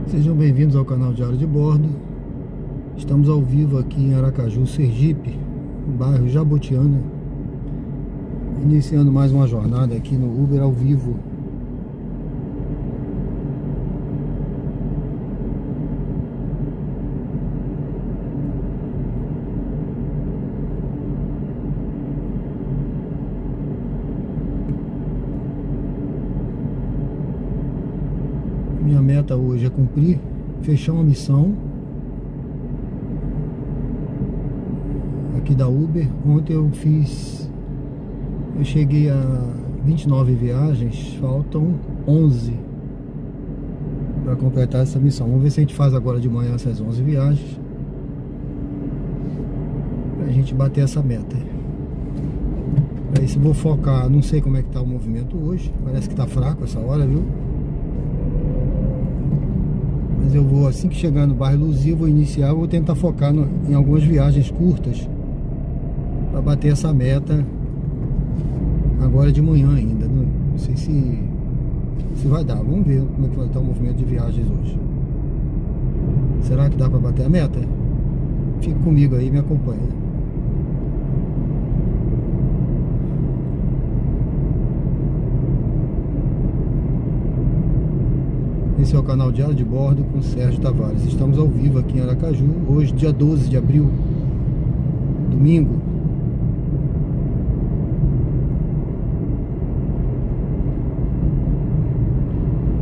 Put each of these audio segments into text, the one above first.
Sejam bem-vindos ao canal Diário de Bordo. Estamos ao vivo aqui em Aracaju, Sergipe, no bairro Jabotiana, iniciando mais uma jornada aqui no Uber ao vivo. Minha meta hoje é cumprir, fechar uma missão aqui da Uber. Ontem eu cheguei a 29 viagens, faltam 11 para completar essa missão. Vamos ver se a gente faz agora de manhã essas 11 viagens, pra gente bater essa meta. Aí se vou focar, não sei como é que tá o movimento hoje, parece que tá fraco essa hora, viu? Mas eu vou, assim que chegar no bairro Luzia, vou iniciar, vou tentar focar em algumas viagens curtas para bater essa meta agora de manhã ainda. Não sei se vai dar, vamos ver como é que vai estar o movimento de viagens hoje. Será que dá para bater a meta? Fique comigo aí, me acompanha. Esse é o canal Diário de Bordo com Sérgio Tavares. Estamos ao vivo aqui em Aracaju, hoje dia 12 de abril, domingo.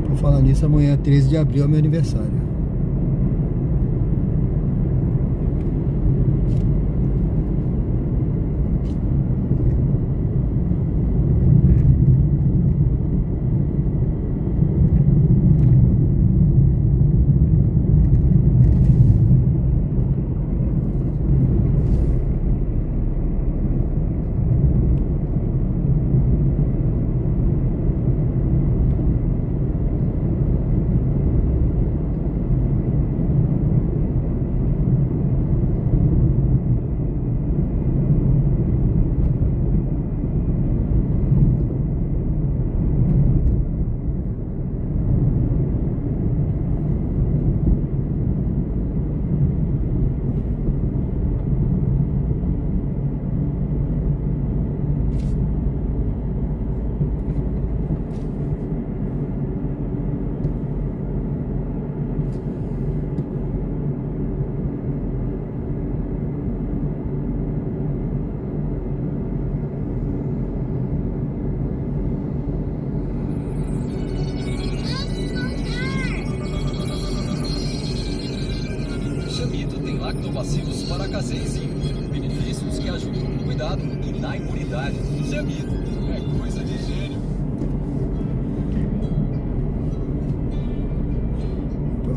Por falar nisso, amanhã 13 de abril é meu aniversário. Lactobacilos para caseizinho. Benefícios que ajudam no cuidado e na imunidade. Gemido é coisa de gênio.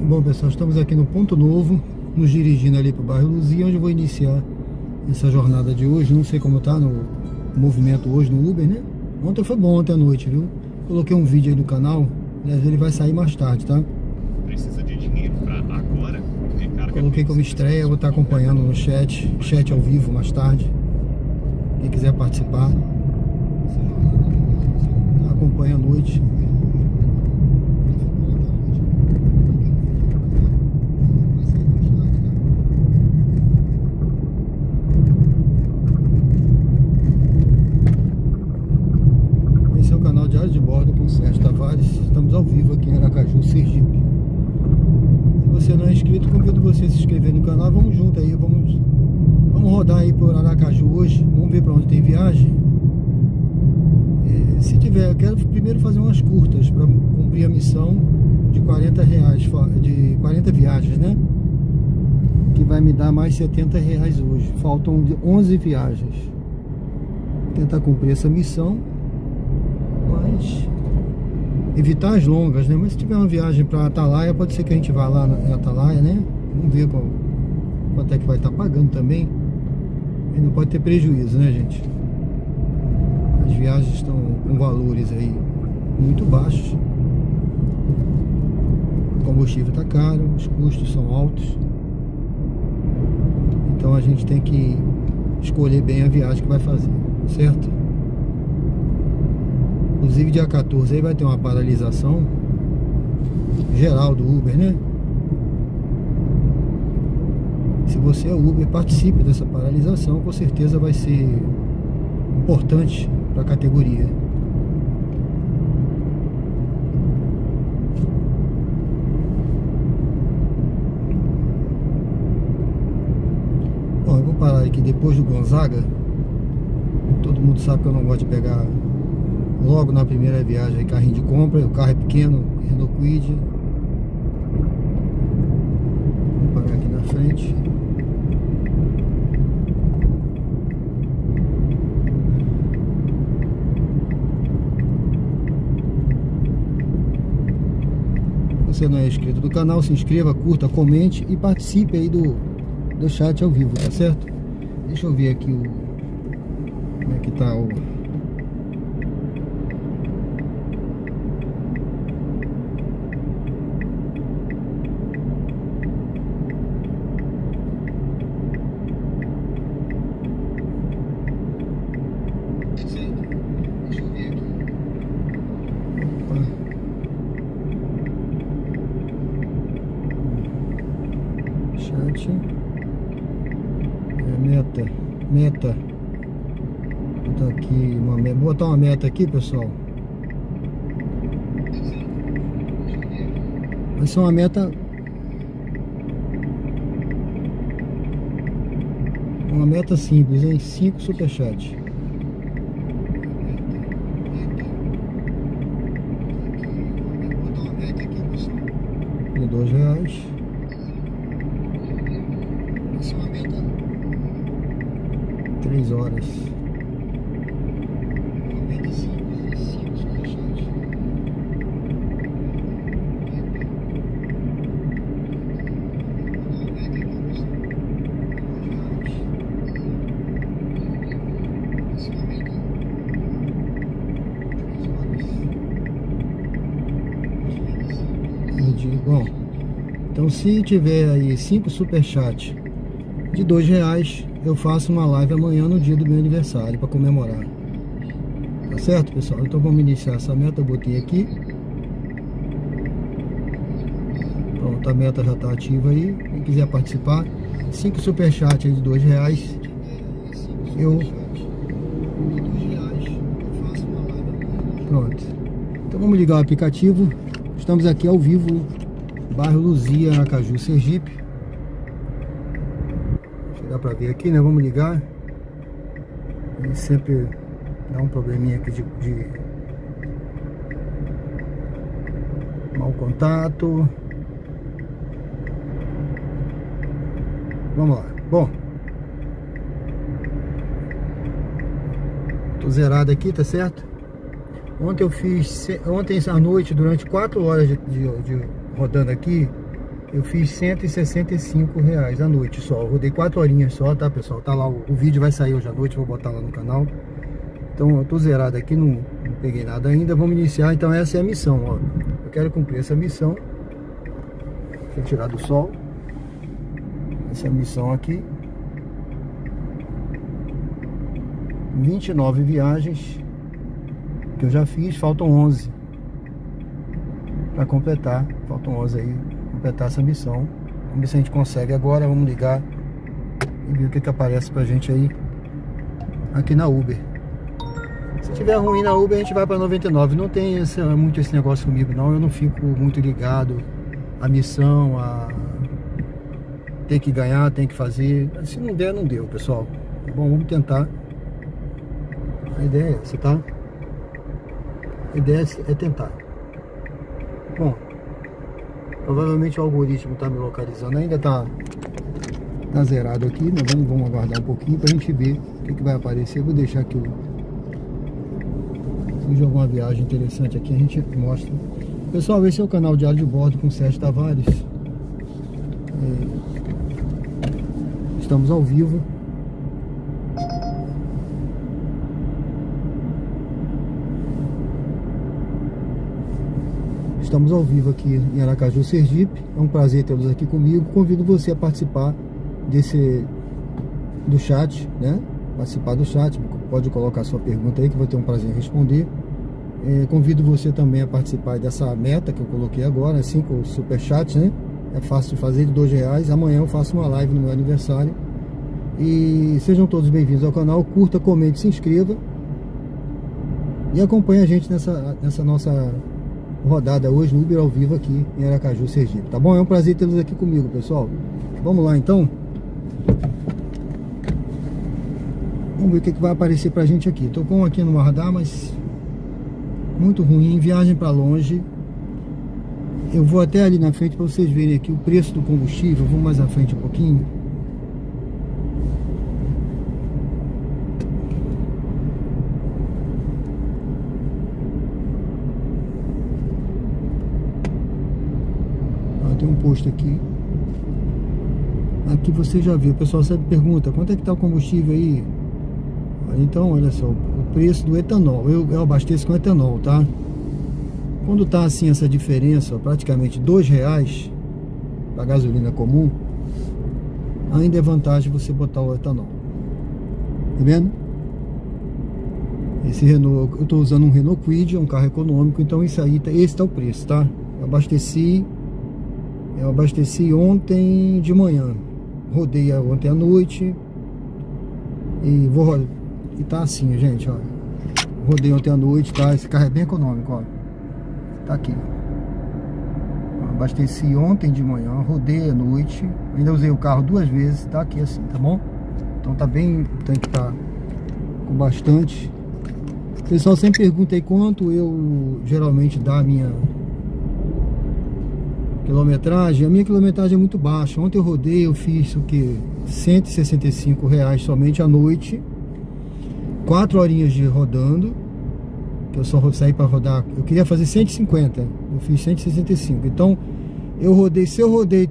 Bom, pessoal, estamos aqui no Ponto Novo, nos dirigindo ali para o bairro Luzia, onde eu vou iniciar essa jornada de hoje. Não sei como tá no movimento hoje no Uber, né? Ontem foi bom, ontem à noite, viu? Coloquei um vídeo aí no canal, aliás, ele vai sair mais tarde, tá? Precisa de dinheiro para agora? Coloquei como estreia, vou estar acompanhando no chat ao vivo mais tarde. Quem quiser participar, acompanha à noite. Esse é o canal Diário de Bordo com Sérgio Tavares. Estamos ao vivo aqui em Aracaju, Sergipe. Se você não é inscrito, convido você a se inscrever no canal. Vamos junto aí, vamos rodar aí por Aracaju hoje. Vamos ver para onde tem viagem. Se tiver, eu quero primeiro fazer umas curtas para cumprir a missão de R$40, de 40 viagens, né? Que vai me dar mais R$70 hoje. Faltam 11 viagens. Tentar cumprir essa missão, mas evitar as longas, né? Mas se tiver uma viagem para Atalaia, pode ser que a gente vá lá na Atalaia, né? Vamos ver quanto é que vai estar pagando também. E não pode ter prejuízo, né, gente? As viagens estão com valores aí muito baixos. O combustível está caro, os custos são altos. Então a gente tem que escolher bem a viagem que vai fazer, certo? Inclusive dia 14 aí vai ter uma paralisação geral do Uber, né? Se você é Uber, participe dessa paralisação, com certeza vai ser importante para a categoria. Bom, eu vou parar aqui depois do Gonzaga. Todo mundo sabe que eu não gosto de pegar logo na primeira viagem aí carrinho de compra. O carro é pequeno, Renault Kwid. Vou parar aqui na frente. Se você não é inscrito no canal, se inscreva, curta, comente e participe aí do chat ao vivo, tá certo? Deixa eu ver aqui como é que tá o... Chat. Meta. Botar aqui vou botar uma meta aqui, pessoal. Vai ser uma meta. Uma meta simples, hein? 5 superchat. De R$2. Essa é uma meta 3 horas. Uma meta simples, 5 superchats. Essa é uma meta 3 horas. Bom, então se tiver aí 5 superchats de R$2, eu faço uma live amanhã no dia do meu aniversário para comemorar. Tá certo, pessoal? Então vamos iniciar essa meta. Eu botei aqui. Pronto, a meta já está ativa aí. Quem quiser participar, 5 superchats aí de R$2. Pronto. Então vamos ligar o aplicativo. Estamos aqui ao vivo, bairro Luzia, Aracaju, Sergipe. Dá pra ver aqui, né? Vamos ligar. Ele sempre dá um probleminha aqui de mau contato. Vamos lá. Bom, tô zerado aqui, tá certo? Ontem à noite, durante 4 horas de rodando aqui, eu fiz R$165 à noite só. Eu rodei 4 horinhas só, tá, pessoal? Tá lá, o vídeo vai sair hoje à noite, vou botar lá no canal. Então eu tô zerado aqui, não peguei nada ainda. Vamos iniciar, então essa é a missão, ó. Eu quero cumprir essa missão. Deixa eu tirar do sol. Essa é a missão aqui. 29 viagens que eu já fiz, faltam 11 para completar. Faltam 11 aí, completar essa missão. Vamos ver se a gente consegue agora. Vamos ligar e ver o que aparece pra gente aí aqui na Uber. Se tiver ruim na Uber, a gente vai para 99. Não tem muito esse negócio comigo, não. Eu não fico muito ligado à missão, a tem que ganhar, tem que fazer. Se não der, não deu, pessoal. Bom, vamos tentar. A ideia é essa, tá? A ideia é tentar. Bom, provavelmente o algoritmo tá me localizando. Ainda tá zerado aqui, né? Vamos aguardar um pouquinho pra gente ver o que vai aparecer. Eu vou deixar aqui surge alguma viagem interessante aqui, a gente mostra. Pessoal, esse é o canal Diário de Bordo com Sérgio Tavares. Estamos ao vivo. Estamos ao vivo aqui em Aracaju, Sergipe. É um prazer tê-los aqui comigo. Convido você a participar do chat, né? Participar do chat. Pode colocar sua pergunta aí que eu vou ter um prazer em responder. Convido você também a participar dessa meta que eu coloquei agora, 5 superchats, né? É fácil de fazer, de R$2. Amanhã eu faço uma live no meu aniversário. E sejam todos bem-vindos ao canal. Curta, comente, se inscreva. E acompanhe a gente nessa nossa rodada hoje no Uber ao vivo aqui em Aracaju, Sergipe. Tá bom? É um prazer tê-los aqui comigo, pessoal. Vamos lá então. Vamos ver o que vai aparecer pra gente aqui. Tô com aqui no radar, mas muito ruim. Viagem pra longe. Eu vou até ali na frente para vocês verem aqui o preço do combustível. Vou mais à frente um pouquinho. Tem um posto aqui. Aqui você já viu. O pessoal sempre pergunta: quanto é que tá o combustível aí? Então, olha só, o preço do etanol. Eu abasteço com etanol, tá? Quando tá assim essa diferença, ó, praticamente R$2 da gasolina comum, ainda é vantagem você botar o etanol. Tá vendo? Esse Renault, eu tô usando um Renault Kwid, um carro econômico, então isso aí, esse tá o preço, tá? Eu abasteci ontem de manhã, rodei ontem à noite e tá assim, gente, ó. Rodei ontem à noite, tá? Esse carro é bem econômico, ó. Tá aqui. Abasteci ontem de manhã, rodei à noite, ainda usei o carro 2 vezes, tá aqui assim, tá bom? Então tá bem, tem que estar com bastante. O pessoal sempre pergunta aí quanto eu geralmente dá a minha quilometragem. A minha quilometragem é muito baixa. Ontem eu rodei, eu fiz o que? R$165 somente à noite, 4 horinhas de rodando. Eu só saí para rodar, eu queria fazer 150, eu fiz 165. Então eu rodei, se eu rodei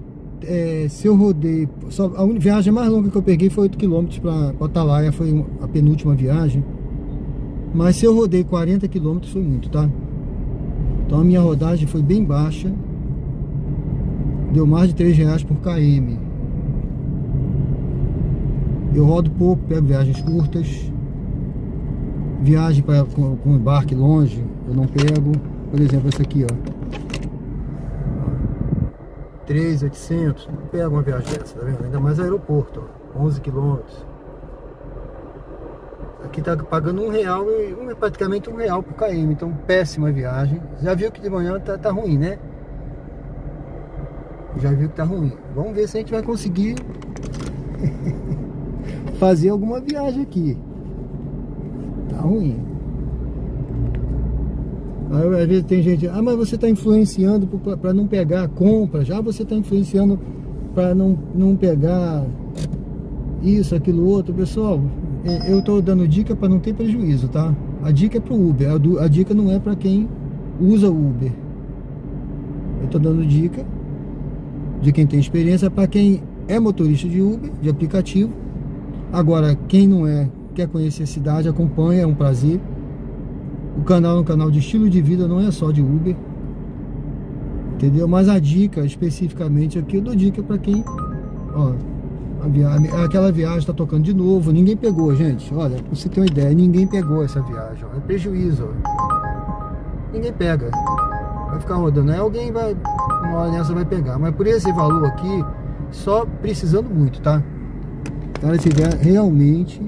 só, a viagem mais longa que eu peguei foi 8 km para Atalaia, foi a penúltima viagem. Mas se eu rodei 40 km foi muito, tá? Então a minha rodagem foi bem baixa, deu mais de R$3 por km. Eu rodo pouco, pego viagens curtas. Viagem com embarque longe, eu não pego. Por exemplo, essa aqui, ó, 3.800, não pego uma viagem dessa, tá vendo? Ainda mais aeroporto, ó, 11 km. Aqui tá pagando R$1, praticamente R$1 por km, então péssima viagem. Já viu que de manhã tá ruim, né? Já viu que tá ruim. Vamos ver se a gente vai conseguir fazer alguma viagem aqui. Tá ruim. Aí, às vezes tem gente: ah, mas você está influenciando para não pegar compra. Já você está influenciando para não pegar isso, aquilo, outro. Pessoal, eu estou dando dica para não ter prejuízo, tá? A dica é pro Uber, a dica não é para quem usa o Uber. Eu estou dando dica de quem tem experiência para quem é motorista de Uber, de aplicativo. Agora, quem não é, quer conhecer a cidade, acompanha, é um prazer. O canal é um canal de estilo de vida, não é só de Uber, entendeu? Mas a dica especificamente aqui, eu dou dica para quem, ó, aquela viagem tá tocando de novo, ninguém pegou, gente. Olha, pra você ter uma ideia, ninguém pegou essa viagem, ó, é prejuízo, ó. Ninguém pega, vai ficar rodando, aí alguém vai, uma hora nessa vai pegar, mas por esse valor aqui, só precisando muito, tá? O cara tiver realmente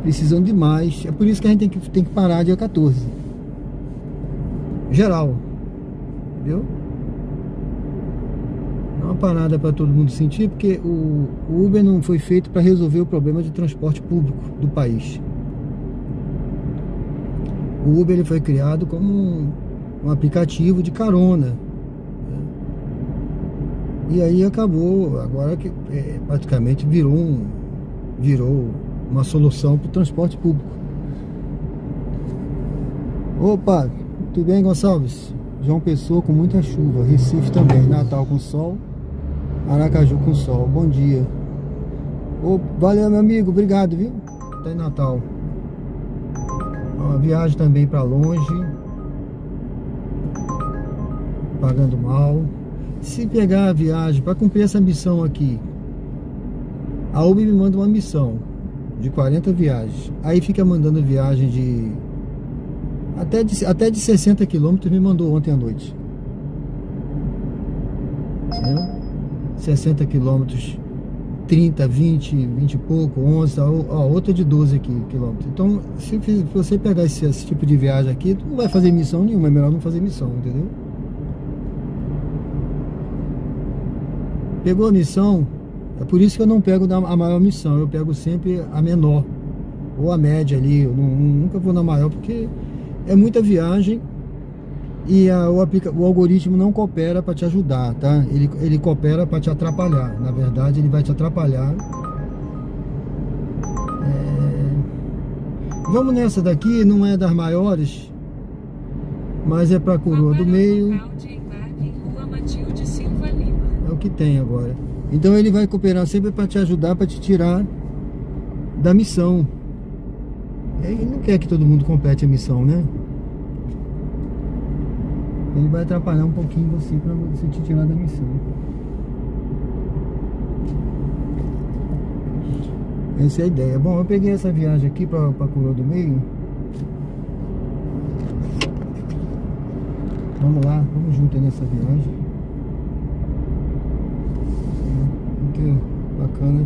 precisando demais. É por isso que a gente tem que parar dia 14. Geral. Entendeu? É uma parada para todo mundo sentir, porque o Uber não foi feito para resolver o problema de transporte público do país. O Uber ele foi criado como um aplicativo de carona. E aí acabou, agora que praticamente virou uma solução para o transporte público. Opa, tudo bem, Gonçalves? João Pessoa com muita chuva, Recife também, Natal com sol, Aracaju com sol, bom dia. Valeu, meu amigo, obrigado, viu? Até Natal. Uma viagem também para longe, pagando mal. Se pegar a viagem para cumprir essa missão aqui, a Uber me manda uma missão de 40 viagens, aí fica mandando viagem de até de 60 km, me mandou ontem à noite. entendeu? 60 quilômetros, 30, 20 e pouco, 11, ó, outra de 12 quilômetros. Então, se você pegar esse tipo de viagem aqui, tu não vai fazer missão nenhuma, é melhor não fazer missão, entendeu? Pegou a missão, é por isso que eu não pego a maior missão, eu pego sempre a menor, ou a média ali, eu nunca vou na maior, porque é muita viagem e o algoritmo não coopera para te ajudar, tá? Ele coopera para te atrapalhar, na verdade ele vai te atrapalhar. Vamos nessa daqui, não é das maiores, mas é para Coroa do Meio. É o que tem agora. Então ele vai cooperar sempre para te ajudar, para te tirar da missão. Ele não quer que todo mundo complete a missão, né? Ele vai atrapalhar um pouquinho você para você te tirar da missão. Essa é a ideia. Bom, eu peguei essa viagem aqui para Coroa do Meio. Vamos lá, vamos junto nessa viagem. Muito bacana.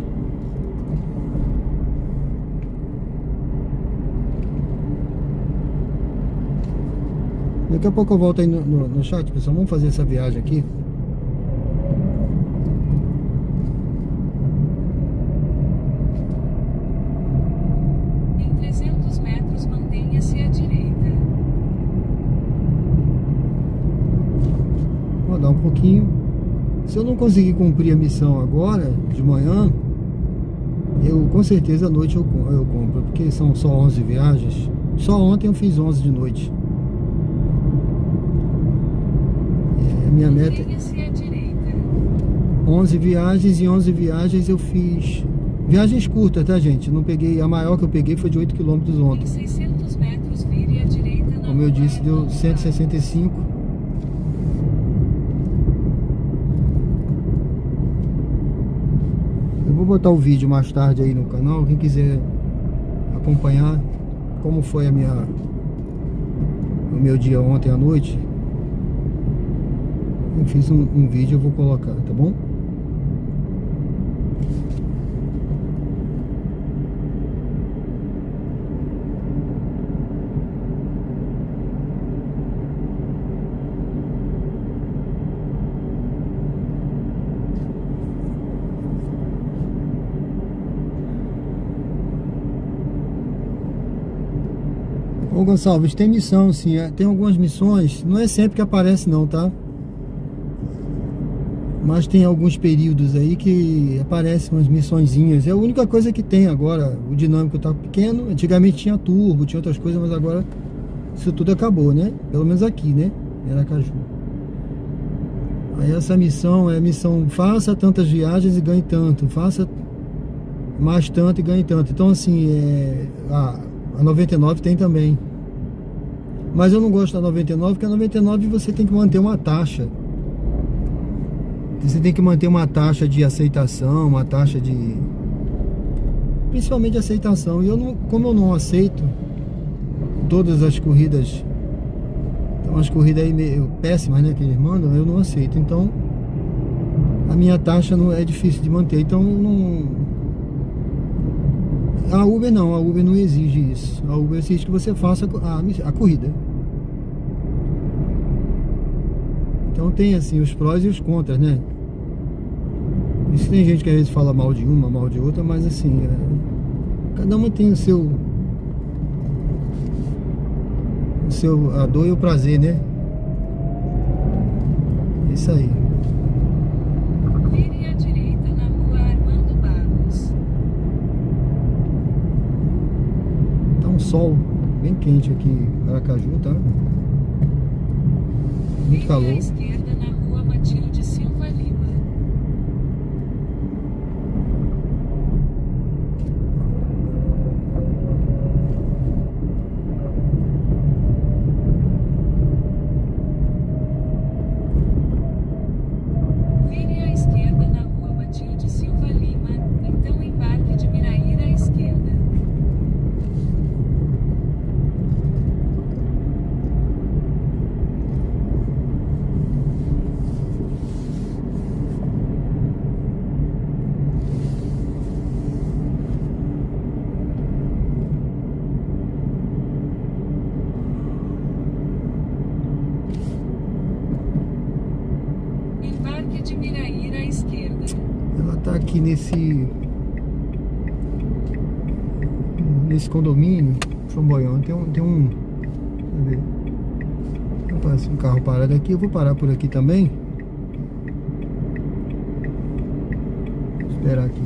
Daqui a pouco eu volto aí no chat, pessoal. Vamos fazer essa viagem aqui. Em 300 metros, mantenha-se à direita. Vou dar um pouquinho. Se eu não conseguir cumprir a missão agora, de manhã, eu com certeza à noite eu compro, porque são só 11 viagens. Só ontem eu fiz 11 de noite. Minha meta é 11 viagens, e 11 viagens eu fiz viagens curtas, tá, gente? Não peguei, a maior que eu peguei foi de 8 km ontem. Em 600 metros, vire à direita na Como eu disse, deu 165. Eu vou botar o vídeo mais tarde aí no canal, quem quiser acompanhar como foi o meu dia ontem à noite. Eu fiz um vídeo, eu vou colocar, tá bom? Ô Gonçalves, tem missão sim, tem algumas missões, não é sempre que aparece não, tá? Mas tem alguns períodos aí que aparecem umas missõezinhas. É a única coisa que tem agora. O dinâmico tá pequeno. Antigamente tinha turbo, tinha outras coisas, mas agora isso tudo acabou, né? Pelo menos aqui, né? Em Aracaju. Aí essa missão é a missão: faça tantas viagens e ganhe tanto. Faça mais tanto e ganhe tanto. Então assim, a 99 tem também. Mas eu não gosto da 99, porque a 99 você tem que manter uma taxa. Você tem que manter uma taxa de aceitação, uma taxa de... principalmente de aceitação. E eu não, como eu não aceito todas as corridas, tem umas corridas aí meio péssimas, né, que eles mandam, eu não aceito. Então, a minha taxa não é difícil de manter. Então, eu não... A Uber não exige isso. A Uber exige que você faça a corrida. Então tem assim os prós e os contras, né? Isso, tem gente que às vezes fala mal de uma, mal de outra, mas assim, cada uma tem a dor e o prazer, né? É isso aí. Vire à direita na rua Armando Barros. Tá um sol bem quente aqui em Aracaju, tá? Muito calor. Vire à esquerda na rua Matilde Silva Lima. Vire à esquerda na rua Matilde Silva Lima, então embarque de Miraíra à esquerda. tá aqui nesse condomínio Flamboyant. Tem um deixa eu ver. Passa um carro parado aqui, eu vou parar por aqui também. Vou esperar aqui.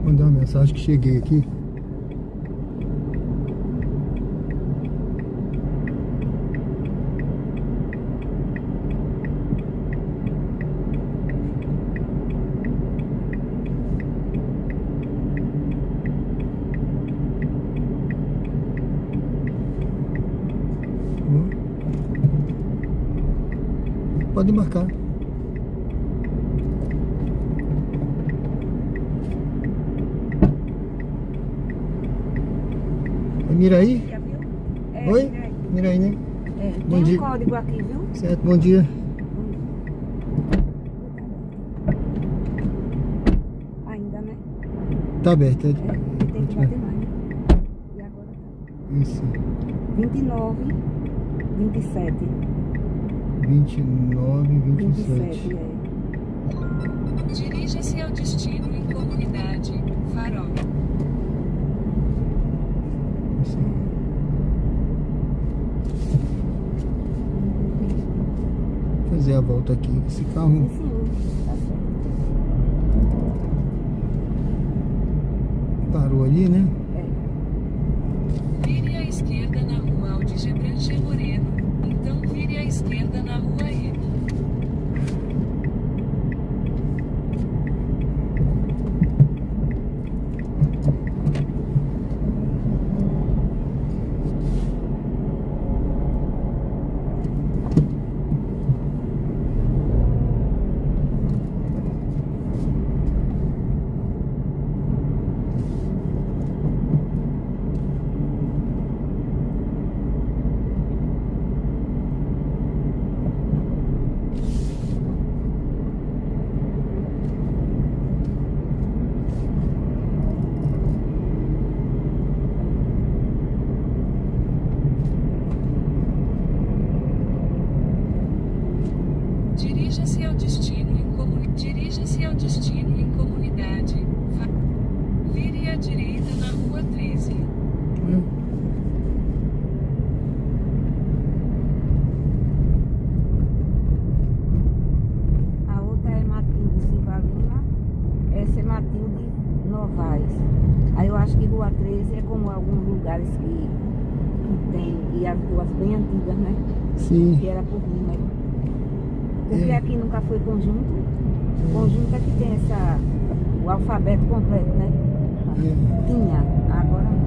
Mandar uma mensagem que cheguei aqui. Pode embarcar. É Miraí? Já viu? É, Oi? Miraí, né? É, Bom tem dia. um código aqui, viu? Certo, bom dia. Ainda, né? Tá aberto. Tem que bater mais, né? E agora tá. Isso. 29, 27. 29, 27. 27, é. Dirija-se ao destino em comunidade, Farol. Assim. Vou fazer a volta aqui. Esse carro Sim, senhor. Tá certo. parou ali, né? É. Vire à esquerda na rua Aldigebranche Moreno, então vire à esquerda na rua M. Dirija-se ao destino em comunidade. Vire à direita na rua 13. A outra é Matilde Silva Lima. Essa é Matilde Novaes. Aí eu acho que Rua 13 é como alguns lugares que tem, e as ruas bem antigas, né? Sim. Que era por número. Porque É. aqui nunca foi conjunto. Conjunto é que tem o alfabeto completo, né? É. Tinha, agora não.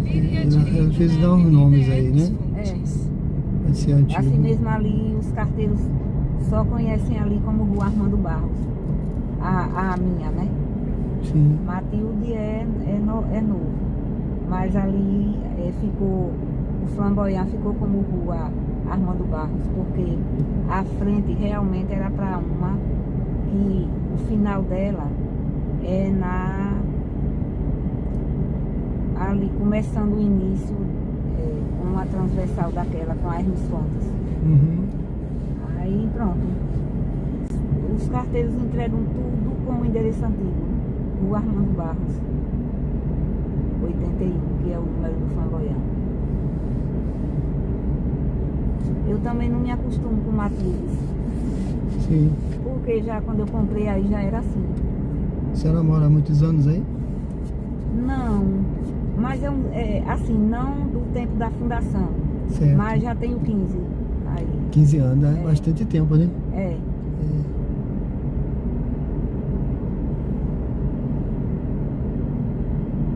Vire à Às direita vezes na dá uns Avenida nomes aí, né? Fontes. Vai ser antigo. Assim mesmo ali, os carteiros só conhecem ali como Rua Armando Barros. A minha, né? Sim. Matilde é novo. Mas ali ficou, o Flamboyant ficou como Rua Armando Barros, porque a frente realmente era para uma que o final dela é ali começando o início, uma transversal daquela com a Hermes Fontes. Uhum. Aí pronto. Os carteiros entregam tudo com o endereço antigo. Rua Armando Barros 81, que é o número do Flamboyant. Eu também não me acostumo com Matildes, Sim. porque já quando eu comprei aí já era assim. Você namora há muitos anos aí? Não, mas assim, não do tempo da fundação, Certo. mas já tenho 15 aí. 15 anos, é É. bastante tempo, né? É.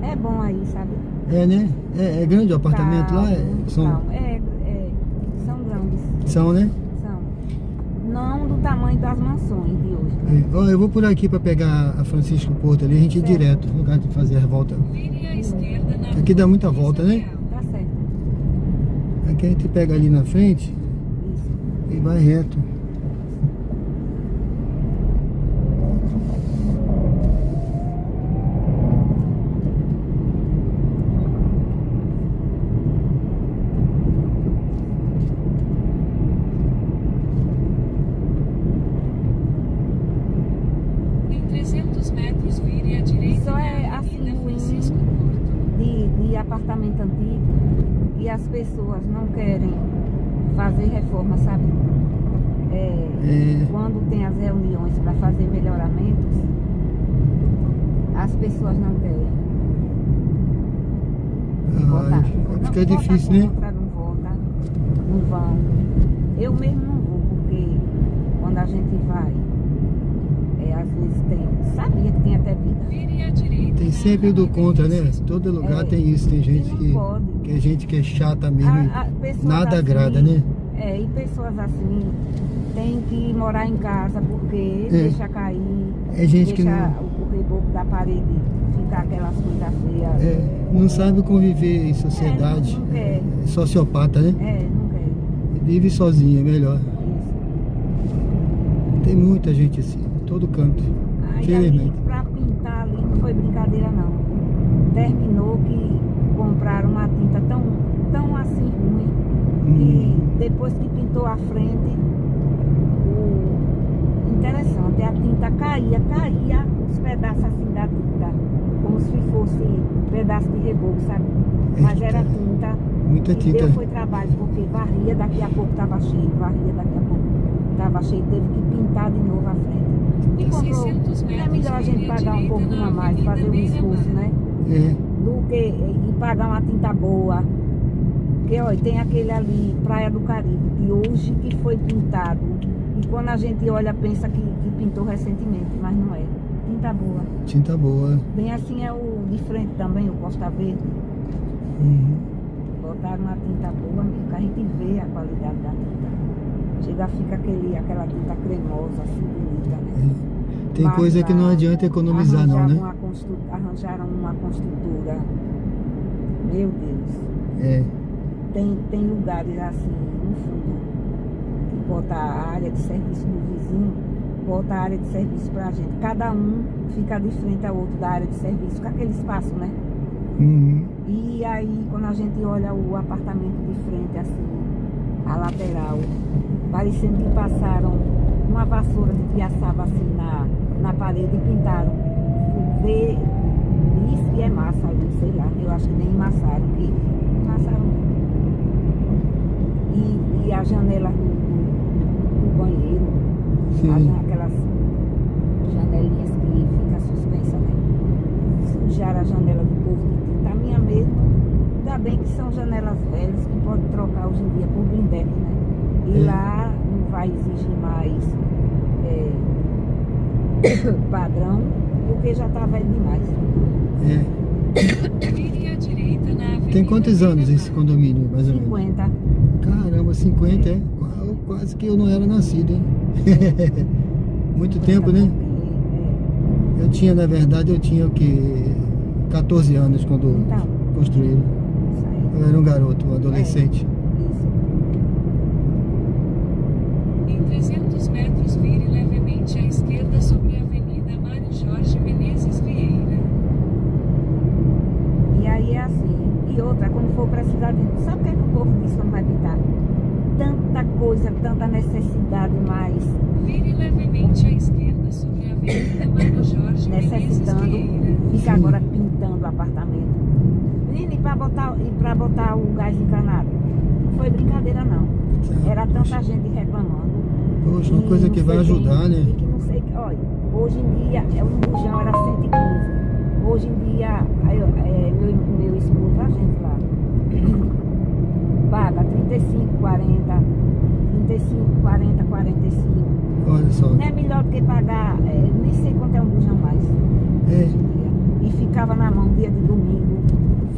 É bom aí, sabe? É, né? É grande o apartamento lá? Calmo. São grandes. São, né? São. Não do tamanho das mansões de hoje. É. Ó, eu vou por aqui pra pegar a Francisco Porto ali, a gente ir Certo. direto, no lugar de fazer a volta. Vire à esquerda na Aqui dá muita volta, né? Tá certo. Aqui a gente pega ali na frente Isso. e vai reto. apartamento antigo e as pessoas não querem fazer reforma, sabe? Quando tem as reuniões para fazer melhoramentos, as pessoas não querem. Fica difícil, né? Não vota, não vão. Eu mesmo não vou, porque quando a gente vai, às vezes sabia que tem até briga. Vire à direita. Tem sempre o do contra, né? Todo lugar tem isso, tem gente que é gente que é chata mesmo, nada agrada, né? E pessoas assim tem que morar em casa porque deixa cair, gente que deixa o reboco da parede ficar aquelas coisas feias. Não sabe conviver em sociedade. Não quer. Sociopata, né? Não quer. Vive sozinho, é melhor. Isso. Tem muita gente assim, em todo canto. Aí Infelizmente. pra pintar ali não foi brincadeira não. Terminou que compraram uma tinta tão assim ruim que depois que pintou a frente, interessante, a tinta caía os pedaços assim da tinta, como se fosse pedaço de reboco, sabe? Mas era tinta. Muita tinta. Foi trabalho, porque varria, daqui a pouco estava cheio, teve que pintar de novo a frente. E comprou, é melhor a gente pagar um pouquinho a mais, fazer um esforço, né? Do que ir pagar uma tinta boa. Porque, olha, tem aquele ali, Praia do Caribe, de hoje que foi pintado. E quando a gente olha, pensa que pintou recentemente, mas não é. Tinta boa. Tinta boa. Bem assim é o de frente também, o Costa Verde. Botaram uma tinta boa, que a gente vê a qualidade da tinta. Chega, fica aquela tinta cremosa, assim, bonita, né? Tem coisa que não adianta economizar não, né? Arranjaram uma construtora. Meu Deus. Tem lugares assim, no fundo, que bota a área de serviço do vizinho, bota a área de serviço pra gente. Cada um fica de frente ao outro da área de serviço, com aquele espaço, né? E aí, quando a gente olha o apartamento de frente, assim, a lateral, parecendo que passaram uma vassoura de piaçaba assim na parede e pintaram. Diz que é massa ali, sei lá, eu acho que nem massaram, E a janela do banheiro, aquelas janelinhas que fica suspensa, né? Sujaram a janela do povo de tinta. A minha mesmo, ainda bem que são janelas velhas que pode trocar hoje em dia por blindex, né? E lá não vai exigir mais padrão, porque já tá velho demais. Vire à direita na avenida. Tem quantos anos esse condomínio, mais ou menos? 50. Caramba, 50, quase que eu não era nascido, hein? Muito tempo, né? Eu tinha, na verdade, o quê? 14 anos quando construíram. Isso aí. Eu era um garoto, um adolescente. Isso. Em 300 metros, vire levemente à esquerda sobre a Avenida Mário Jorge Menezes Vieira. E aí é assim. E outra, quando for precisar de... Sabe o que é que o povo diz quando vai pintar? Tanta coisa, tanta necessidade, mas... Vire levemente à esquerda sobre a Avenida Mário Jorge Menezes necessitando, Vieira. fica agora pintando o apartamento. Menino, e pra botar o gás encanado? Não foi brincadeira, não. Era tanta gente reclamando. Poxa, uma coisa que vai ajudar, né? E que não sei, olha, hoje em dia, um bujão era 115. Hoje em dia, meu esposo, a gente lá, paga 35, 40, 35, 40, 45. Olha só. Não é melhor do que pagar, nem sei quanto é um bujão mais. Hoje em dia. E ficava na mão dia de domingo,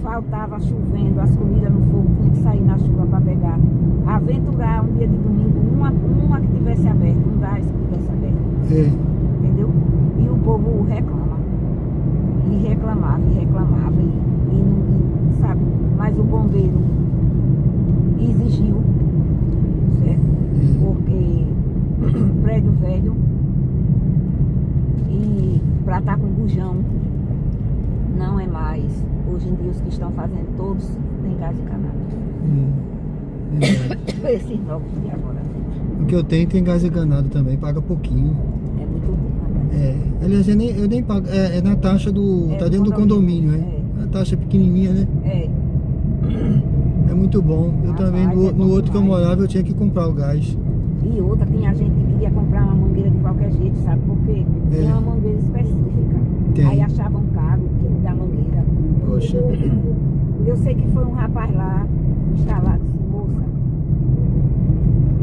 faltava chovendo, as comidas no fogo, tinha que sair na chuva para pegar. Aventurar um dia de domingo, uma que tivesse aberto, um gás que tivesse aberto. Entendeu? E o povo reclama. E reclamava, e sabe? Mas o bombeiro exigiu, certo? Porque prédio velho e para estar com bujão não é mais. Hoje em dia os que estão fazendo todos têm gás encanado. Esses novos de agora. O que eu tenho tem gás encanado também, paga pouquinho. É muito bom. Aliás, eu nem pago, é na taxa do. Tá dentro do condomínio, né? A taxa pequenininha, né? É muito bom. Eu também, Rapaz, é no bom outro que eu demais. morava, eu tinha que comprar o gás. E outra, tinha gente que queria comprar uma mangueira de qualquer jeito, sabe? Porque tem uma mangueira específica. Tem. Aí achavam caro o quilo da mangueira. Poxa. Eu sei que foi um rapaz lá, instalado, disse, moça,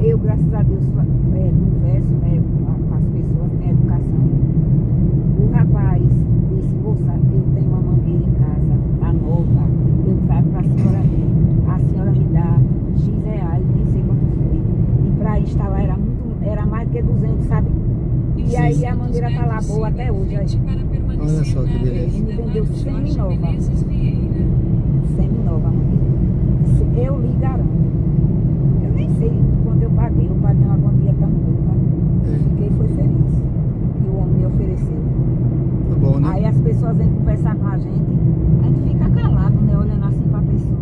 eu, graças a Deus, converso, né, com as pessoas, tenho educação. O rapaz disse, moça, eu tenho uma mangueira em casa, tá nova, eu trago pra senhora ver. A senhora me dá X reais, nem sei quanto foi. E pra instalar era mais do que 200, sabe? E aí a mangueira tá lá boa até hoje. Aí. Olha só que beleza. Ele me vendeu semi-nova. Semi-nova a mangueira. Eu lhe garanto. Eu nem sei quanto eu paguei uma quantia tão pouca. Fiquei, foi feliz. Que o homem me ofereceu. Tá bom, né? Aí as pessoas vêm conversar com a gente fica calado, né? Olhando assim pra pessoa.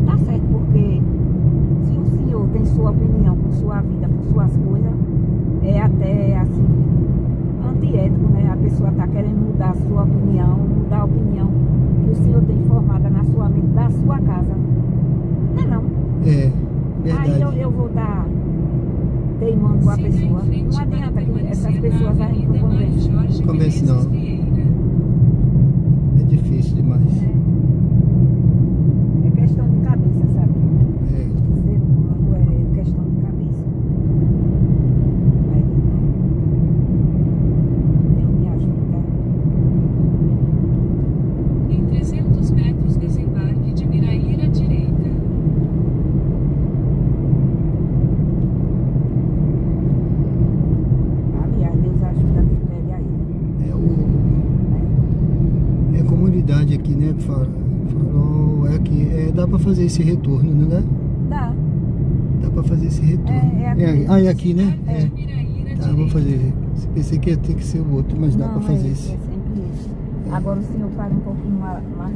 Tá certo, porque se o senhor tem sua opinião com sua vida, com suas coisas, é até assim, antiético, né? A pessoa tá querendo mudar a sua opinião, mudar a opinião que o senhor tem formada na sua mente, da sua casa. Não é não. É, verdade. Aí eu vou estar teimando com a pessoa. Não adianta que essas pessoas aí não conversam. Convence não. É difícil demais. É questão de cabeça, sabe? É. Ser humano é questão de cabeça. Mas Deus me ajuda. Em 300 metros, desembarque de Miraíra à direita. Aliás, Deus ajuda quem pede a ele. É a comunidade aqui, né? Farol é aqui. Dá pra fazer esse retorno, não dá? Dá. Dá pra fazer esse retorno. É aqui. É aqui, né? É. Miraíra à Tá, vou direita. fazer. Pensei que ia ter que ser o outro, mas dá Não, pra fazer é esse. É sempre esse. Agora o senhor para um pouquinho mais lá.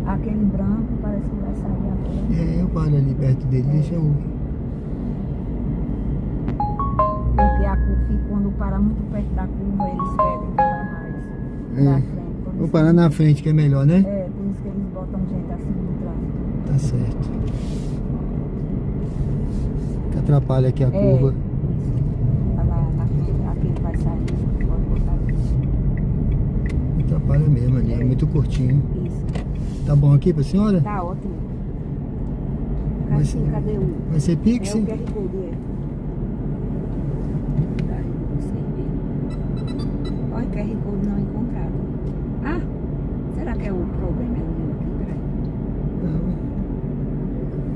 Aquele branco parece que vai sair agora. Eu paro ali perto dele, deixa eu. Porque a curva, quando para muito perto da curva, eles pedem que vá mais pra frente. Por Vou isso parar na frente que é melhor, né? por isso que eles botam gente assim no trânsito. Tá certo. Que atrapalha aqui a curva. Isso. Lá na frente, aquele vai sair, pode botar aqui. Atrapalha mesmo ali, é muito curtinho. Isso. Tá bom aqui pra senhora? Tá ótimo. Vai ser- Cadê o... Vai ser Pix? É o QR Code, Tá aí, não sei ver. Olha, QR Code não encontrado. Ah, será que é o problema? É o meu aqui, peraí. Não.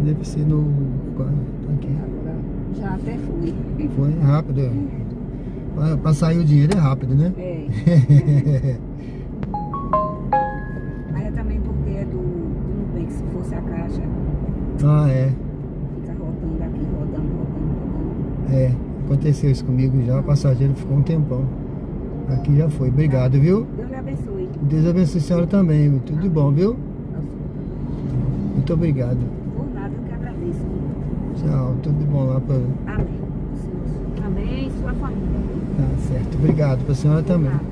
Deve ser no. Tá aqui. Agora, já até fui. Foi rápido. Pra sair o dinheiro é rápido, né? É. Mas é também porque é do Nubank, se fosse a caixa, Ah, é. fica rodando aqui, rodando. Aconteceu isso comigo já. O passageiro ficou um tempão. Aqui já foi. Obrigado, viu? Deus lhe abençoe. Deus abençoe a senhora também. Tudo de bom, viu? Muito obrigado. Por nada, eu que agradeço. Tchau. Tudo de bom lá pra. Amém. O senhor também e sua família. Tá certo. Obrigado pra senhora Por também. nada.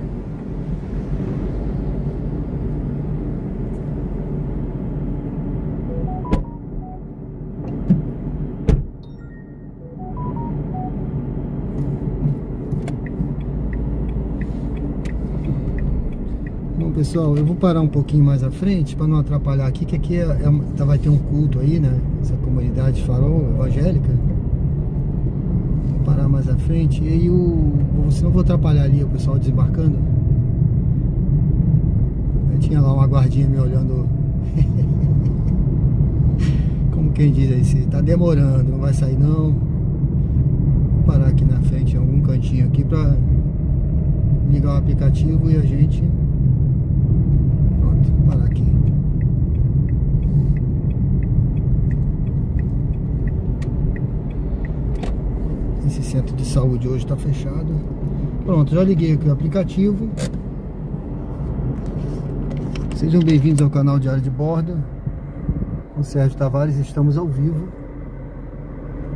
Bom, pessoal, eu vou parar um pouquinho mais à frente para não atrapalhar aqui, que aqui vai ter um culto aí, né? Essa comunidade Farol evangélica. Vou parar mais à frente e aí senão eu vou atrapalhar ali o pessoal desembarcando. Eu tinha lá uma guardinha me olhando. Como quem diz aí, se tá demorando, não vai sair não. Vou parar aqui na frente, em algum cantinho aqui para ligar o aplicativo e a gente... Pronto, vou parar aqui. Esse centro de saúde hoje está fechado. Pronto, já liguei aqui o aplicativo. Sejam bem-vindos ao canal Diário de Bordo. Com Sérgio Tavares, estamos ao vivo.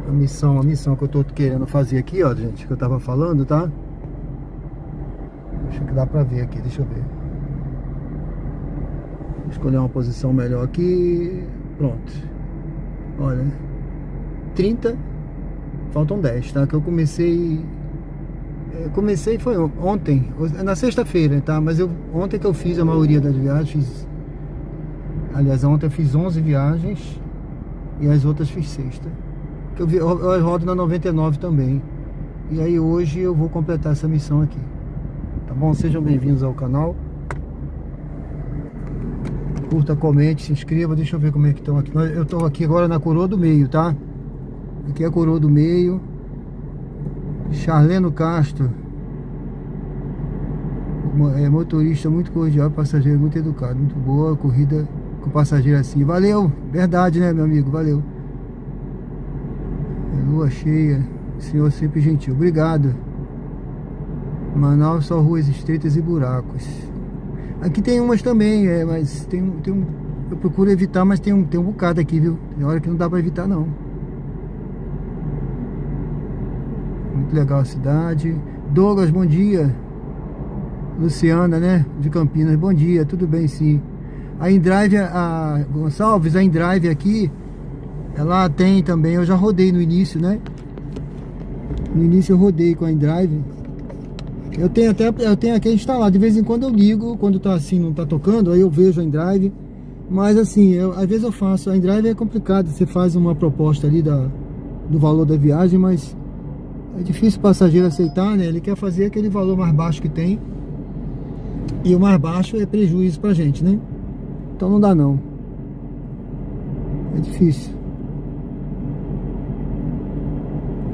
A missão que eu tô querendo fazer aqui, ó, gente, que eu tava falando, tá? Acho que dá pra ver aqui, deixa eu ver. escolher uma posição melhor aqui. Pronto. Olha, 30, faltam 10, tá? Que eu comecei foi ontem, na sexta-feira, tá? Mas ontem que eu fiz a maioria das viagens. Aliás, ontem eu fiz 11 viagens e as outras fiz sexta. Eu rodo na 99 também. E aí hoje eu vou completar essa missão aqui. Tá bom? Sejam bem-vindos ao canal. Curta, comente, se inscreva. Deixa eu ver como é que estão aqui. Eu estou aqui agora na Coroa do Meio, tá? Aqui é a Coroa do Meio. Charleno Castro. Motorista muito cordial, passageiro muito educado. Muito boa corrida com passageiro assim. Valeu! Verdade, né, meu amigo? Valeu. Lua cheia. Senhor sempre gentil. Obrigado. Manaus só ruas estreitas e buracos. Aqui tem umas também, mas eu procuro evitar, mas tem um bocado aqui, viu? Tem hora que não dá pra evitar, não. Muito legal a cidade. Douglas, bom dia. Luciana, né? De Campinas, bom dia. Tudo bem, sim. A InDrive, a Gonçalves, a InDrive aqui, ela tem também, eu já rodei no início, né? No início eu rodei com a InDrive. Eu tenho aqui instalado, de vez em quando eu ligo, quando tá assim, não tá tocando, aí eu vejo a InDrive. Mas assim, às vezes eu faço, a InDrive é complicado, você faz uma proposta ali do valor da viagem, mas é difícil o passageiro aceitar, né? Ele quer fazer aquele valor mais baixo que tem. E o mais baixo é prejuízo pra gente, né? Então não dá não. É difícil.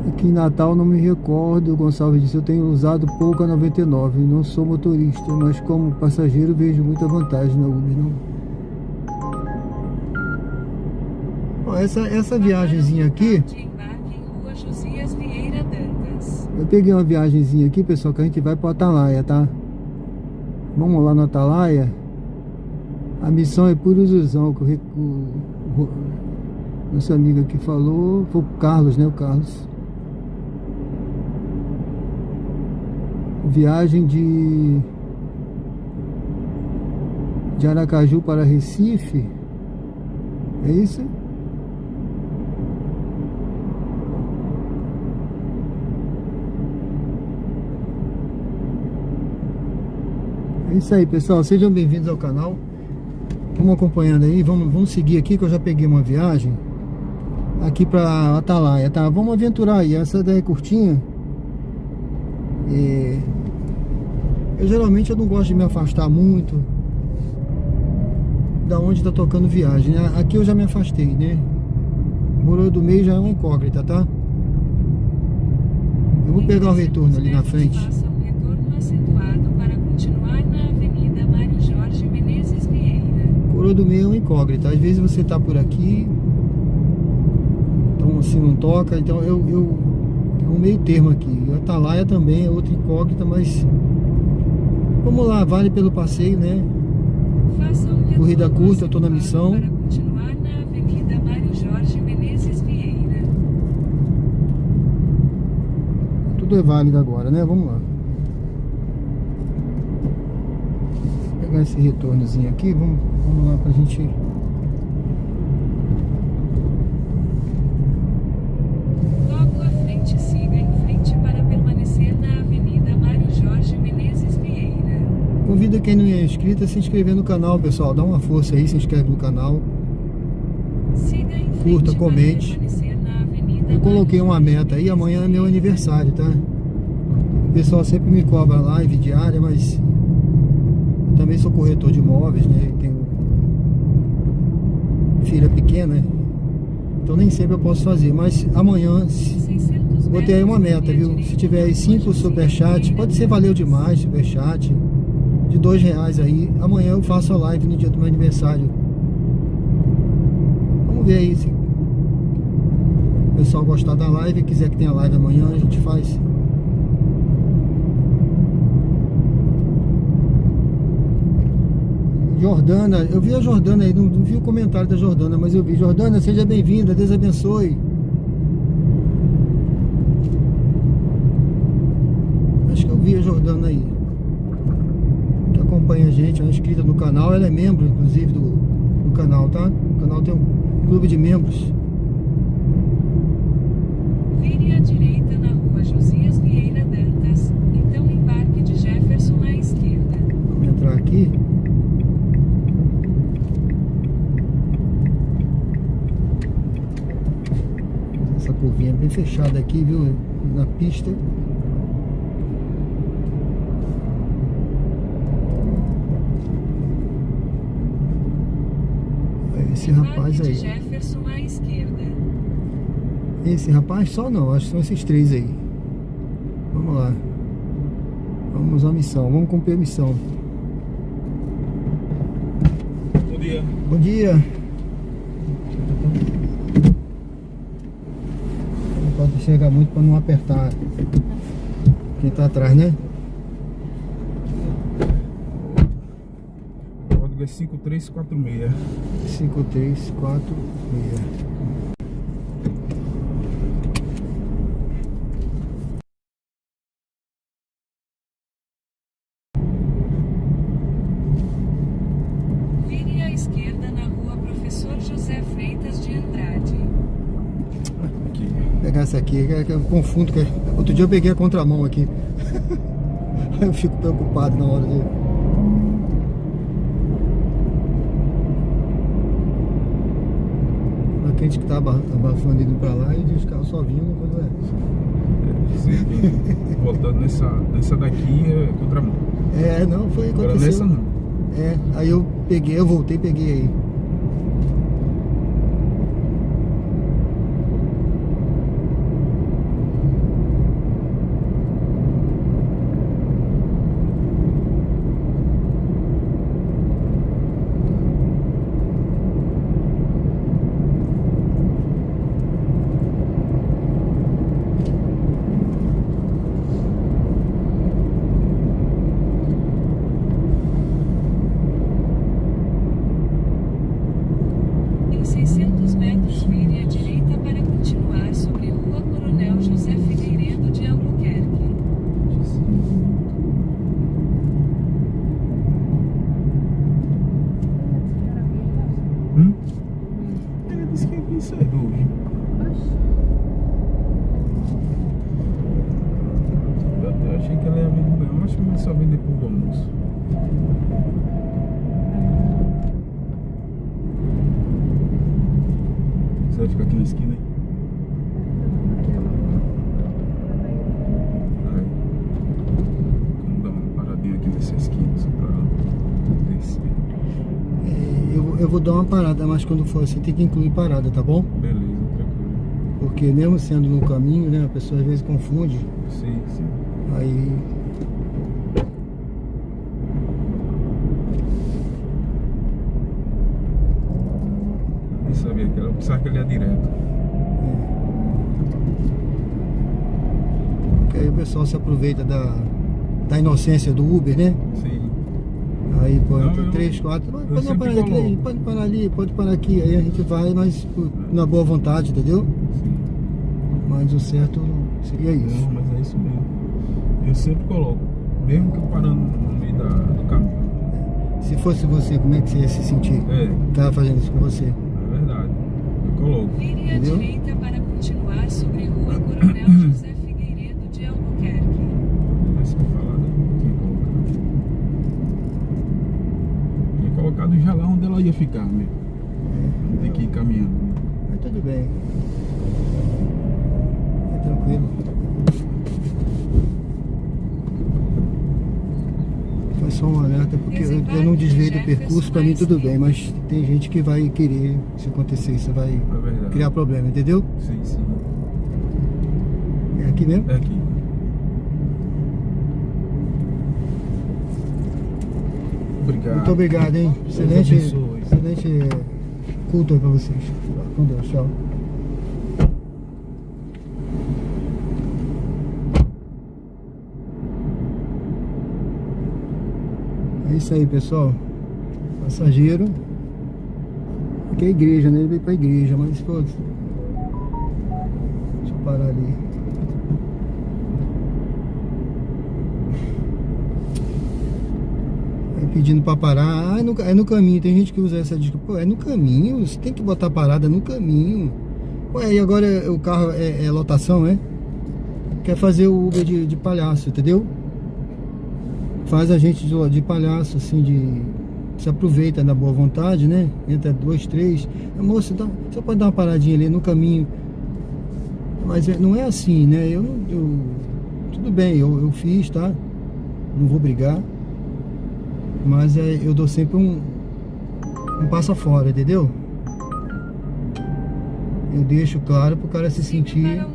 Aqui em Natal não me recordo, o Gonçalves disse, eu tenho usado pouco a 99, não sou motorista, mas como passageiro vejo muita vantagem na Uber, não. Ó, essa viagenzinha aqui, eu peguei uma viagenzinha aqui, pessoal, que a gente vai para o Atalaia, tá? Vamos lá no Atalaia. A missão é por ilusão, que o nosso amigo aqui falou, foi o Carlos, né? O Carlos. Viagem de Aracaju para Recife. É isso? É isso aí, pessoal. Sejam bem-vindos ao canal. Vamos acompanhando aí. Vamos seguir aqui, que eu já peguei uma viagem aqui para Atalaia, tá? Vamos aventurar aí. Essa daí é curtinha. Eu geralmente não gosto de me afastar muito da onde tá tocando viagem, né? Aqui eu já me afastei, né? Coroa do Meio já é uma incógnita, tá? Eu vou pegar o retorno ali na frente. Faça um retorno acentuado para continuar na Avenida Mário Jorge Menezes Vieira. Coroa do Meio é uma incógnita. Às vezes você tá por aqui, então assim não toca. Então é um meio termo aqui. A Atalaia também é outra incógnita, mas vamos lá, vale pelo passeio, né? Faça um Corrida curta, eu tô na missão. para continuar na Avenida Mário Jorge Menezes Vieira. Tudo é válido agora, né? Vamos lá. Vou pegar esse retornozinho aqui, vamos lá pra gente. Logo à frente, siga em frente para permanecer na Avenida Mário Jorge Menezes Vieira. Convido quem não é inscrito a se inscrever no canal, pessoal. Dá uma força aí, se inscreve no canal. Siga em frente Curta, para comente. permanecer na Avenida Eu coloquei uma Mário meta aí, Jorge amanhã é meu Menezes aniversário, tá? O pessoal sempre me cobra live diária, mas eu também sou corretor de imóveis, né? Tenho filha pequena, então nem sempre eu posso fazer, mas amanhã botei aí uma meta, viu? Se tiver aí 5 superchats, pode ser valeu demais, superchat de R$2 aí, amanhã eu faço a live no dia do meu aniversário. Vamos ver aí, se o pessoal gostar da live e quiser que tenha live amanhã, a gente faz. Jordana, eu vi a Jordana aí, não vi o comentário da Jordana, mas eu vi. Jordana, seja bem-vinda, Deus abençoe. Acho que eu vi a Jordana aí, que acompanha a gente. gente, é uma inscrita no canal, ela é membro, inclusive, do canal, tá? O canal tem um clube de membros. Vire à direita na rua Josias Vieira Dantas, então embarque de Jefferson à esquerda. Vamos entrar aqui. Essa curvinha bem fechada aqui, viu? Na pista. Esse rapaz Embarque de aí. Jefferson à esquerda. Esse rapaz só não, acho que são esses três aí. Vamos lá. Vamos à missão, vamos cumprir a missão. Bom dia. Bom dia. Não pode enxergar muito para não apertar quem tá atrás, né? O código é 5346. 5346. Vire à esquerda na rua Professor José Freitas de Andrade. Aqui. Vou pegar essa aqui, que eu confundo. Outro dia eu peguei a contramão aqui. Aí eu fico preocupado na hora de... A crente que tá abafando indo pra lá e os carros só vinham depois Voltando nessa daqui é contramão. não, foi Agora aconteceu. nessa não. Aí eu peguei, eu voltei e peguei aí. Em 600 metros, vire à direita para continuar sobre Rua Coronel José Figueiredo de Albuquerque. Ele disse que ia vir cedo hoje. Eu achei que ela ia vir no banho, acho que vai só vir depois do almoço. Você vai ficar aqui na esquina aí? Aí. Vamos dar uma paradinha aqui nessa esquina só pra descer. Eu vou dar uma parada, mas quando for assim tem que incluir parada, tá bom? Beleza, tranquilo. Porque mesmo sendo no caminho, né, a pessoa às vezes confunde. Sim, sim. Aí... Nem sabia que ela pensava que ele ia direto. Porque aí o pessoal se aproveita da inocência do Uber, né? Sim. Aí põe Não, eu- 3, 4, pode não sempre parar aqui, coloco. pode parar ali, pode parar aqui. Aí a gente vai, mas na boa vontade, entendeu? Sim. Mas o certo seria isso. Não, mas é isso mesmo. Eu sempre coloco. Mesmo que eu parando no meio do caminho. Se fosse você, como é que você ia se sentir? É, Tava fazendo isso com você. é verdade. Eu coloco. Vire à Entendeu? direita para continuar sobre Rua Coronel José Figueiredo de Albuquerque. Essa que eu falar, né? Tinha colocado. Tinha colocado já lá onde ela ia ficar mesmo. Não tem que ir caminhando. Mas tudo bem. É tranquilo. Foi só um alerta, porque eu não desviei do percurso, pra mim tudo bem, mas tem gente que vai querer, se acontecer isso, vai É verdade. criar problema, entendeu? Sim, sim. É aqui mesmo? É aqui. Obrigado. Muito obrigado, hein? Deus Excelente, abençoe. excelente culto aí pra vocês. Com Deus, tchau. É isso aí, pessoal. Passageiro. Aqui é a igreja, né? Ele veio pra igreja, mas pô. Deixa eu parar ali. Aí pedindo pra parar. Ah, é no caminho. Tem gente que usa essa desculpa. Pô, é no caminho. Você tem que botar parada no caminho. Ué, e agora o carro é lotação, é? Quer fazer o Uber de palhaço, entendeu? Faz a gente de palhaço, assim, se aproveita da boa vontade, né? Entra 2, 3. Moça, você pode dar uma paradinha ali no caminho. Mas não é assim, né? Tudo bem, eu fiz, tá? Não vou brigar. Mas eu dou sempre um passo fora, entendeu? Eu deixo claro pro cara se sentir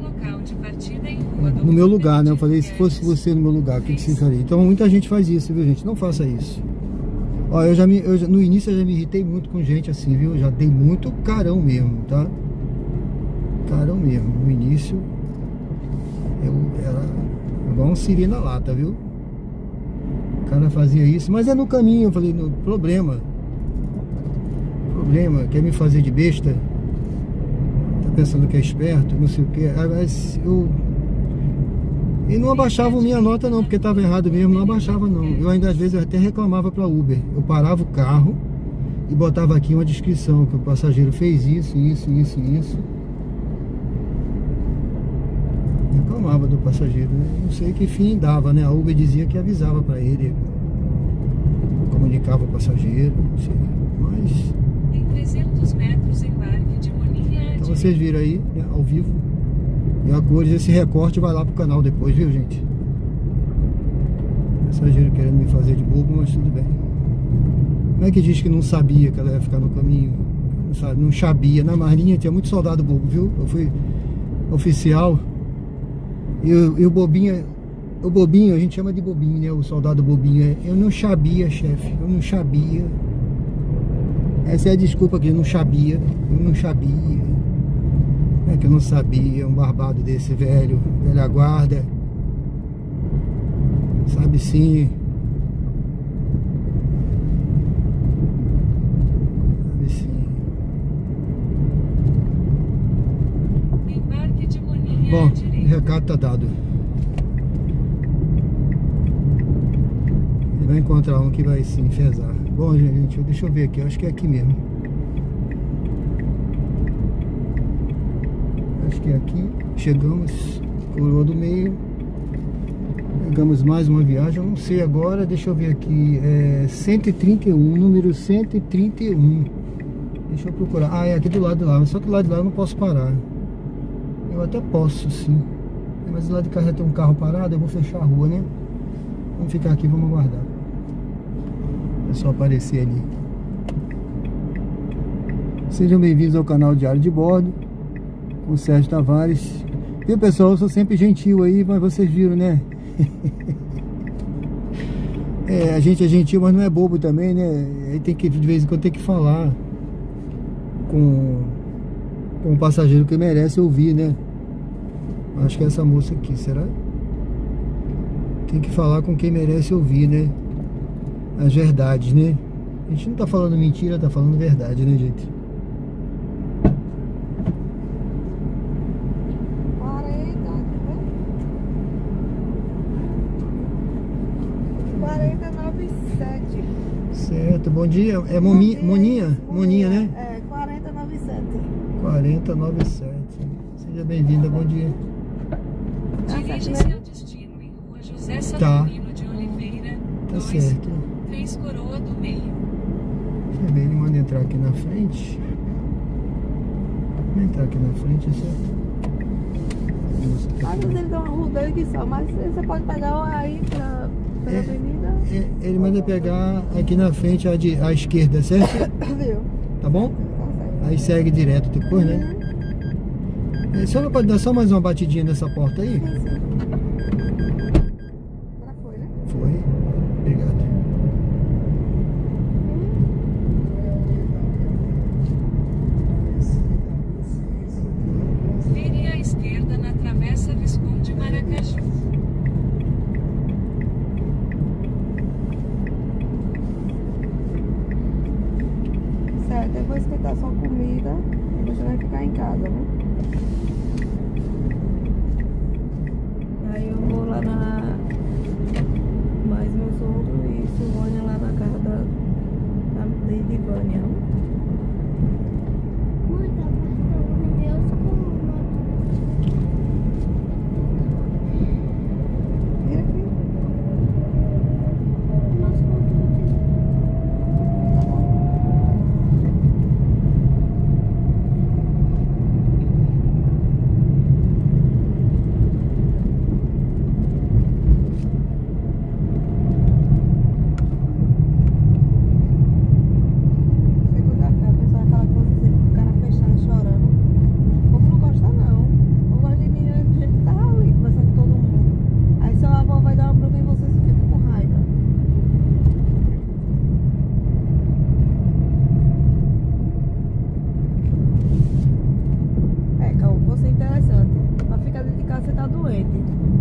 no meu lugar, né? Eu falei, se fosse você no meu lugar, o que você faria? Então muita gente faz isso, viu, gente? Não faça isso. Ó, no início eu já me irritei muito com gente assim, viu? Eu já dei muito carão mesmo, tá? Carão mesmo. No início eu era igual um siri na lata, viu? O cara fazia isso, mas é no caminho. Eu falei, no problema, quer me fazer de besta? Tá pensando que é esperto, não sei o que. Mas e não abaixava minha nota não, porque tava errado mesmo, não abaixava não. Eu ainda às vezes até reclamava pra Uber. Eu parava o carro e botava aqui uma descrição, que o passageiro fez isso. Reclamava do passageiro, né? Não sei que fim dava, né? A Uber dizia que avisava pra ele, comunicava o passageiro, não sei, mas... Em 300 metros, embarque de Moninha. Então vocês viram aí, né, ao vivo. E a cores, esse recorte vai lá pro canal depois, viu, gente? Passageiro querendo me fazer de bobo, mas tudo bem. Como é que diz que não sabia que ela ia ficar no caminho? Não sabe, não sabia. Na Marinha tinha muito soldado bobo, viu? Eu fui oficial. E o bobinho, a gente chama de bobinho, né? O soldado bobinho. Eu não sabia, chefe. Eu não sabia. Essa é a desculpa que eu não sabia. Eu não sabia. É que eu não sabia, um barbado desse velha guarda. Sabe sim. Sabe sim. Embarque de Moninha. Bom, o recado tá dado. Ele vai encontrar um que vai se enfesar. Bom, gente, deixa eu ver aqui. Eu acho que é aqui mesmo. Acho que é aqui. Chegamos, coroa do meio. Pegamos mais uma viagem. Eu não sei agora, deixa eu ver aqui. É 131, número 131. Deixa eu procurar. Ah, é aqui do lado de lá. Mas só que do lado de lá eu não posso parar. Eu até posso, sim. Mas do lado de cá já tem um carro parado. Eu vou fechar a rua, né? Vamos ficar aqui, vamos aguardar. É só aparecer ali. Sejam bem-vindos ao canal Diário de Bordo, com o Sérgio Tavares. Viu, pessoal? Eu sou sempre gentil aí, mas vocês viram, né? A gente é gentil, mas não é bobo também, né? Aí tem que, de vez em quando, tem que falar com o passageiro que merece ouvir, né? Acho que é essa moça aqui, será? Tem que falar com quem merece ouvir, né? As verdades, né? A gente não tá falando mentira, tá falando verdade, né, gente? 4097. Certo, bom dia. É Moninha, né? É, 4097. 4097. Seja bem-vinda, bom dia. Dirige-se ao destino em Rua José Saturnino de Oliveira, Tá certo. 3 Coroa do Meio. Deixa ele manda entrar aqui na frente. Vou entrar aqui na frente, certo? Às vezes ele dá uma rua dele aqui só, mas você pode pegar aí pela avenida. Ele manda pegar aqui na frente à esquerda, certo? Viu? Tá bom? Tá certo. Aí segue direto depois, né? A senhora pode dar só mais uma batidinha nessa porta aí? Sim, sim. Agora foi, né? Foi. Obrigado. Vire à esquerda na Travessa Visconde Maracaju. Certo, eu vou esquentar sua comida e você vai ficar em casa, né? Aí eu vou lá mais meu sogro e Silvânia lá na casa da doente.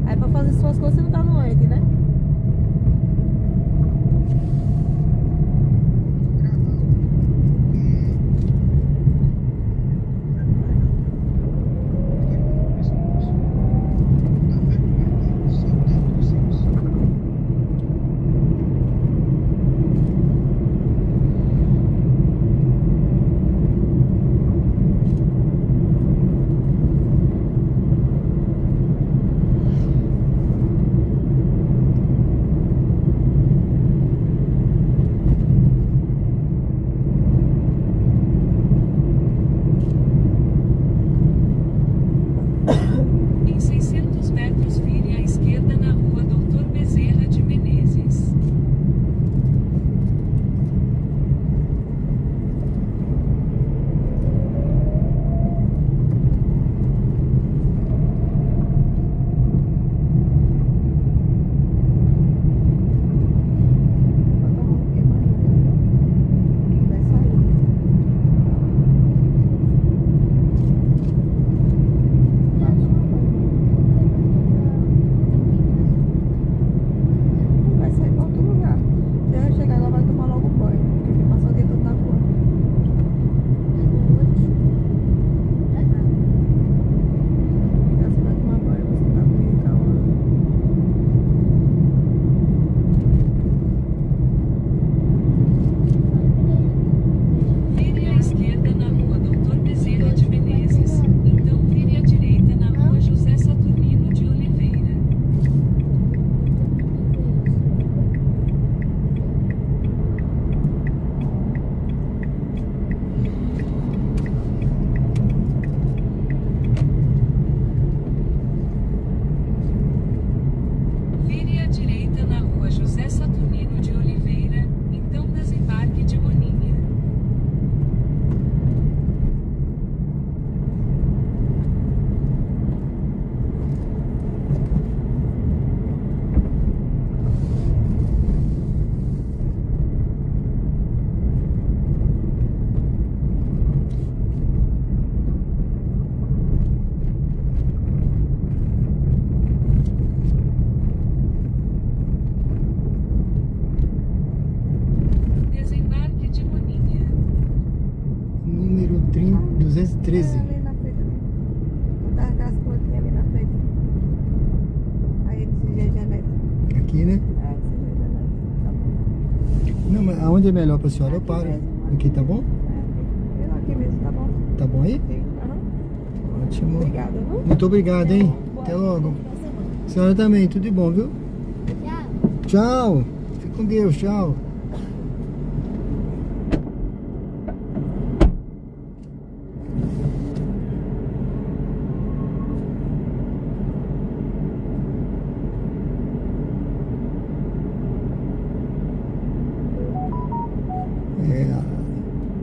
Aí pra fazer suas coisas você não tá doente, né? Em 600 metros, vire à esquerda na rua Doutor Bezerra de Menezes. Vai sair. Vai sair pra outro lugar. Você vai chegar lá, vai tomar logo um banho. Porque quem passou o dia todo na rua. Chegar, você vai tomar banho, você tá bonita, Vire à esquerda na rua Doutor Bezerra de Menezes. Então vire à direita na rua José Saturnino de Oliveira. Vire à direita na rua José Saturnino de Oliveira, então desembarque de Roninha. Desembarque de Roninha. Número 213. ali na frente ali. Tá aquelas plantinhas ali na frente. Aí desse jeito é neto. Aqui, né? É, desse jeito é neto. Tá bom. Não, mas aonde é melhor pra senhora? Eu paro. Aqui tá bom? É, eu aqui mesmo, tá bom? Tá bom aí? Sim, aham. Ótimo. Obrigada, viu? Muito obrigado, hein? Até logo. Senhora também, tudo de bom, viu? Tchau. Fique com Deus, tchau.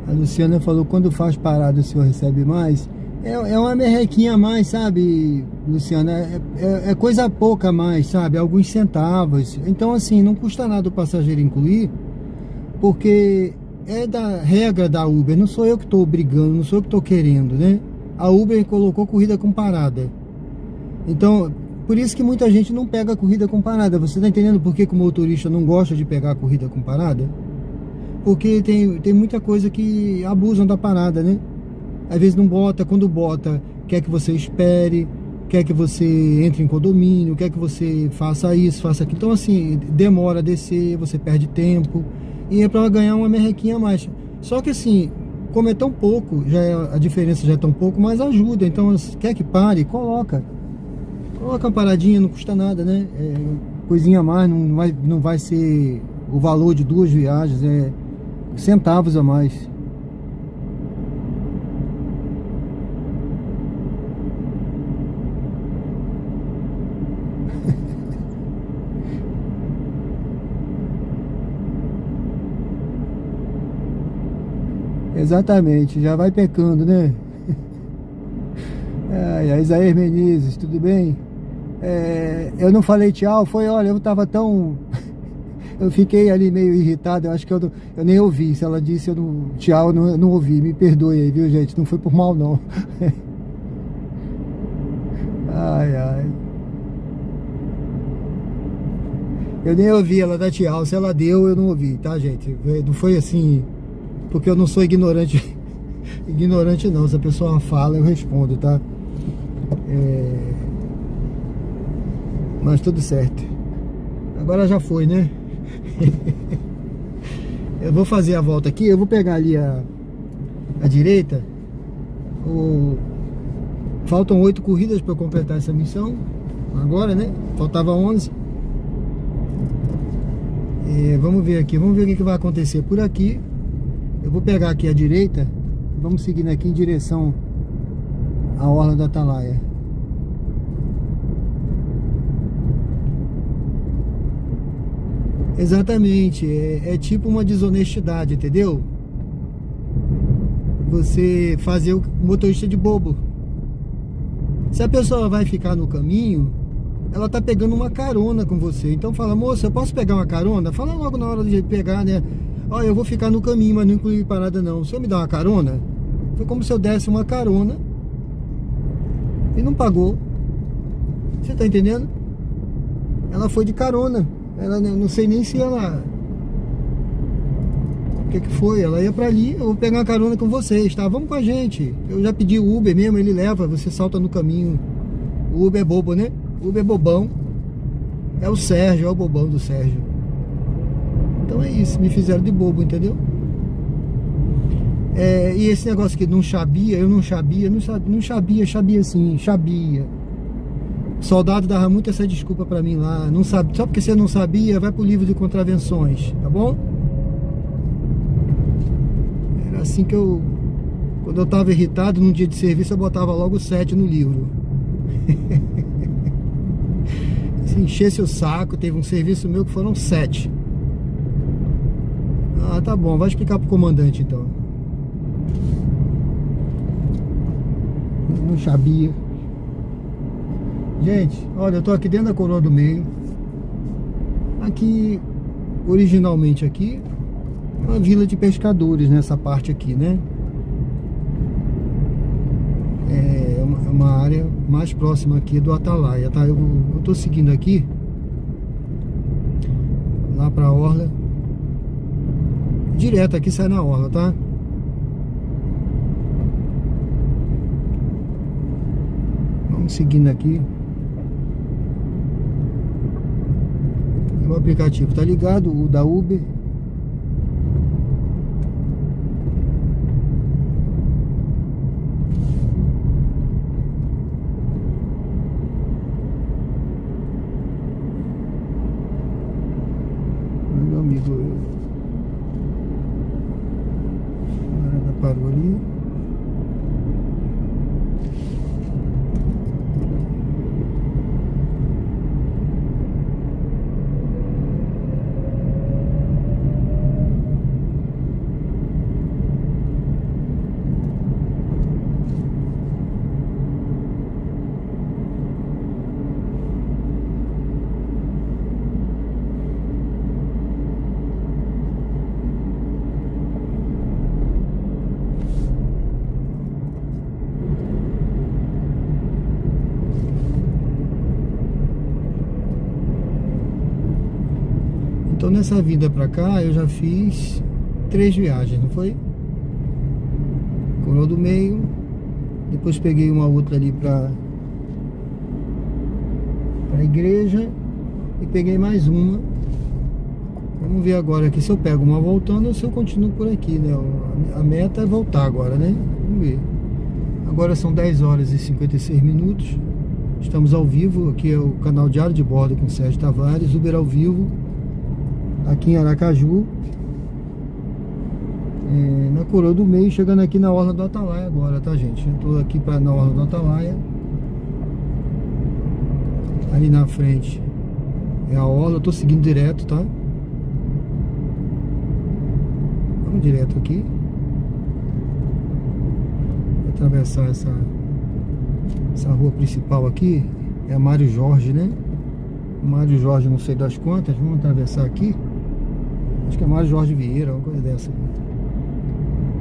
A Luciana falou, quando faz parada o senhor recebe mais. É uma merrequinha a mais, sabe, Luciana? É coisa pouca a mais, sabe? Alguns centavos. Então, assim, não custa nada o passageiro incluir, porque é da regra da Uber. Não sou eu que estou brigando, não sou eu que estou querendo, né? A Uber colocou corrida com parada. Então, por isso que muita gente não pega a corrida com parada. Você tá entendendo por que o motorista não gosta de pegar a corrida com parada? Porque tem muita coisa que abusam da parada, né? Às vezes não bota, quando bota, quer que você espere, quer que você entre em condomínio, quer que você faça isso, faça aquilo. Então, assim, demora a descer, você perde tempo. E é para ganhar uma merrequinha a mais. Só que, assim, como é tão pouco, a diferença já é tão pouco, mas ajuda. Então, quer que pare, coloca. Coloca uma paradinha, não custa nada, né? Coisinha a mais, não vai ser o valor de 2 viagens, é centavos a mais. Exatamente, já vai pecando, né? Isaías Menezes, tudo bem? Eu não falei tchau, olha, eu tava tão... eu fiquei ali meio irritado, eu acho que eu nem ouvi. Se ela disse tchau, eu não ouvi, me perdoe aí, viu, gente? Não foi por mal, não. Ai. Eu nem ouvi ela dar tchau. Se ela deu, eu não ouvi, tá, gente? Não foi assim, porque eu não sou ignorante. Ignorante não, se a pessoa fala, eu respondo, tá? Mas tudo certo. Agora já foi, né? Eu vou fazer a volta aqui. Eu vou pegar ali a direita. Faltam 8 corridas para eu completar essa missão. Agora, né? Faltava 11. Vamos ver aqui. Vamos ver o que vai acontecer por aqui. Eu vou pegar aqui a direita. Vamos seguindo aqui em direção à Orla do Atalaia. Exatamente, é tipo uma desonestidade, entendeu? Você fazer o motorista de bobo. Se a pessoa vai ficar no caminho, ela tá pegando uma carona com você. Então fala, moça, eu posso pegar uma carona? Fala logo na hora de pegar, né? Ó, eu vou ficar no caminho, mas não incluí parada não. O senhor me dá uma carona? Foi como se eu desse uma carona e não pagou. Você tá entendendo? Ela foi de carona. Ela, não sei nem se ela... O que foi? Ela ia pra ali, eu vou pegar uma carona com vocês, tá? Vamos com a gente. Eu já pedi o Uber mesmo, ele leva, você salta no caminho. O Uber é bobo, né? O Uber é bobão. É o Sérgio, é o bobão do Sérgio. Então é isso, me fizeram de bobo, entendeu? E esse negócio que não sabia, eu não sabia, sabia sim, sabia. O soldado dava muito essa desculpa pra mim lá, não sabe, só porque você não sabia, vai pro livro de contravenções, tá bom? Era assim que eu, quando eu tava irritado num dia de serviço, eu botava logo 7 no livro. Se enchesse o saco, teve um serviço meu que foram 7. Ah, tá bom, vai explicar pro comandante então. Não sabia. Gente, olha, eu tô aqui dentro da Coroa do Meio. Aqui, originalmente aqui, é uma vila de pescadores nessa parte aqui, né? É uma área mais próxima aqui do Atalaia, tá? Eu tô seguindo aqui lá pra Orla. Direto aqui sai na Orla, tá? Vamos seguindo aqui. O aplicativo tá ligado, o da Uber. Meu amigo, agora parou ali. Então nessa vinda pra cá eu já fiz 3 viagens, não foi? Coroa do Meio. Depois peguei uma outra ali pra igreja. E peguei mais uma. Vamos ver agora aqui se eu pego uma voltando ou se eu continuo por aqui, né? A meta é voltar agora, né? Vamos ver. Agora são 10 horas e 56 minutos. Estamos ao vivo. Aqui é o canal Diário de Bordo com Sérgio Tavares. Uber ao vivo. Aqui em Aracaju, na Coroa do Meio, chegando aqui na Orla do Atalaia agora, tá, gente? Eu tô aqui na Orla do Atalaia. Ali na frente é a Orla, eu tô seguindo direto, tá? Vamos direto aqui. Vou atravessar essa rua principal aqui. É a Mário Jorge, né? Mário Jorge, não sei das quantas. Vamos atravessar aqui. Acho que é Mário Jorge Vieira, uma coisa dessa.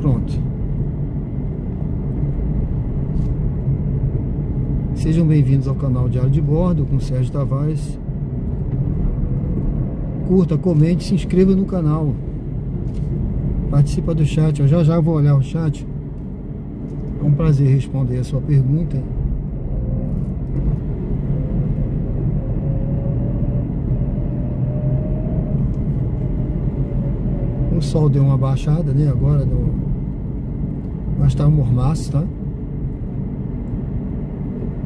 Pronto. Sejam bem-vindos ao canal Diário de Bordo com Sérgio Tavares. curta, comente, se inscreva no canal. Participa do chat. Eu já vou olhar o chat. É um prazer responder a sua pergunta. O sol deu uma baixada, né? Agora, mas tá um mormaço, tá?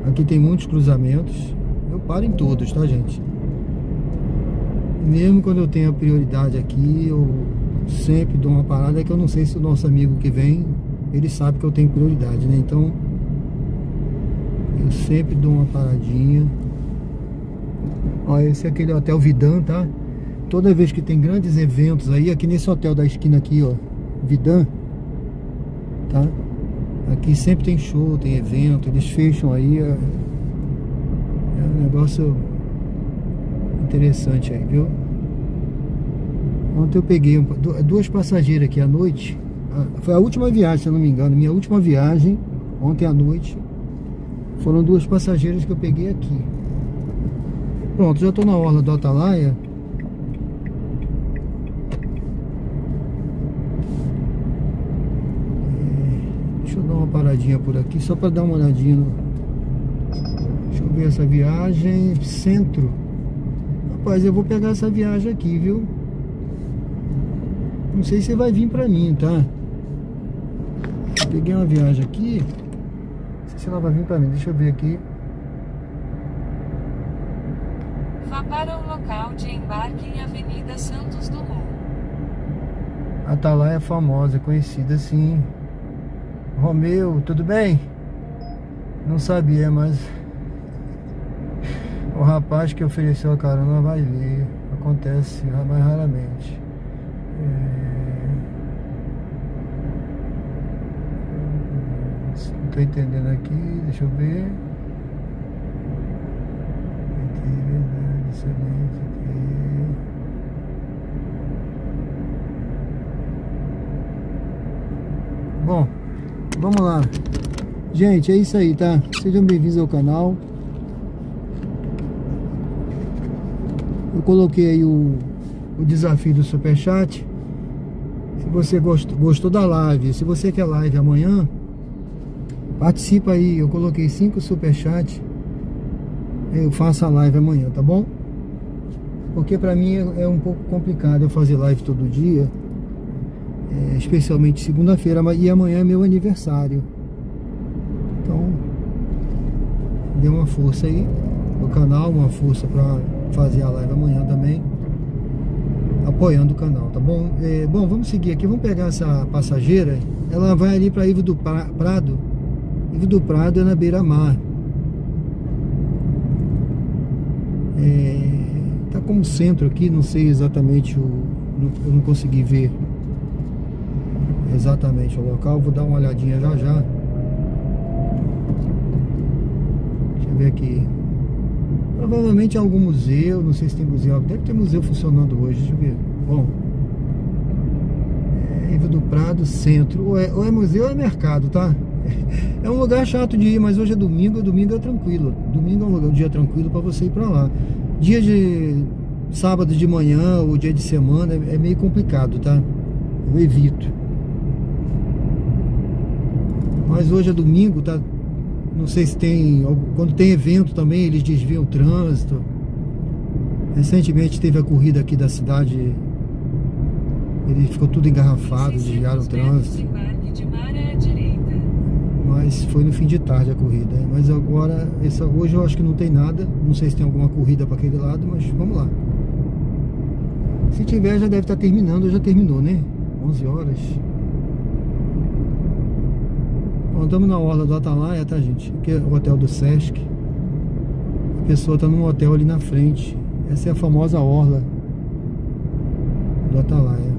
Aqui tem muitos cruzamentos. Eu paro em todos, tá, gente? Mesmo quando eu tenho a prioridade aqui, eu sempre dou uma parada. É que eu não sei se o nosso amigo que vem, ele sabe que eu tenho prioridade, né? Então, eu sempre dou uma paradinha. Ó, esse é aquele Hotel Vidan, tá? Toda vez que tem grandes eventos aí, aqui nesse hotel da esquina aqui, ó, Vidan, tá? Aqui sempre tem show, tem evento, eles fecham aí, é um negócio interessante aí, viu? Ontem eu peguei duas passageiras aqui à noite, foi a última viagem, se eu não me engano, minha última viagem, ontem à noite, foram duas passageiras que eu peguei aqui. Pronto, já tô na orla do Atalaia. Deixa eu dar uma paradinha por aqui, só para dar uma olhadinha no... Deixa eu ver essa viagem, centro. Rapaz, eu vou pegar essa viagem aqui, viu? Não sei se vai vir pra mim, tá? Peguei uma viagem aqui. Não sei se ela vai vir pra mim, deixa eu ver aqui. Vá para o local de embarque em Avenida Santos Dumont. Atalaia é famosa, conhecida assim. Romeu, tudo bem? Não sabia, mas o rapaz que ofereceu a carona vai vir. Acontece mais raramente. Não tô entendendo aqui, deixa eu ver. Excelente. Bom, vamos lá. Gente, é isso aí, tá? Sejam bem-vindos ao canal. Eu coloquei aí o desafio do Superchat. Se você gostou da live, se você quer live amanhã, participa aí. Eu coloquei 5 Superchats. Eu faço a live amanhã, tá bom? Porque pra mim é um pouco complicado eu fazer live todo dia, especialmente segunda-feira, e amanhã é meu aniversário. Então, dê uma força aí no canal, uma força pra fazer a live amanhã também, apoiando o canal, tá bom? Bom, vamos seguir aqui, vamos pegar essa passageira. Ela vai ali pra Ivo do Prado. Ivo do Prado é na beira-mar. Tá como centro aqui, não sei exatamente eu não consegui ver exatamente o local. Vou dar uma olhadinha já. Deixa eu ver aqui. Provavelmente é algum museu, não sei se tem museu. Deve ter museu funcionando hoje, deixa eu ver. Bom, Ivo do Prado, centro. Ou é museu ou é mercado, tá? É um lugar chato de ir, mas hoje é domingo é tranquilo. Domingo é um dia tranquilo para você ir para lá. Dia de sábado de manhã ou dia de semana é meio complicado, tá? Eu evito. Mas hoje é domingo, tá? Não sei se tem... Quando tem evento também, eles desviam o trânsito. Recentemente teve a corrida aqui da cidade. Ele ficou tudo engarrafado, desviaram o trânsito. Mas foi no fim de tarde a corrida. Mas agora, hoje eu acho que não tem nada. Não sei se tem alguma corrida para aquele lado, mas vamos lá. Se tiver, já deve estar terminando. Já terminou, né? 11 horas. Bom, estamos na orla do Atalaia, tá, gente? Aqui é o hotel do Sesc. A pessoa está num hotel ali na frente. Essa é a famosa orla do Atalaia.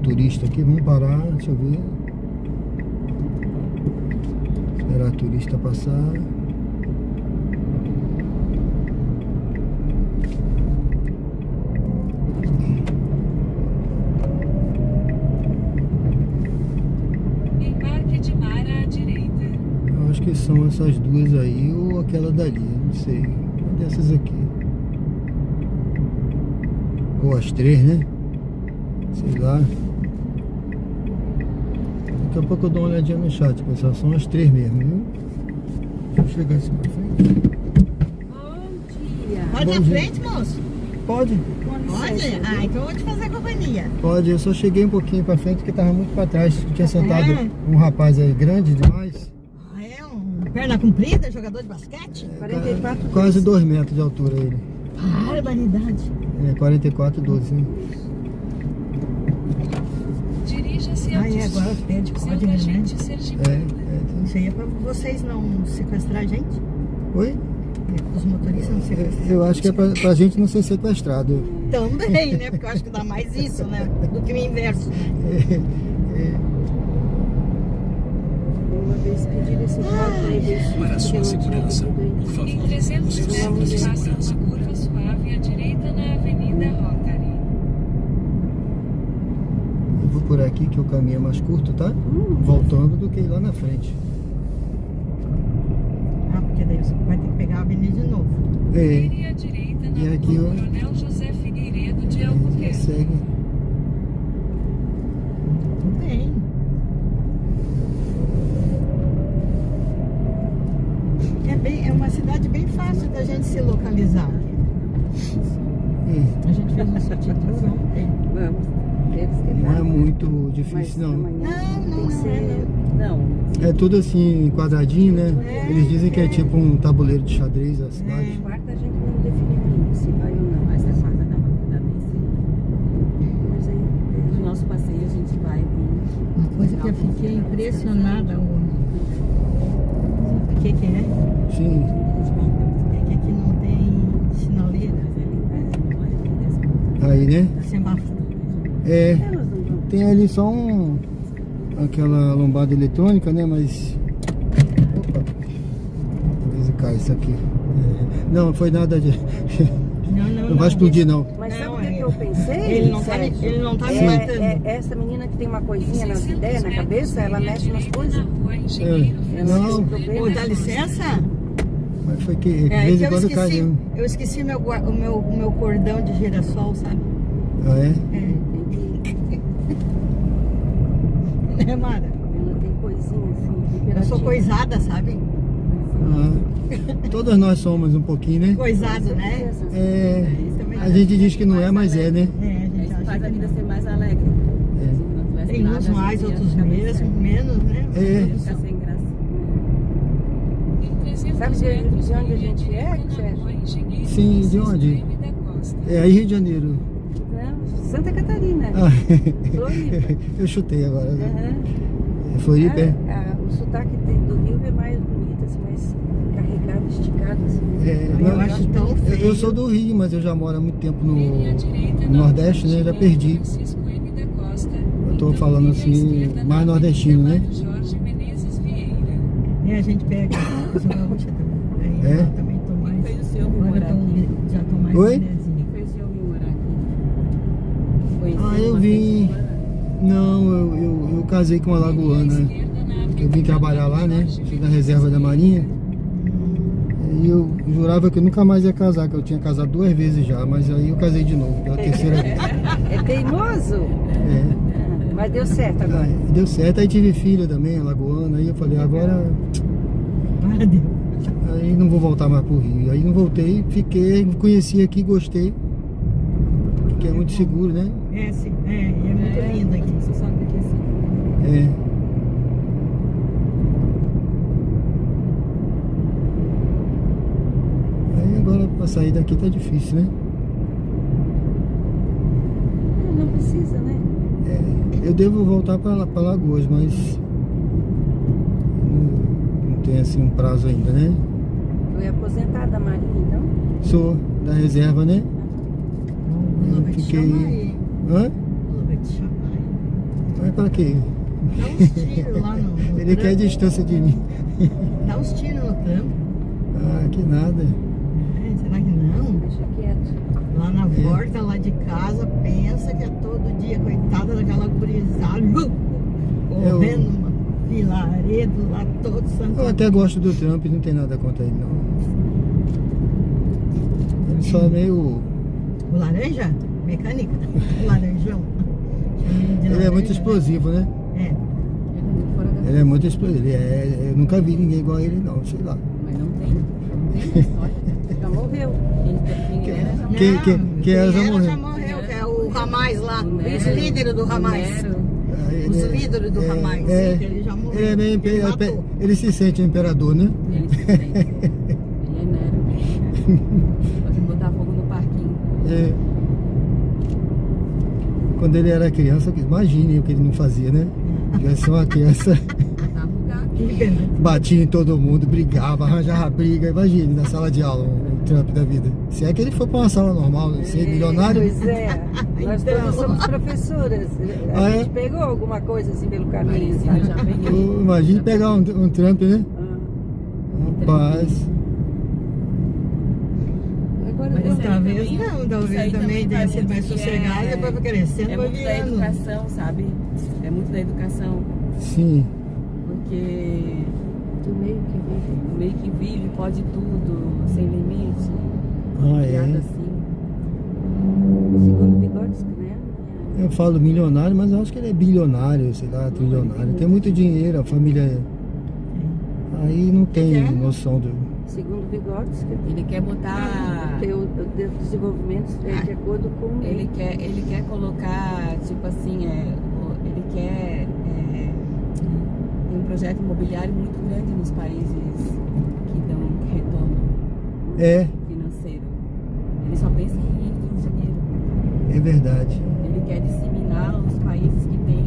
Turista aqui, vamos parar, deixa eu ver. Esperar turista passar. Embarque de mar à direita. Eu acho que são essas duas aí ou aquela dali, eu não sei. Uma dessas aqui. Ou as três, né? Sei lá. Daqui a pouco eu dou uma olhadinha no chat, pessoal. São as três mesmo, viu? Deixa eu chegar assim pra frente. Bom dia. Pode Bom ir à dia. frente, moço? Pode, Pode? Ah, então eu vou te fazer companhia. pode. Eu só cheguei um pouquinho pra frente porque tava muito pra trás. Tinha sentado É? um rapaz aí grande demais. Ah, é um perna comprida, jogador de basquete? 44 Quase 2 metros de altura ele. Barbaridade. É, 44, 12, né? Dirija-se ao Ai, agora destino. pede Seu código, né? agente É, sergipano. Isso aí é pra vocês não sequestrar a gente? Oi? É, os motoristas não sequestrar. Eu acho que é pra gente não ser sequestrado. Também, né? Porque eu acho que dá mais isso, né? Do que o inverso. Uma vez pedir esse código Para a sua segurança, por favor, Em 300 use o cinto metros, de faça segurança. uma curva suave à direita na Avenida Rotary. Eu vou por aqui que o caminho é mais curto, tá? Voltando do que ir lá na frente. Ah, porque daí você vai ter que pegar a avenida de novo. É, Vire à direita na E aqui, Rua ó. Coronel José Figueiredo de a gente Albuquerque. segue. Tudo bem. É uma cidade bem fácil da gente se localizar. É, A gente fez um subtítulo ontem. Vamos. Eles têm não é nada. muito Mas difícil, não. amanhã Não, tem não que é, ser. Não. É tudo assim, quadradinho, né? Eles dizem que é tipo um tabuleiro de xadrez a cidade. Quarta a gente não define ainda se vai ou não. Mas essa quarta dá pra cuidar bem sim. Mas aí, no nosso passeio a gente vai vir. Uma coisa que eu fiquei impressionada, o que é? Sim. É que aqui não tem sinaleira, Aí, né? semáforo. É, tem ali só aquela lombada eletrônica, né? Mas... Opa! Talvez cai isso aqui. É, não, foi nada de... Não vai explodir, não. Mas sabe Não, o que, é. que eu pensei? Ele não tá, Sérgio? ele não tá me Sim. matando. É essa menina que tem uma coisinha nas ideias, na cabeça, ela mexe nas coisas. É, não, Ô, dá licença? mas foi que de É, vez que em quando cai mesmo. eu esqueci o meu cordão de girassol, sabe? Ah, é? É. Né, Mara? Ela tem coisinha assim. Eu sou coisada, sabe? Ah, todas nós somos um pouquinho, né? Coisado, né? É, Isso também a gente diz que não é, mas é, né? É, a gente acha Faz a que vida ser mais alegre. É. Se não tivesse tem nada, uns a mais, gente ia outros ficar bem certo. menos, né? É. Fica sem graça. Sabe de onde a gente é, Sérgio? Sim, de onde? É aí, Rio de Janeiro. Não, Santa Catarina. Ah, Floripa. eu chutei agora. Aham. É Floripa, é? O sotaque do Rio é mais bonito, assim, mais carregado, esticado. Assim. É, Eu não, acho tão feio. eu sou do Rio, mas eu já moro há muito tempo no Nordeste, né? Já perdi. Eu tô falando assim, mais nordestino, né? Jorge Menezes Vieira. E a gente pega a Zona Gaúcha também. É? Eu também tô mais. Fez o senhor vir Agora morar aqui. já tô mais Oi? mulherzinha. Quem fez o senhor vir morar aqui? Conheceu Ah, eu uma vim. pessoa? Não, eu casei com uma lagoana. Eu vim trabalhar lá, né? Fui na reserva da Marinha. E eu jurava que eu nunca mais ia casar, que eu tinha casado 2 vezes já, mas aí eu casei de novo, pela terceira vez. É teimoso, É. mas deu certo agora. Aí deu certo, aí tive filha também, a lagoana, aí eu falei, agora Para Deus. aí não vou voltar mais pro Rio. Aí não voltei, fiquei, conheci aqui, gostei. Porque é muito seguro, né? É, sim. É muito lindo aqui. Você sabe que assim. É. Aí agora pra sair daqui tá difícil, né? Não precisa, né? Eu devo voltar pra Lagoas, mas não tem assim um prazo ainda, né? Tu é aposentado da Marinha, então? Sou da reserva, né? O Lula vai te Fiquei- chamar aí. Hã? O Lula vai te chamar aí. Mas pra quê? Dá uns tiros lá no Ele quer distância de mim. Dá uns tiros no Trump. Ah, que nada. Será que não? Deixa quieto. Lá na porta, lá de casa, pensa que é todo dia, coitada daquela gurizada, correndo uma filaredo lá todo santo. Eu até gosto do Trump, não tem nada contra ele, não. Ele só é meio... O laranja? Mecânica? O laranjão? Ele é muito explosivo, né? É. Ele é muito explosivo. Eu nunca vi ninguém igual a ele, não, sei lá. Mas não tem história. Já morreu. Quem era já morreu. Quem era já morreu. Já morreu, que é o Hamas lá, O Nero, os líderes do o Hamas. Nero. Os líderes do Hamas, sim, que ele já morreu. Ele é meio Ele matou. ele se sente imperador, né? Ele se sente. Ele é Nero. Pode botar fogo no parquinho. É. Quando ele era criança, imagine o que ele não fazia, né? Ele era uma criança, Botava o gato. batia em todo mundo, brigava, arranjava briga. Imagine na sala de aula, o Trump da vida. Se é que ele foi para uma sala normal, ser milionário. Pois é. Nós todos somos professoras. A Ah, é? gente pegou alguma coisa assim pelo caminho. Parecido, eu já peguei. Imagine pegar um Trump, né? Ah. Rapaz. Agora Mas esse aí Talvez também- não, isso talvez aí também vai desce muito mais que sossegado, depois vai crescendo, é vai muito da virando. educação, sabe? É muito da educação. Sim. Porque do meio que vive. o meio que vive pode tudo, sem limite. Ah, Nada é. assim. Segundo Vygotsky, né? Eu falo milionário, mas eu acho que ele é bilionário, sei lá, trilionário. Tem muito dinheiro, a família. Aí não tem noção do. Segundo Vygotsky, Ele quer botar. porque o desenvolvimento é de acordo com Ele quer colocar, tipo assim, ele quer. Tem um projeto imobiliário muito grande nos países que dão retorno É, financeiro. Ele só pensa em dinheiro. é verdade. Ele quer disseminar os países que têm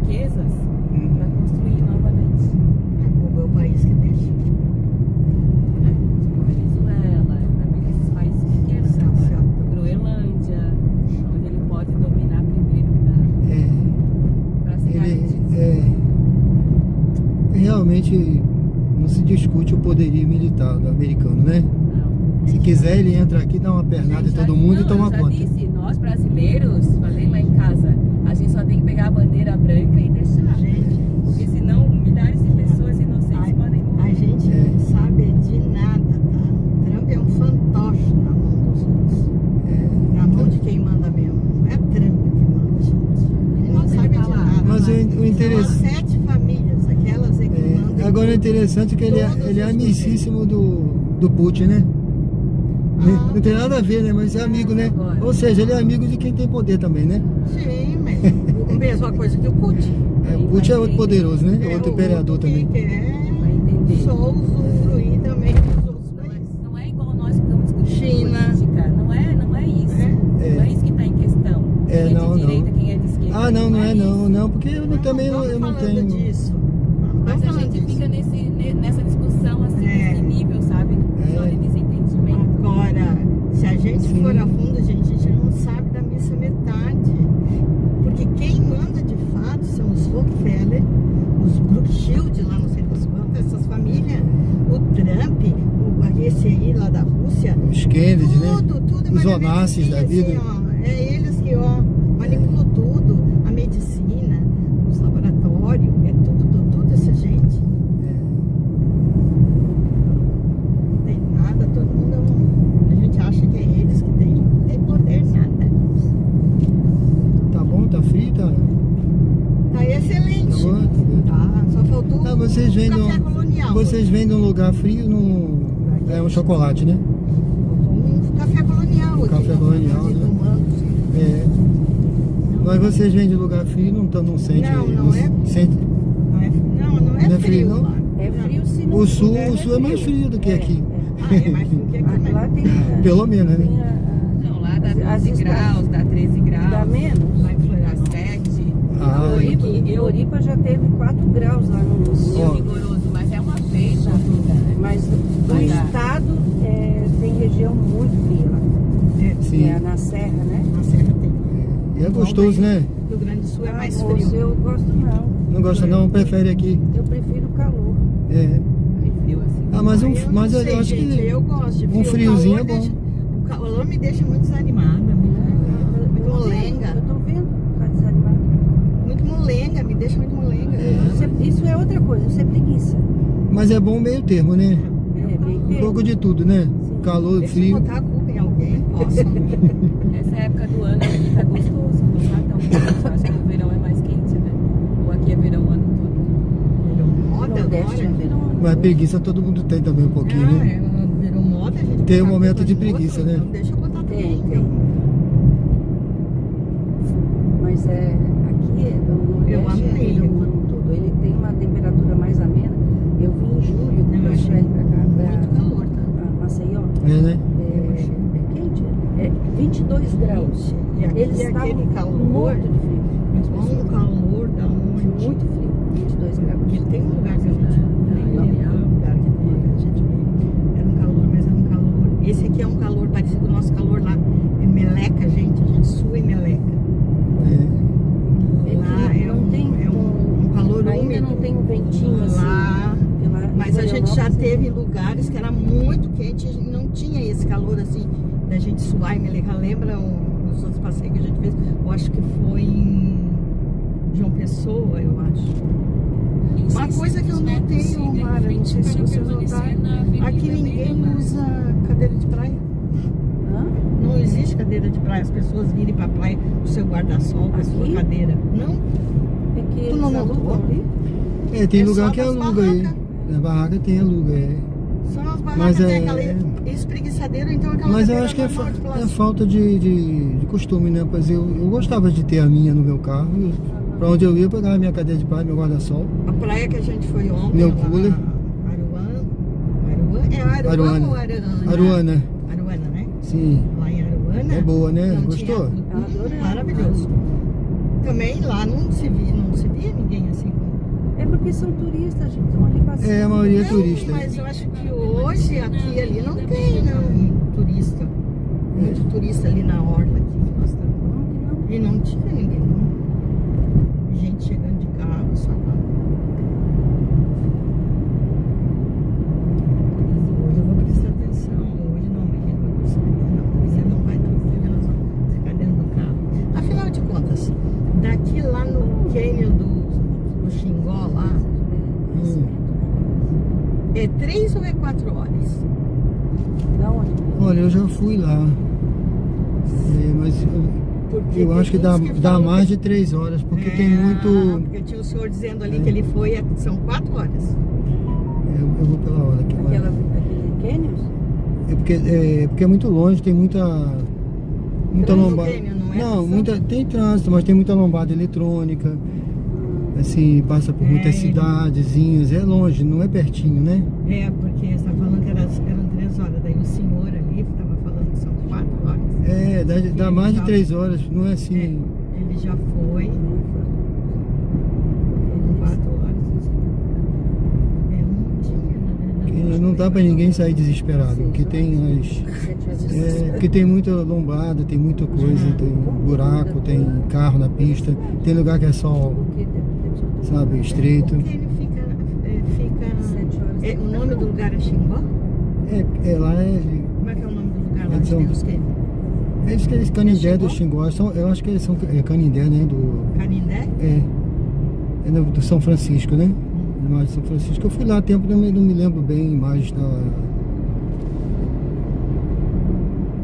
riquezas para construir novamente. Cuba é o país que deixa. Tipo Venezuela, esses países pequenos, Sensacional. Groenlândia, onde ele pode dominar primeiro para se Ele garantir. realmente não se discute o poderio militar do americano, né? Não. Se quiser, ele entra aqui, dá uma pernada em todo mundo e toma já conta. disse, nós brasileiros, falei lá em casa, a gente só tem que pegar a bandeira branca e deixar. Gente, Porque senão milhares de pessoas inocentes podem a morrer. gente não sabe de nada, tá? O Trump é um fantoche na mão dos outros. Na mão de quem manda mesmo. Não é Trump que manda, gente. Ele não Mas ele sabe tá de lá. nada. Mas o São as interessante. 7 famílias, aquelas é que mandam. Agora o interessante é que ele é Todos os amicíssimo do Putin, né? Não tem nada a ver, né? Mas é amigo, né? Agora. Ou seja, ele é amigo de quem tem poder também, né? Sim, mas a mesma coisa que o Putin. O Putin é outro poderoso, né? É outro o imperador que também. Vai entender. Só usufruir também dos outros países. Não é igual nós ficamos discutindo China. política. Não é isso. Não é isso que está em questão. É, Quem é não, de direita, não. quem é de esquerda. Ah, não é isso. não, porque eu também não, eu não falando tenho. disso. Mas a Falando gente disso. fica nessa discussão assim, É. nesse nível, sabe? Só de desentendimento. Agora, se a gente Sim. for a fundo, gente, a gente não sabe da missa metade. Porque quem manda de fato são os Rockefeller, os Brookfield, lá não sei das quantas, essas famílias, o Trump, esse aí lá da Rússia. Os Kennedy, né? Tudo, Os mas a Onassis da medicina, vida. assim, ó, é eles que manipulam tudo, a medicina, os laboratórios, é tudo essa gente. Não tem nada, todo mundo a gente acha que é eles que tem poder, nada. Tá bom, tá frio, tá? Tá excelente. Tá bom? Tá, só faltou Ah, vocês vêm um café de colonial. vocês vêm de um lugar frio, é um chocolate, né? Faltou um café colonial aqui. Café colonial, ali né? tomando. É. Mas vocês vêm de lugar frio, não sente. Não é. Sente. Não é Não é frio, frio, não? lá. É frio se não O sul tiver, é mais frio do que aqui. Ah, é mais frio que aqui, Ah, né? lá tem, Pelo menos, tem né? Não, lá dá As 12 graus, dá 13 graus. dá menos. Lá em Dá Florianópolis. 7. Ah, Euripa já teve 4 graus lá no sul. Ó. Rigoroso, mas é uma vez na vida, né? Mas do Mas dá. estado tem região muito fria lá. Sim. Que é na serra, né? Na Serra tem. E é gostoso, né? Rio Grande do Sul Sul é mais Moço, frio. eu gosto não. Não gosta não? Prefere aqui? Eu prefiro o calor. É. Aí frio assim. Ah, mas, Eu não eu sei, acho gente, que eu gosto de frio. um friozinho O calor é bom. O calor me deixa muito desanimada, muito molenga. Eu tô vendo, tá desanimado. Muito molenga, me deixa muito molenga. Isso é outra coisa, isso é preguiça. Mas é bom meio termo, né? É, bem Um pouco de tudo, né? Calor, Deixa eu frio. botar a culpa em alguém, posso? Essa época do ano aqui tá gostoso, não tá tão quente. Eu acho que o verão é mais quente, né? Ou aqui é verão o ano todo. Virou moda Nordeste agora. virou Mas preguiça todo mundo tem também um pouquinho, né? Virou moda, a gente. Tem um botar a momento culpa de no outro, preguiça, né? Então deixa eu botar também. Tem. Então. Mas aqui no Eu Nordeste amei ele, o aqui. ano todo. Ele tem uma temperatura mais amena. Eu vim em julho, Não, quando eu achei cheguei pra cá, Muito calor, tá? pra Maceió. É, né? É quente, é 22 graus. E aqui Eles é aquele estavam calor. morto de frio. As Um pessoas. calor da onde? Muito frio, 22 graus. Porque tem um lugar que a gente nem lembra o lugar que a gente veio. Era um calor, mas era um calor. Esse aqui é um calor parecido com o nosso calor lá. É meleca, gente. A gente sua em meleca. É. Lá Aqui é não tem um calor ainda úmido. não tem um ventinho assim. Lá, porque lá em mas a gente já Florianópolis, teve em lugares que era muito quente e não tinha esse calor assim da gente suar em meleca. Lembra os outros passeios que a gente fez? Eu acho que foi em João Pessoa, eu acho. Uma coisa que eu notei, Mara, não sei se vocês notaram, aqui ninguém usa cadeira de praia. Hã? Não existe cadeira de praia, as pessoas virem pra praia com o seu guarda-sol, com a sua Aqui? cadeira. Não, É que Tu eles não alugam notou? ali. É, tem É lugar só que nas aluga aí. barracas. Na barraca tem aluga, é. só as Mas barracas tem é- aquela espreguiçadeira, então aquela Mas eu cadeira acho que é, normal de é plástico. falta de costume, né? Pois eu gostava de ter a minha no meu carro. Pra onde eu ia, eu pegava minha cadeira de praia, meu guarda-sol. A praia que a gente foi ontem, Meu lá, cooler. Aruana? É Aruana Aruana. ou Aruana? Aruana, Aruana, né? sim. Lá em Aruana. É boa, né? não Gostou? tinha- maravilhoso. Também lá não se via ninguém assim. É porque são turistas, gente. Estão ali passando. É, a maioria é Não, turista. mas eu acho que hoje, aqui e ali, não tem, não, turista. Muito turista ali na orla aqui que nós estamos. Não, que não. E não tinha ninguém, não. Gente chegando de carro, só lá. Hoje eu vou prestar atenção. Hoje não, amanhã eu vou prestar atenção. Não, você não vai dar, porque nós vamos ficar dentro do carro. Afinal de contas, daqui lá no cânion do Xingó, lá, é 3 ou é 4 horas? Da onde? Olha, eu já fui lá. É, mas Porque eu tem acho que uns dá falam mais que- de 3 horas, porque É, tem muito. Porque tinha o senhor dizendo ali que ele foi, são 4 horas. Eu vou pela hora aqui. mas- Aquele Canyons? porque é muito longe, tem muita Trânsito lombada. cânion, não é? Não, tem trânsito, mas tem muita lombada eletrônica. Assim, passa por muitas cidadezinhas, é longe, não é pertinho, né? É, porque você está falando que eram 3 horas, daí o senhor ali estava falando que são 4 horas. É, dá mais de 3 horas, não é assim. Ele já foi em 4 horas. É um dia, na verdade. Que não dá pra ninguém sair desesperado, porque tem porque tem muita lombada, tem muita coisa, tem buraco, tem carro na pista, tem lugar que é só, sabe, estreito. Porque ele fica o nome do lugar é Xingó? Lá Como é que é o nome do lugar lá Eles que são- tem os quê? eles Canindé do Xingó, eu acho que eles são Canindé, né, do Canindé? do São Francisco, né? Imagem de São Francisco. Eu fui lá há tempo, não me lembro bem imagens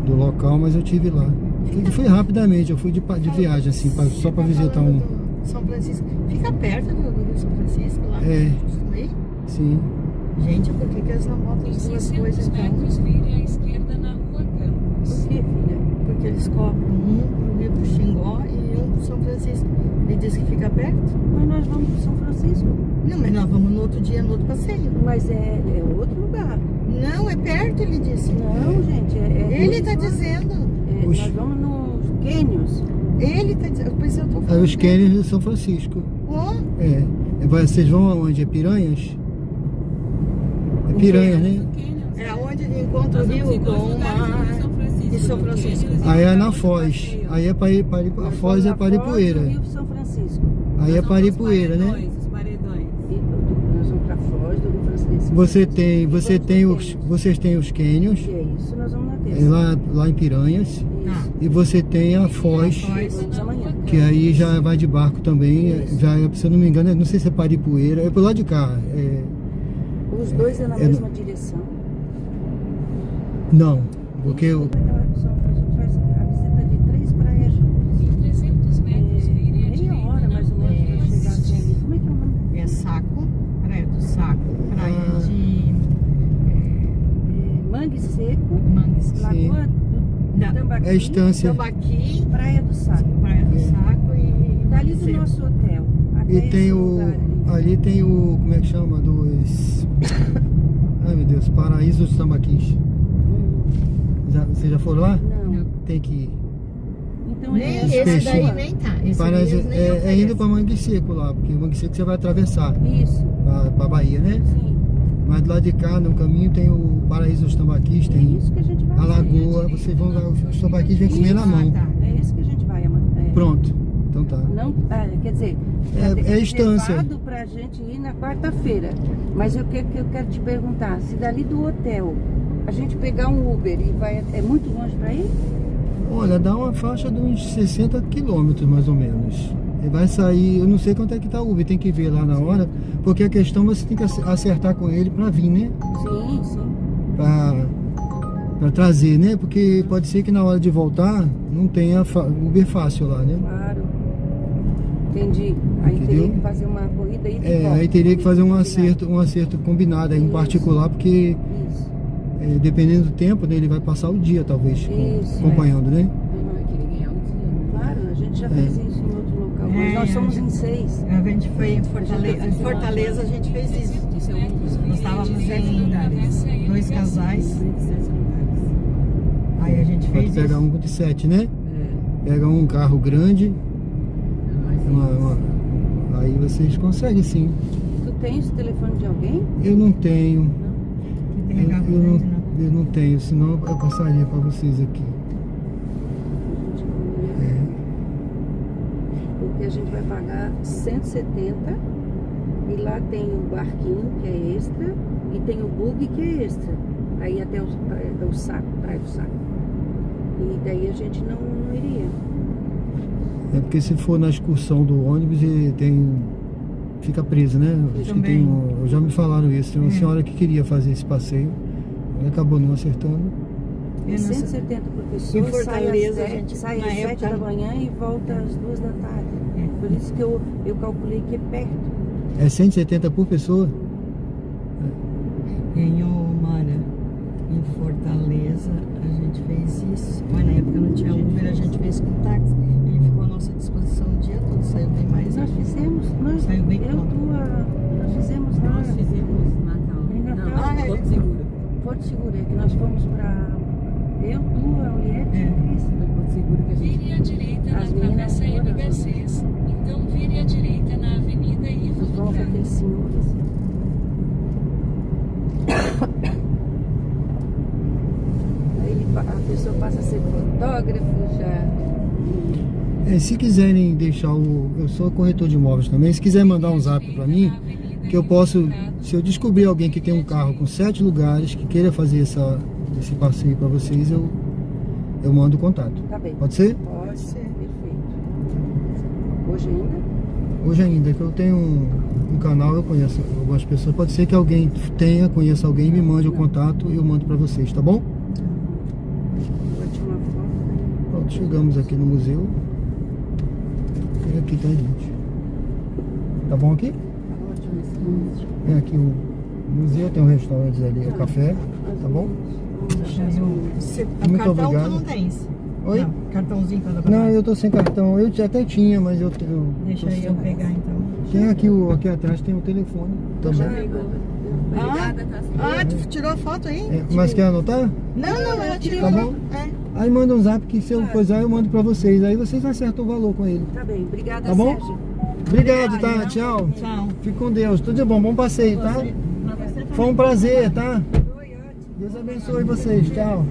do local, mas eu tive lá. Fui rapidamente, eu fui de viagem, assim, só para visitar um. São Francisco. Fica perto do Rio São Francisco, lá É. que a gente costuma ir? Sim. Gente, por que eles não botam Em as duas 600 coisas então? metros, vire à esquerda na rua Campos. Por que, filha? Porque eles cobram um pro Rio do Xingó e um pro São Francisco. Ele disse que fica perto? Mas nós vamos para São Francisco. Não, mas nós vamos no outro dia, no outro passeio. Mas é outro lugar. Não, é perto, ele disse. Não, gente. Ele está dizendo. Nós vamos nos Canyons. Ele está dizendo. Pois eu tô falando. Aí os cânions de São Francisco. Ó, Vocês vão aonde? É Piranhas? É Piranhas, né? é onde ele encontra o Nós vamos rio em dois com o lugares no Rio mar. São Francisco. E São Francisco. Aí é na Foz. Aí é a Foz é Paripueira. Rio São Francisco. Aí é Paripueira, né? Os paredões. Nós vamos para Foz do Rio Francisco. Vocês têm os cânions, Que é isso, nós vamos na terça. lá em Piranhas. Ah, E você tem a Foz, Vamos amanhã. que aí já vai de barco também. Já, se eu não me engano, não sei se é Paripueira, é por lá de cá. Os dois é na mesma direção. Não, porque A gente faz a visita de 3 praias juntas. Em 300 metros, vire à direita Meia hora na mais ou menos para rua chegar até ali. Como é que é o nome? é Saco, Praia do Saco, Praia de Mangue Seco, Mangues, Lagoa Da- do Tambaqui, é estância. Tambaqui, Praia do Saco. Praia do Saco e Dali do Seco. nosso hotel. Até E esse tem lugar ali. ali tem o, como é que chama, ai meu Deus, Paraíso dos Tambaquis. Você já foram lá? Não. Tem que ir. Então Nem é esse peixes. daí nem tá. Esse Paraíso, mesmo nem é oferece. indo para Mangue Seco lá, porque Mangue Seco você vai atravessar Isso, para Bahia, né? sim. Mas do lado de cá, no caminho, tem o Paraíso dos Tambaquis, É tem isso que a gente vai a fazer. lagoa, vocês vão lá, os tambaquis vêm comer na Ah, mão. tá. É isso que a gente vai, Amanda. Pronto, então tá. Não, quer dizer, É estância. pra gente ir na quarta-feira. Mas eu quero te perguntar, se dali do hotel a gente pegar um Uber e vai, é muito longe pra ir? Olha, dá uma faixa de uns 60 quilômetros, mais ou menos. E vai sair, eu não sei quanto é que tá o Uber, tem que ver lá na hora, porque a questão você tem que acertar com ele para vir, né? Sim, sim. Para trazer, né? Porque pode ser que na hora de voltar não tenha Uber fácil lá, né? Claro. Entendi. Aí Entendeu? teria que fazer uma corrida aí de volta. Aí teria que fazer um acerto combinado aí, em Isso. particular, porque Isso. dependendo do tempo, né, ele vai passar o dia talvez Isso, acompanhando, né? Não vai querer ganhar um dia. Claro, a gente já fez isso em outro local. Mas É, nós somos a em 6. A gente foi em Fortaleza. Em Fortaleza a gente fez isso. Isso é um Nós estávamos em 2 casais. 27 lugares. Aí a gente Pode fez pegar isso. um de 7, né? É. Pega um carro grande, Mas aí vocês conseguem sim. Tu tens o telefone de alguém? Eu não tenho. Que tem carro grande, não. Eu não tenho, senão eu passaria para vocês aqui. Porque a gente vai pagar 170 e lá tem o barquinho que é extra e tem o bug que é extra. Aí até o saco, Praia do Saco. E daí a gente não iria. É porque se for na excursão do ônibus, fica preso, né? Acho que Também. já me falaram isso. Tem uma senhora que queria fazer esse passeio, ela acabou não acertando. É Eu não sei. 170 por pessoa, Em Fortaleza, a gente, sai na às 7 época- da manhã e volta às 2 da tarde. É. Por isso que eu calculei que é perto. É 170 por pessoa? Em Omara, em Fortaleza, a gente fez isso. Mas na época não tinha Uber, a gente fez com táxi. Ele ficou à nossa disposição o dia todo, saiu bem mais. Nós fizemos, nós Saiu bem fizemos lá. nós fizemos Natal. Em Natal. Não, Ah, é. Porto Seguro. Porto Seguro, é que nós fomos pra. Eu, tu, a Oliette e É. a Cris. Foi Porto Seguro que a gente... Vire à direita na As meninas Travessa foram. M. Garcês. Então vire à direita na Avenida Ivo Nós vamos com Dutra. aquele senhor assim. Aí a pessoa passa a ser fotógrafo já. Se quiserem deixar eu sou corretor de imóveis também, se quiser mandar um zap para mim, que eu posso, se eu descobrir alguém que tem um carro com 7 lugares, que queira fazer esse passeio para vocês, eu mando o contato. Tá bem. Pode ser? Pode ser. Perfeito. Hoje ainda? Hoje ainda, que eu tenho um canal, eu conheço algumas pessoas, pode ser que alguém conheça alguém, me mande o contato e eu mando para vocês, tá bom? Vou tirar uma foto. Pronto, chegamos aqui no museu. E aqui tá a gente. Tá bom aqui? Tá ótimo. É aqui o museu, tem um restaurante ali, o café, tá bom? O Muito cartão obrigado. tu não tens? Oi? Não, cartãozinho para dar Não, eu tô sem cartão, eu até tinha, mas eu Deixa tô aí sem. eu pegar então. Tem aqui atrás tem o telefone também. Obrigada, tá? Ah, tu tirou a foto aí? É, mas quer anotar? Não, ela tirou. Tá bom? É. Aí manda um zap que se eu coisar eu mando pra vocês, aí vocês acertam o valor com ele. Tá bem. Obrigada, Tá bom? Sérgio. Obrigado, tá? Tchau. Tchau. Fique com Deus, tudo de bom, bom passeio, tá? Foi um prazer, tá? Deus abençoe vocês, tchau.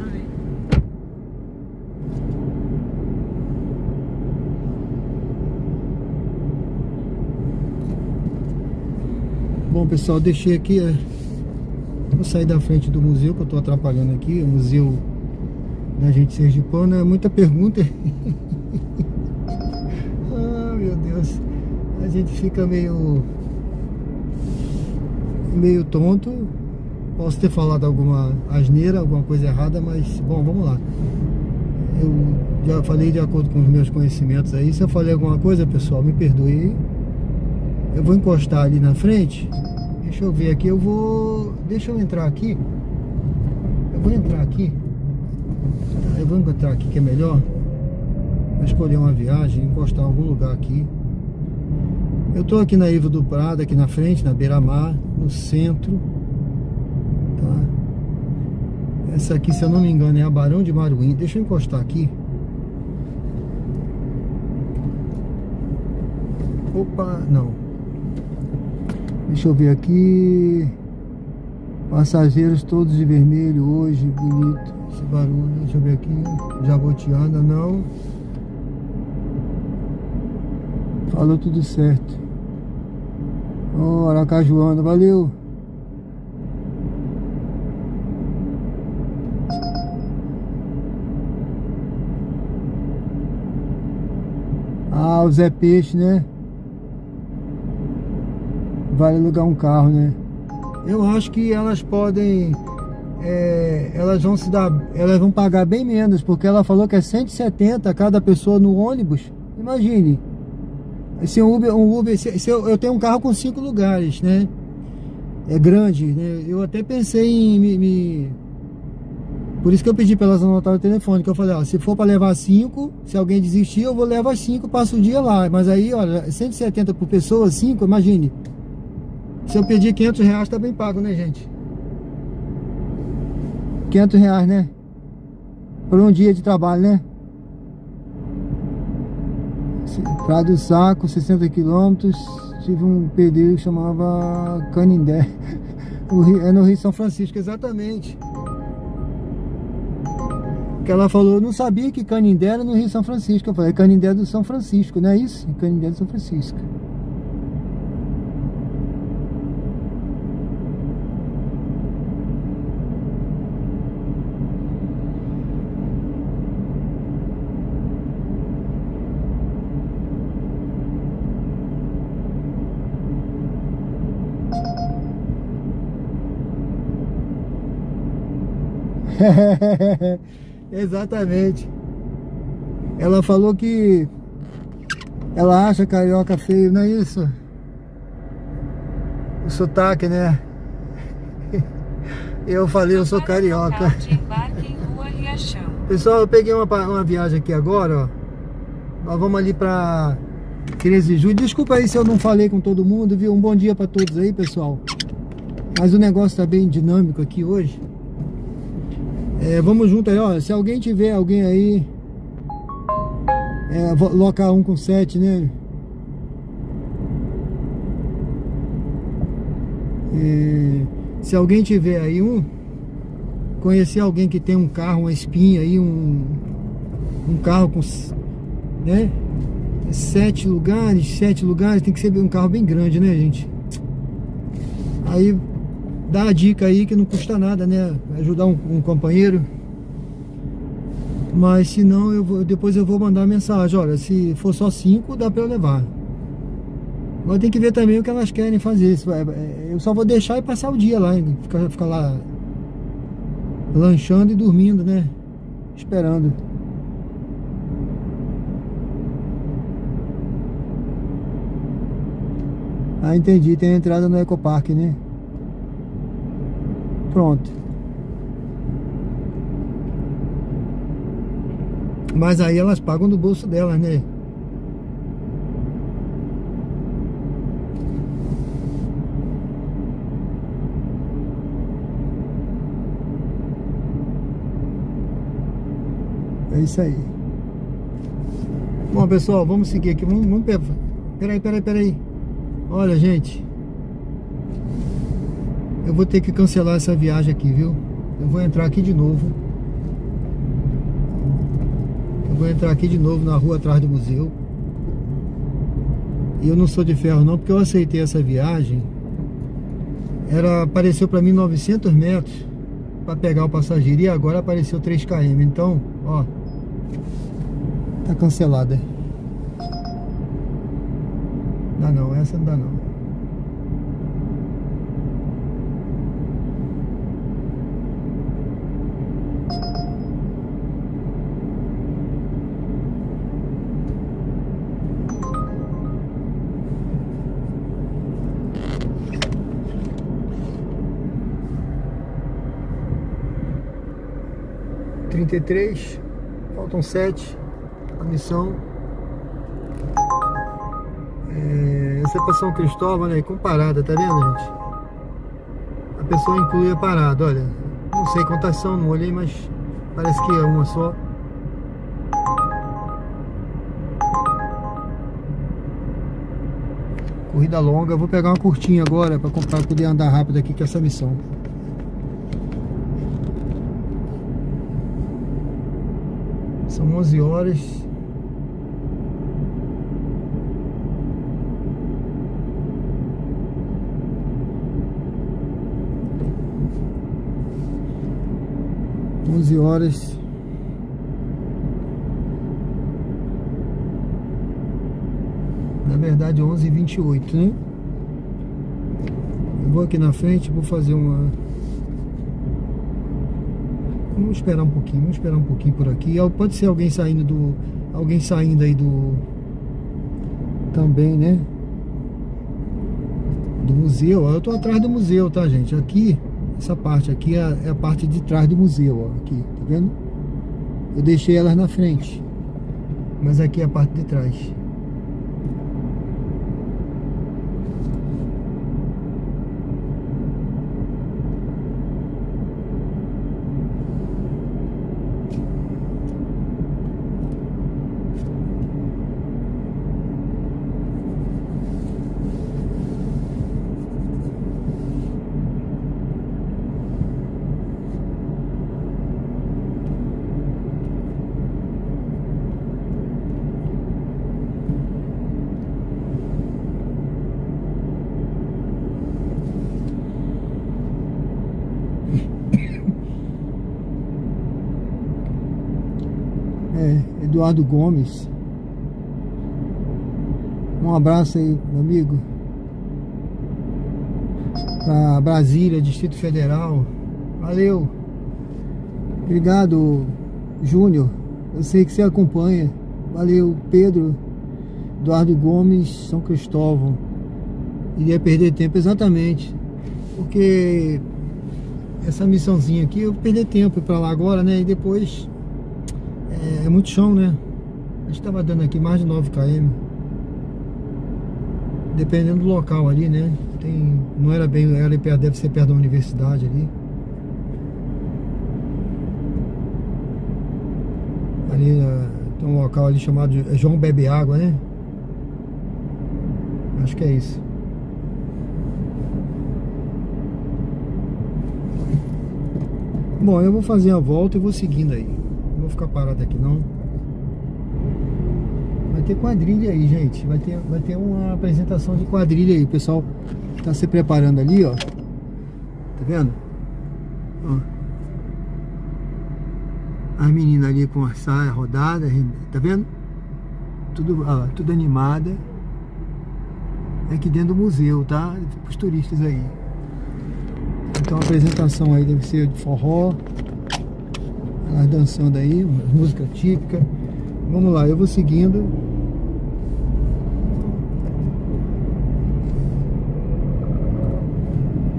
Bom, pessoal, deixei aqui. Vou sair da frente do museu, que eu tô atrapalhando aqui. O museu da gente sergipana. É muita pergunta. Ah, meu Deus. A gente fica meio tonto. Posso ter falado alguma asneira, alguma coisa errada, mas bom, vamos lá. Eu já falei de acordo com os meus conhecimentos aí. Se eu falei alguma coisa, pessoal, me perdoe. Eu vou encostar ali na frente. Deixa eu ver aqui, deixa eu entrar aqui. Eu vou entrar aqui que é melhor. Vou escolher uma viagem, encostar em algum lugar aqui. Eu tô aqui na Ilha do Prado, aqui na frente, na beira-mar, no centro. Tá? Essa aqui, se eu não me engano, é a Barão de Maruim. Deixa eu encostar aqui. Opa, não. Deixa eu ver aqui. Passageiros todos de vermelho hoje, bonito. Esse barulho, deixa eu ver aqui. Jabotiana, não. Falou tudo certo. Oh, Aracajuana, valeu. Ah, o Zé Peixe, né? Vale alugar um carro, né? Eu acho que elas podem... elas vão pagar bem menos, porque ela falou que é 170 cada pessoa no ônibus. Imagine. Se um Uber, se eu tenho um carro com 5 lugares, né? É grande, né? Eu até pensei em Por isso que eu pedi para elas anotarem o telefone, que eu falei, ó, se for para levar 5, se alguém desistir, eu vou levar 5, passo o dia lá. Mas aí, olha, 170 por pessoa, 5, imagine. Se eu pedir 500 reais, tá bem pago, né, gente? 500 reais, né? Por um dia de trabalho, né? Praia do Saco, 60 quilômetros. Tive um pedreiro que chamava Canindé. É no Rio São Francisco, exatamente. Que ela falou, eu não sabia que Canindé era no Rio São Francisco. Eu falei, Canindé do São Francisco, não é isso? Canindé do São Francisco. Exatamente. Ela falou que ela acha carioca feio, não é isso? O sotaque, né? Eu falei, eu sou carioca. Pessoal, eu peguei uma viagem aqui agora, ó. Nós vamos ali pra 13 de julho. Desculpa aí se eu não falei com todo mundo, viu? Um bom dia pra todos aí, pessoal. Mas o negócio tá bem dinâmico aqui hoje. Vamos junto aí, ó. Se alguém tiver alguém aí, local 117, né? Se alguém tiver aí conhecer alguém que tem um carro, uma espinha aí, um carro com, né? 7 lugares, tem que ser um carro bem grande, né, gente? Aí dá a dica aí que não custa nada, né? Ajudar um companheiro. Mas se não, depois eu vou mandar mensagem. Olha, se for só 5, dá pra eu levar. Agora tem que ver também o que elas querem fazer. Eu só vou deixar e passar o dia lá. Ficar lá lanchando e dormindo, né? Esperando. Ah, entendi. Tem a entrada no Ecopark, né? Pronto. Mas aí elas pagam do bolso delas, né? É isso aí. Bom, pessoal, vamos seguir aqui. Vamos peraí. Olha, gente, eu vou ter que cancelar essa viagem aqui, viu? Eu vou entrar aqui de novo. Na rua atrás do museu. E eu não sou de ferro não, porque eu aceitei essa viagem apareceu para mim 900 metros para pegar o passageiro e agora apareceu 3 km. Então, ó, tá cancelada. Dá não, essa não dá não. Faltam 7 a missão. Essa é pra São Cristóvão, né? Com parada, tá vendo, gente? A pessoa inclui a parada, olha. Não sei quantas são, não olhei, mas parece que é uma só. Corrida longa, eu vou pegar uma curtinha agora pra poder andar rápido aqui com essa missão. São 11 horas. Na verdade 11h28, né? Eu vou aqui na frente, vou fazer uma... Vamos esperar um pouquinho por aqui. Pode ser alguém saindo aí do... Também, né? Do museu. Eu tô atrás do museu, tá, gente? Aqui, essa parte aqui é a parte de trás do museu, ó. Aqui, tá vendo? Eu deixei elas na frente, mas aqui é a parte de trás. Eduardo Gomes, um abraço aí, meu amigo, pra Brasília, Distrito Federal. Valeu, obrigado, Júnior, eu sei que você acompanha. Valeu, Pedro, Eduardo Gomes, São Cristóvão. Iria perder tempo, exatamente, porque essa missãozinha aqui eu perder tempo ir pra lá agora, né, e depois é muito chão, né? A gente tava dando aqui mais de 9 km. Dependendo do local ali, né? Não era bem, deve ser perto da universidade ali. Ali tem um local ali chamado João Bebe Água, né? Acho que é isso. Bom, eu vou fazer a volta e vou seguindo aí. Não vou ficar parado aqui não. Vai ter quadrilha aí, gente. Vai ter uma apresentação de quadrilha aí. O pessoal tá se preparando ali, ó. Tá vendo? Ó. As meninas ali com a saia rodada. Tá vendo? Tudo animada. É aqui dentro do museu, tá? Para os turistas aí. Então a apresentação aí deve ser de forró. Elas dançando aí, música típica. Vamos lá, eu vou seguindo.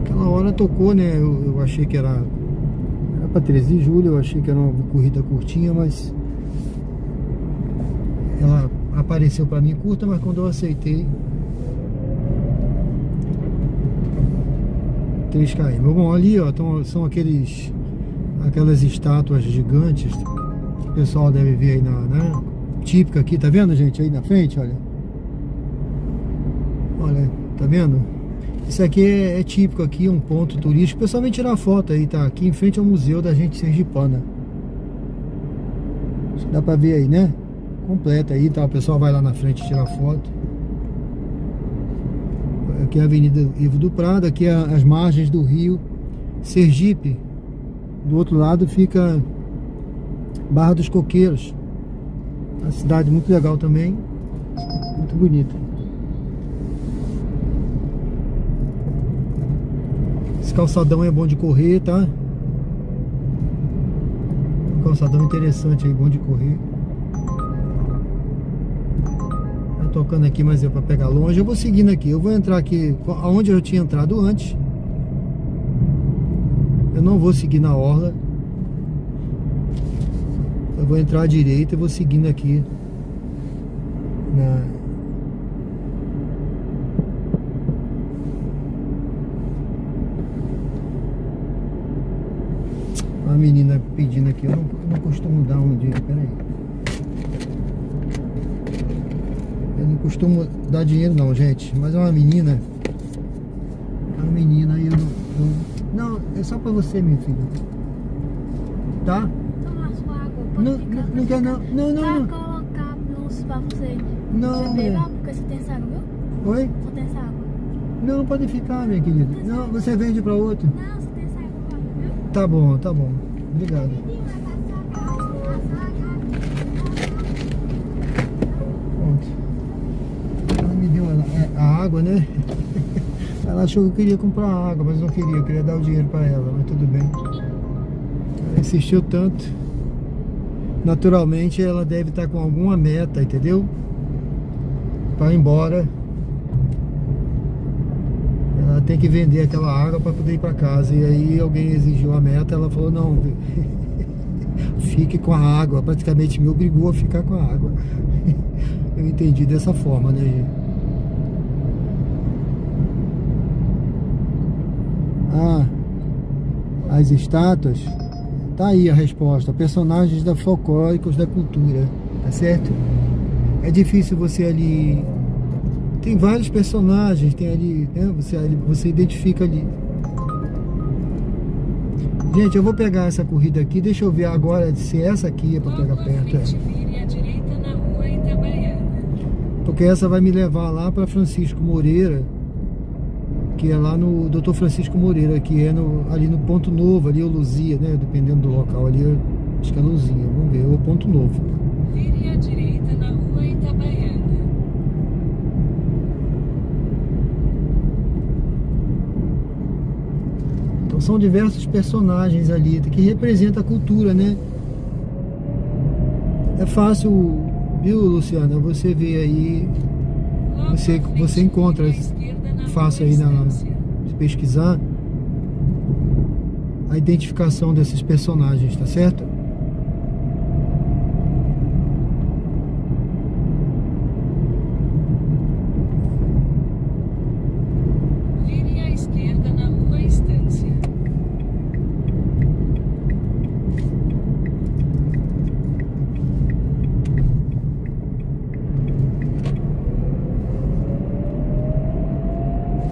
Aquela hora tocou, né? Eu achei que era para 13 de julho, eu achei que era uma corrida curtinha, mas ela apareceu para mim curta, mas quando eu aceitei 3 km. Bom, ali, ó, são aquelas estátuas gigantes que o pessoal deve ver aí típica aqui, tá vendo, gente? Aí na frente, olha. Olha, tá vendo? Isso aqui é típico aqui, um ponto turístico. O pessoal vem tirar foto aí, tá? Aqui em frente ao museu da gente sergipana. Dá pra ver aí, né? Completa aí, tá? O pessoal vai lá na frente tirar foto. Aqui é a Avenida Ivo do Prado, aqui é as margens do rio Sergipe. Do outro lado fica Barra dos Coqueiros. Uma cidade muito legal também, muito bonita. Esse calçadão é bom de correr, tá? Um calçadão interessante aí, bom de correr. Tá tocando aqui, mas é para pegar longe. Eu vou seguindo aqui, eu vou entrar aqui aonde eu tinha entrado antes. Eu não vou seguir na orla. Eu vou entrar à direita e vou seguindo aqui a menina pedindo aqui. Eu não costumo dar um dinheiro. Pera aí. Eu não costumo dar dinheiro não, gente. Mas é uma menina. Uma menina aí, não, é só pra você, minha filha. Tá? Toma sua água. Não quer não. Não. Colocar blusa pra você. Não, Beber mulher. água, porque você tem essa água, viu? Oi? Só tem essa água. Não, pode ficar, minha querida. Não, você vende pra outro. Não, você tem essa água, viu? Tá bom. Obrigado. Pronto. Ela me deu a água, né? Ela achou que eu queria comprar água, mas não queria. Eu queria dar o dinheiro pra ela, mas tudo bem. Ela insistiu tanto. Naturalmente ela deve estar com alguma meta, entendeu? Para ir embora. Ela tem que vender aquela água para poder ir para casa. E aí alguém exigiu a meta, ela falou, não, fique com a água. Praticamente me obrigou a ficar com a água. Eu entendi dessa forma, né, gente? As estátuas, tá aí a resposta. Personagens folclóricos da cultura, tá certo? É difícil você ali. Tem vários personagens, tem ali, né? Você identifica ali. Gente, eu vou pegar essa corrida aqui. Deixa eu ver agora se essa aqui é para pegar perto. Vire à direita na rua Itabaiana. Porque essa vai me levar lá para Francisco Moreira, que é lá no Dr. Francisco Moreira, que é ali no Ponto Novo, ali é o Luzia, né? Dependendo do local ali, acho que é Luzia, vamos ver, é o Ponto Novo. Vire à direita na rua Itabaiana. Então são diversos personagens ali que representam a cultura, né? É fácil, viu, Luciana? Você vê aí, você encontra, fácil aí se pesquisar a identificação desses personagens, tá certo? Vire à esquerda na rua Estância.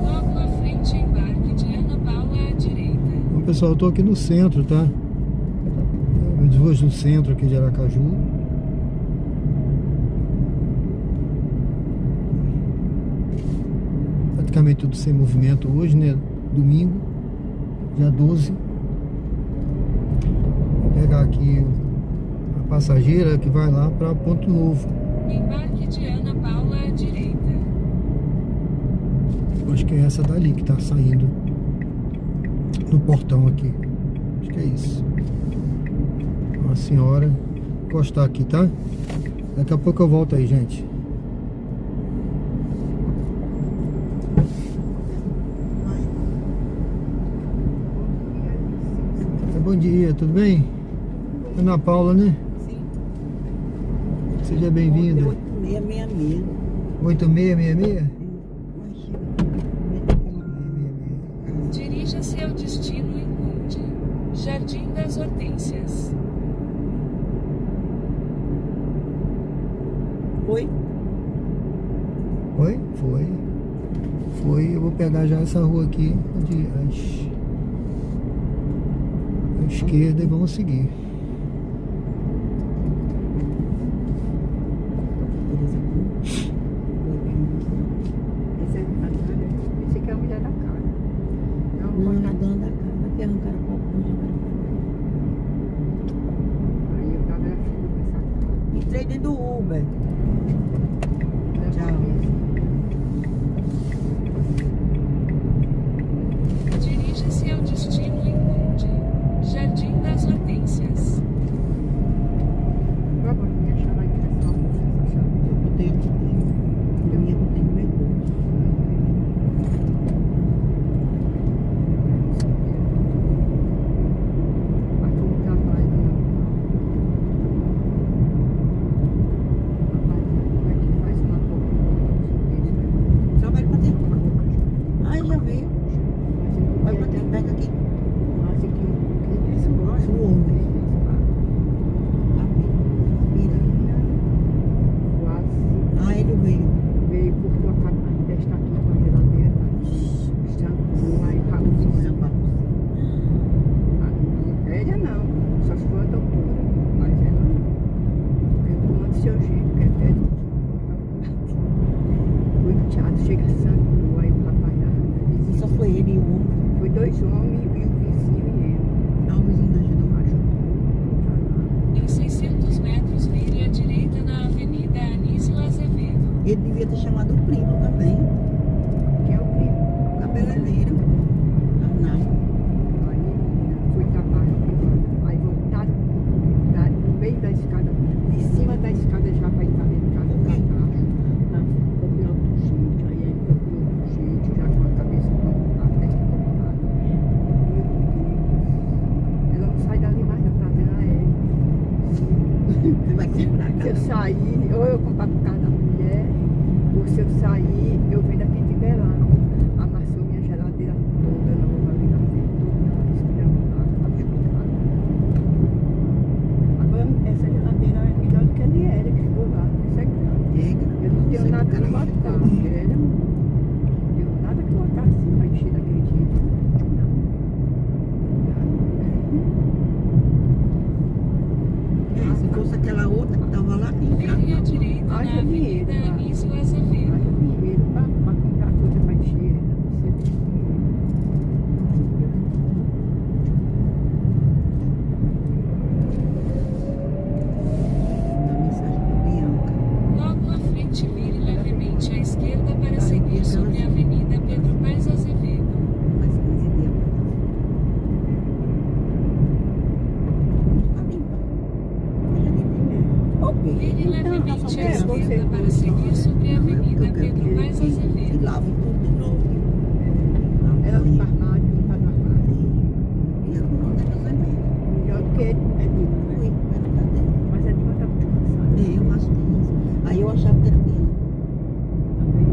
Logo à frente, embarque de Ana Paula à direita. Então, pessoal, eu tô aqui no centro, tá? Hoje no centro aqui de Aracaju. Praticamente tudo sem movimento hoje, né? Domingo, dia 12. Vou pegar aqui a passageira que vai lá para Ponto Novo. Embarque de Ana Paula à direita. Acho que é essa dali que tá saindo no portão aqui. Acho que é isso. Uma senhora. Vou encostar aqui, tá? Daqui a pouco eu volto aí, gente. Bom dia, tudo bem? Ana Paula, né? Sim. Seja bem-vinda. 8666. 8666? Dirija-se ao destino em Conde. Jardim das Hortênsias. Foi? Foi? Foi. Eu vou pegar já essa rua aqui à esquerda e vamos seguir. Essa é a chateado, chega sangue, aí o rapaz E só foi ele e o homem. foi 2 homens e o vizinho e ele. Ah, o vizinho da ajudou. Em 600 metros, vire à direita na Avenida Anísio Azevedo. Ele devia ter chamado o primo também. Que é o primo. O cabeleireiro. Arnaldo. Aí foi trabalho, aí voltaram no meio da escada, de cima da escada já para entrar dentro de casa, para baixo. Copiou outro jeito, aí ele copiou outro jeito, já com a cabeça cortada, a testa cortada. Meu Deus. Ela não sai dali mais, não, pra ver ela é. Você vai comprar Se eu casa. sair, ou eu comprar por causa da mulher, ou se eu sair, eu venho daqui de verão. Amassou minha geladeira toda, não vou ali na frente toda, escrevada, machucada. Agora, essa geladeira é melhor do que a de Érica, que ficou lá. Essa é grande. Eu não tenho nada que botar. Não tenho nada que botar assim pra encher daquele jeito. Se fosse aquela outra que tava lá, tinha Vire à entrado. direita na Haja dinheiro, Avenida tá? Anísio Azevedo. Haja dinheiro pra comprar coisa pra encher. Não sei. Da mensagem pra Bianca. Logo à frente, vire levemente à esquerda para seguir sobre a Avenida Pedro Paz Azevedo. Faz 15 dias. Tá limpa. Ela limpa. Ok. Vire levemente à você- esquerda para seguir sobre a Avenida Eu quero Pedro Paz que Azevedo. lave tudo de novo. Ela no armário, tá no armário. E eu não tenho casamento. Melhor do que é Diva, né? Fui, ela tá dentro. Mas a Diva tá muito cansada. Eu acho que isso. Aí eu achava que era Bianca. Também.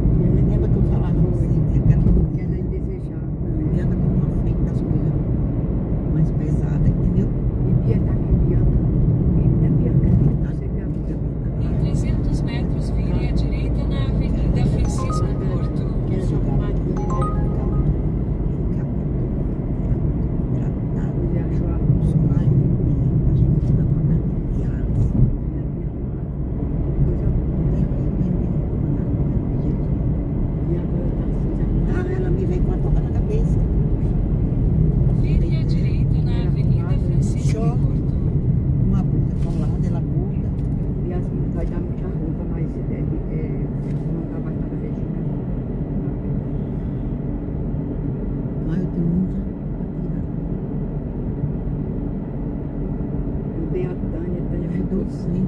Lembra que eu falava assim, que aquela Que ela é indesejável. Bianca tem uma frente das coisas mais pesadas, entendeu? E Bia tá aqui, Bianca. E a Bianca aqui, você vê a Bia. Em 300 metros, vire à direita na Avenida Francisco Porto. Que ela é uma comadinha, né? Você achou a e agora tá assim, Ela me veio com a toca na cabeça. Vire à direita na Avenida Francisco Porto. Uma blusa colada, ela gorda. E as meninas vai dar muita roupa, mas não dá mais nada, Regina. Mas eu tenho muita. Eu dei a Tânia ficou Sim.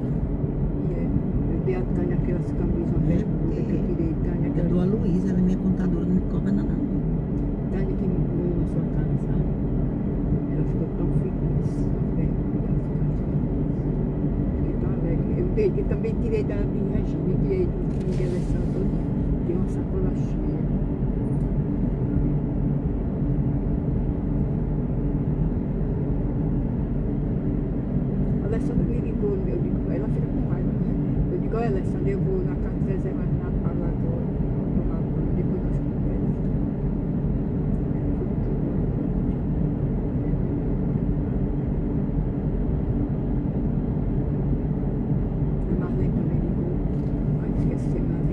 eu dei a Tânia aquelas camisas bermuda que eu tirei, Tânia, Eu aquela dou a Luísa, ela é minha contadora, não me cobra nada. Não. Tânia que me doeu na sua cara, sabe? Ela ficou tão feliz, fiquei tão alegre. Eu também tirei da minha Regina, tirei do Miguel Alessandro, dei uma sacola cheia. A Alessandra me ligou, eu digo, ela fica com raiva, né? Eu digo, olha, Alessandra, eu vou na casa de Zezé mais na Paula agora, tomar banho, depois nós conversamos. A Marlene também ligou, mas esqueci semana.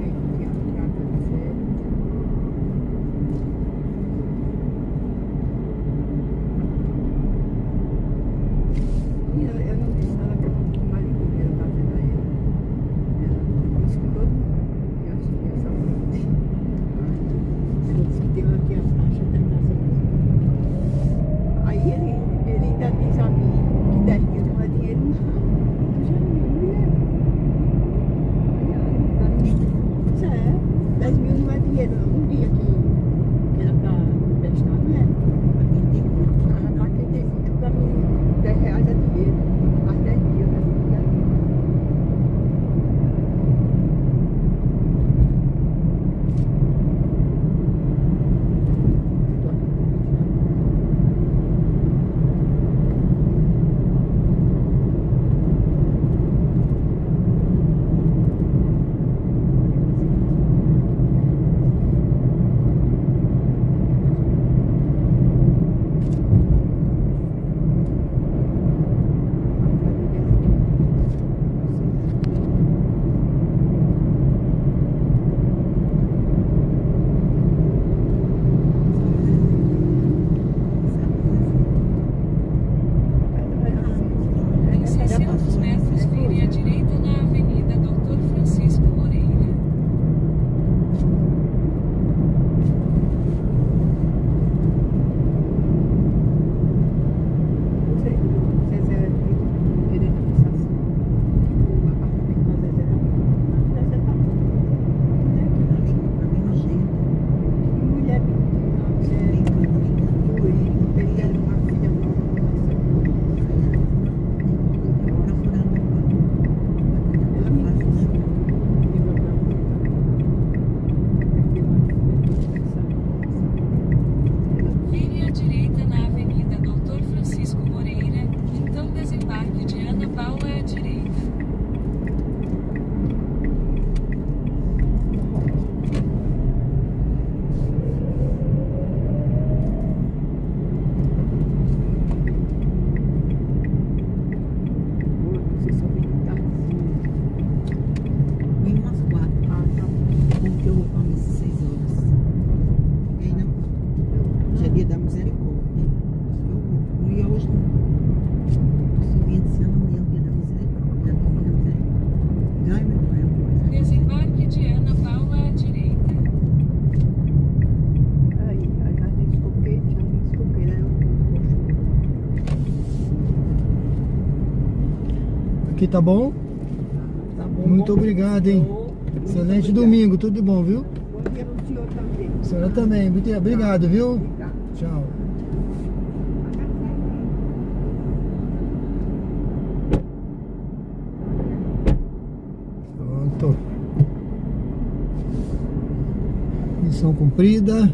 Aqui tá bom? Tá bom. Muito Bom obrigado, hein? senhor. Excelente Muito domingo, tudo de bom, viu? Bom dia no senhor também. A senhora também, muito obrigado, viu? Obrigado. Tchau. Pronto. Missão cumprida.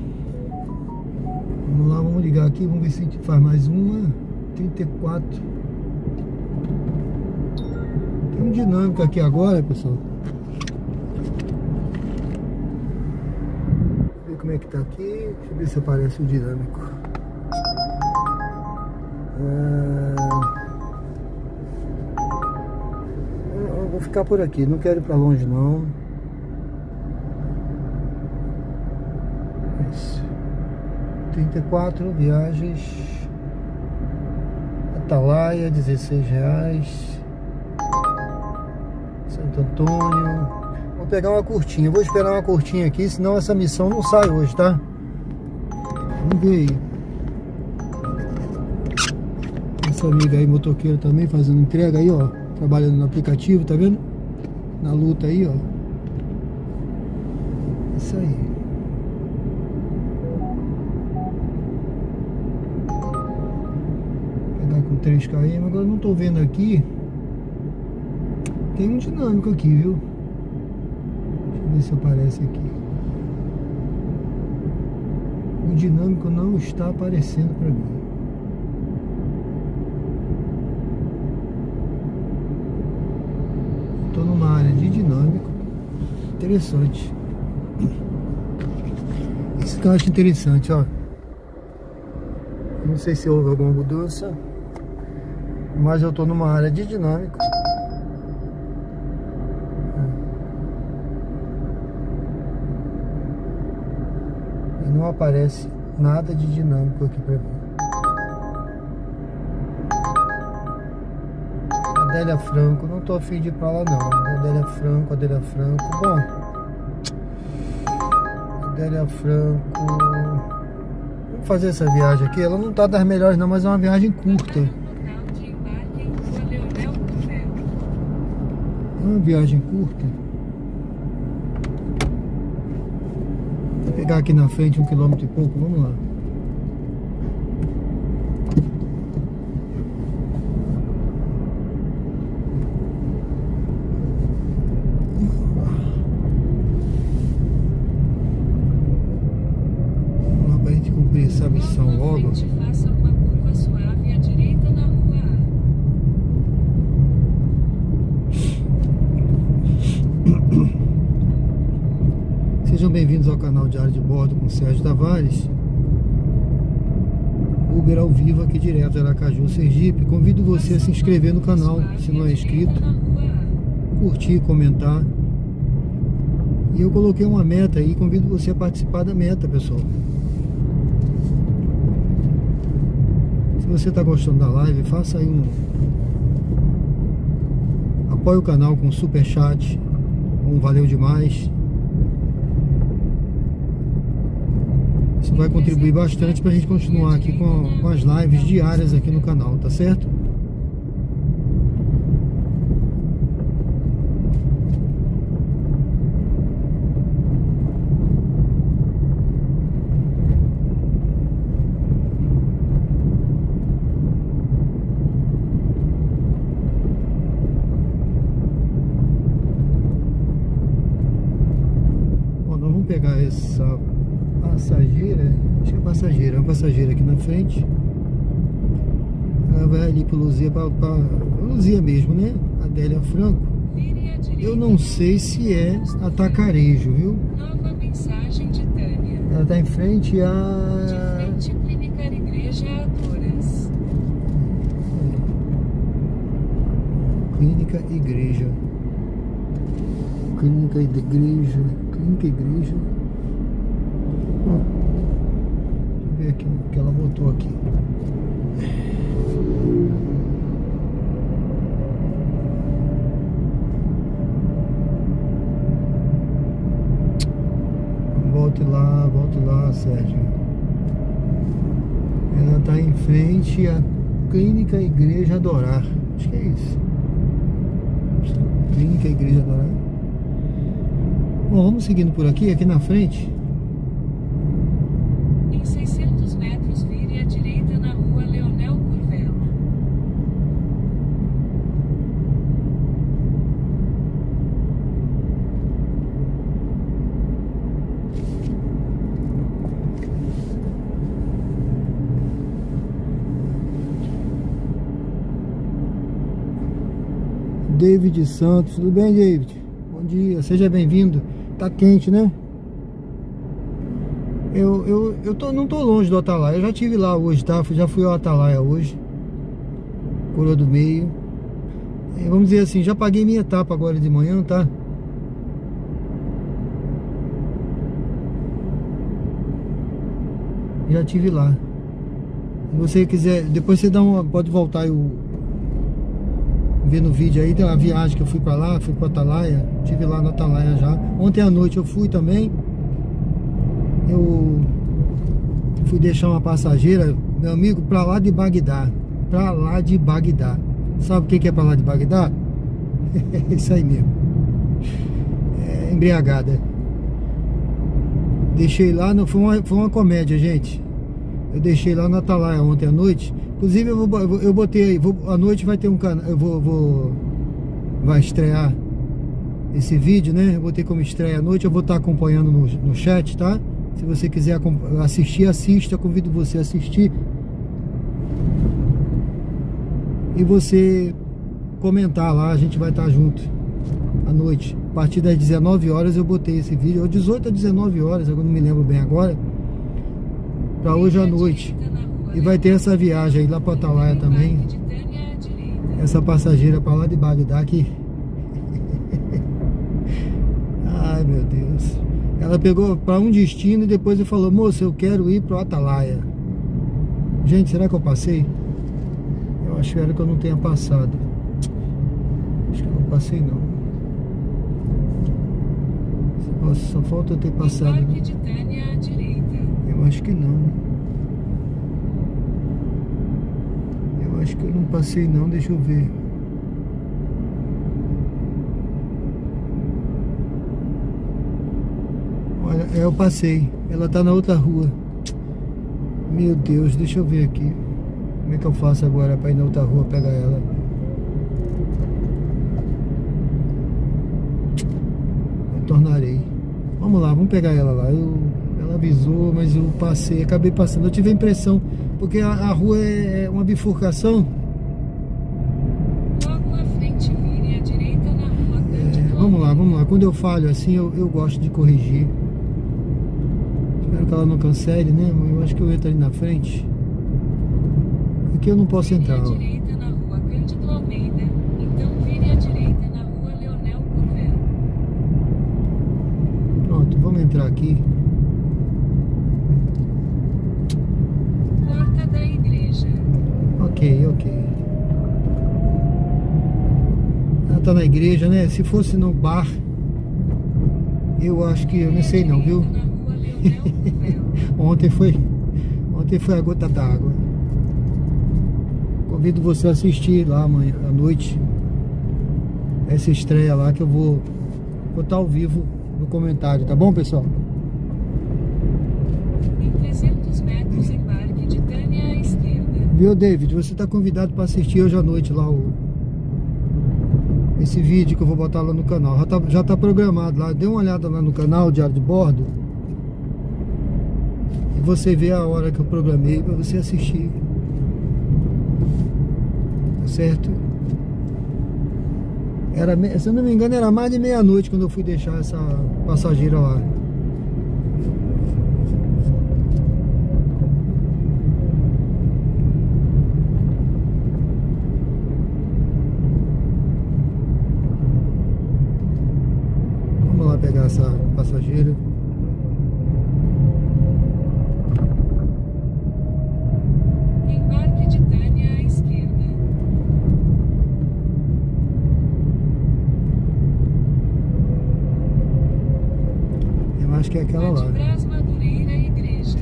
Vamos lá, vamos ligar aqui, vamos ver se a gente faz mais uma. 34. Tem um dinâmico aqui agora, pessoal. Deixa eu ver como é que tá aqui. Deixa eu ver se aparece o dinâmico. Eu vou ficar por aqui, não quero ir pra longe não. Isso. 34 viagens. Atalaia, R$16. Santo Antônio. Vou pegar uma curtinha. Vou esperar uma curtinha aqui, senão essa missão não sai hoje, tá? Vamos ver aí. Essa amiga aí, motoqueira também, fazendo entrega aí, ó. Trabalhando no aplicativo, tá vendo? Na luta aí, ó. Isso aí. Pegar com 3 km. Agora não tô vendo aqui. Tem um dinâmico aqui, viu? Deixa eu ver se aparece aqui. O dinâmico não está aparecendo pra mim. Estou numa área de dinâmico. Interessante. Isso que eu acho interessante, ó. Não sei se houve alguma mudança, mas eu estou numa área de dinâmico. E não aparece nada de dinâmico aqui pra mim. Adélia Franco, não tô afim de ir pra lá não. Adélia Franco. Bom, Adélia Franco. Vamos fazer essa viagem aqui. Ela não tá das melhores não, mas é uma viagem curta. É uma viagem curta. Vou pegar aqui na frente 1 km e pouco, vamos lá. Essa missão logo. Faça uma curva suave à direita na rua A. Sejam bem-vindos ao canal Diário de Bordo com Sérgio Tavares. Uber ao vivo aqui direto de Aracaju, Sergipe. Convido você a se inscrever no canal, se não é inscrito, curtir, comentar. E eu coloquei uma meta aí, convido você a participar da meta, pessoal. Se você está gostando da live, faça aí apoie o canal com super chat, valeu demais. Isso vai contribuir bastante para a gente continuar aqui com as lives diárias aqui no canal, tá certo? Pegar essa passageira, acho que é passageira, uma passageira aqui na frente. Ela vai ali para Luzia, para Luzia mesmo, né? Adélia Franco. Eu não sei se é Atacarejo, viu? Nova mensagem de Tânia. Ela está em frente a... De frente, Clínica Igreja Adoras. Clínica Igreja. Clínica Igreja. Clínica Igreja. Deixa eu ver aqui o que ela botou aqui. Volte lá, Sérgio. Ela está em frente à Clínica Igreja Adorar. Acho que é isso. Clínica Igreja Dourada. Bom, vamos seguindo por aqui, aqui na frente. Em 600 metros, vire à direita na rua Leonel Curvelo. David Santos, tudo bem, David? Bom dia, seja bem-vindo. Tá quente, né? Não tô longe do Atalaia, eu já estive lá hoje, tá? Já fui ao Atalaia hoje, Coroa do Meio. Vamos dizer assim, já paguei minha etapa agora de manhã, tá? Já estive lá. Se você quiser, depois você pode voltar e ver no vídeo aí, tem uma viagem que eu fui pra lá, fui pro Atalaia, estive lá no Atalaia já. Ontem à noite eu fui também. Eu fui deixar uma passageira, meu amigo, pra lá de Bagdá. Pra lá de Bagdá. Sabe o que é pra lá de Bagdá? É isso aí mesmo. É embriagada. Deixei lá, foi uma comédia, gente. Eu deixei lá no Atalaia ontem à noite. Inclusive eu botei aí, à noite vai ter um canal, vai estrear esse vídeo, né? Eu botei como estreia à noite, eu vou estar acompanhando no chat, tá? Se você quiser assistir, assista, convido você a assistir. E você comentar lá, a gente vai estar junto à noite. A partir das 19 horas eu botei esse vídeo, ou 18 a 19 horas, eu não me lembro bem agora, para hoje à noite. E vai ter essa viagem aí lá para Atalaia também. Essa passageira para lá de Bagdá aqui. Ai, meu Deus. Ela pegou para um destino e depois ele falou: moço, eu quero ir pro Atalaia. Gente, será que eu passei? Eu espero que eu não tenha passado. Acho que eu não passei não. Só falta eu ter passado. Eu acho que não. Eu acho que eu não passei não, deixa eu ver. Olha, eu passei. Ela tá na outra rua. Meu Deus, deixa eu ver aqui. Como é que eu faço agora pra ir na outra rua pegar ela? Retornarei. Vamos lá, vamos pegar ela lá. Ela avisou, mas eu passei, acabei passando. Eu tive a impressão, porque a rua é uma bifurcação. Logo à frente, vire à direita na rua Cândido. Vamos lá. Quando eu falho assim, eu gosto de corrigir. Espero que ela não cancele, né? Eu acho que eu entro ali na frente. Aqui eu não posso entrar, ó. Vire à direita na rua Cândido Almeida. Então vire à direita na rua Leonel Curvelo. Pronto, vamos entrar aqui. Porta da igreja. Ok. Ela tá na igreja, né? Se fosse no bar, eu acho que eu não sei não, viu? Ontem foi a gota d'água. Convido você a assistir lá amanhã à noite essa estreia lá, que eu vou botar ao vivo no comentário, tá bom, pessoal? Em 300 metros, embarque de Tânia à esquerda. Viu, David? Você está convidado para assistir hoje à noite lá esse vídeo que eu vou botar lá no canal. Já tá programado lá. Dê uma olhada lá no canal Diário de Bordo e você vê a hora que eu programei para você assistir. Tá certo? Se eu não me engano, era mais de meia-noite quando eu fui deixar essa passageira lá. Vamos lá pegar essa passageira. Embarque de Tânia à esquerda. Eu acho que é aquela lá. Brás Madureira, igreja.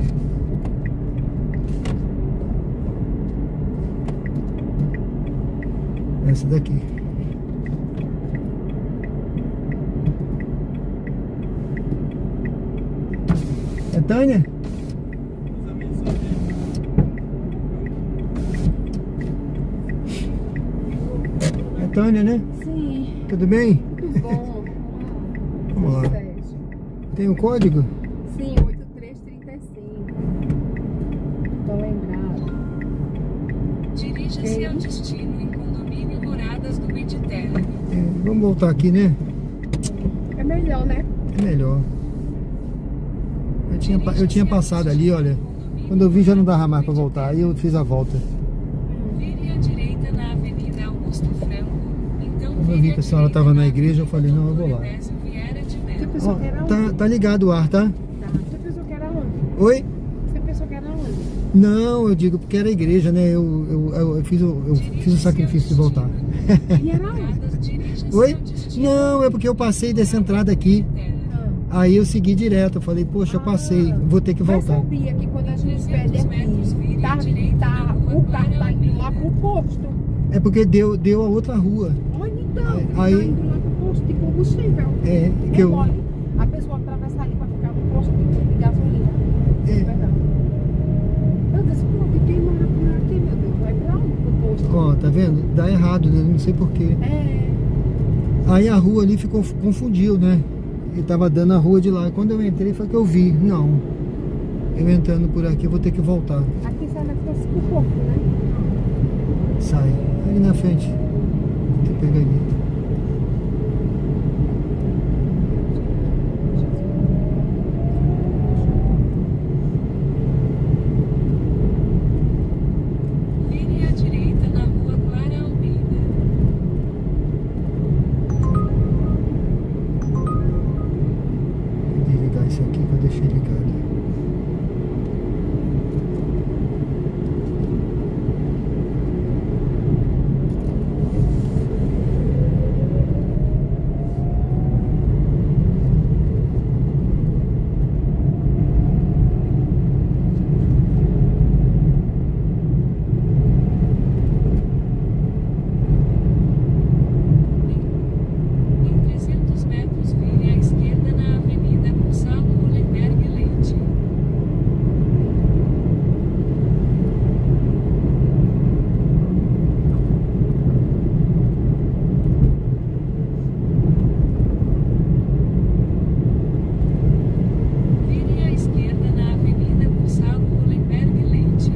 Essa daqui. É Tânia? É Tânia, né? Sim, Tudo bem? tudo bom. Vamos lá. Tem um código? Sim, 8335. Tô lembrado. Dirija-se ao destino em condomínio Moradas do Mediterrâneo. Vamos voltar aqui, né? É melhor, né? É melhor. Eu tinha passado ali, olha. Quando eu vi já não dava mais pra voltar. Aí eu fiz a volta. Vire à direita na Avenida Augusto Franco. Então, Quando eu vi que a senhora estava na igreja, eu falei, não, eu vou lá. Ó, tá ligado o ar, tá? Você pensou que era onde? Oi? Você pensou que era onde? Não, eu digo porque era igreja, né? Eu fiz o sacrifício de voltar. E era onde? Oi? Não, é porque eu passei dessa entrada aqui. Aí eu segui direto. Eu falei, poxa, eu passei, vou ter que Mas voltar. sabia que quando a gente pede aqui, o carro tá indo lá pro posto. É porque deu a outra rua. Olha então, Aí- tá indo lá pro posto de combustível. É, que eu... Mole. A pessoa atravessa ali pra ficar no posto de gasolina. É. Verdade. Eu disse, pô, que quem mora por aqui, meu Deus, vai pra onde? Pro posto. Ó, tá vendo? Dá errado, né? Não sei porquê. É. Aí a rua ali confundiu, né? Ele tava dando a rua de lá. E quando eu entrei foi que eu vi. Não. Eu entrando por aqui, eu vou ter que voltar. Aqui sai na frente do porto, né? Sai. Ali na frente. Vou ter que pegar ali. Vire à direita na Rua Clara Almeida. Vou desligar isso aqui que eu deixei ligado. Em 300 metros, vire à esquerda na Avenida Gonçalo Hollenberg Leite. Vire à esquerda na Avenida Gonçalo Hollenberg Leite.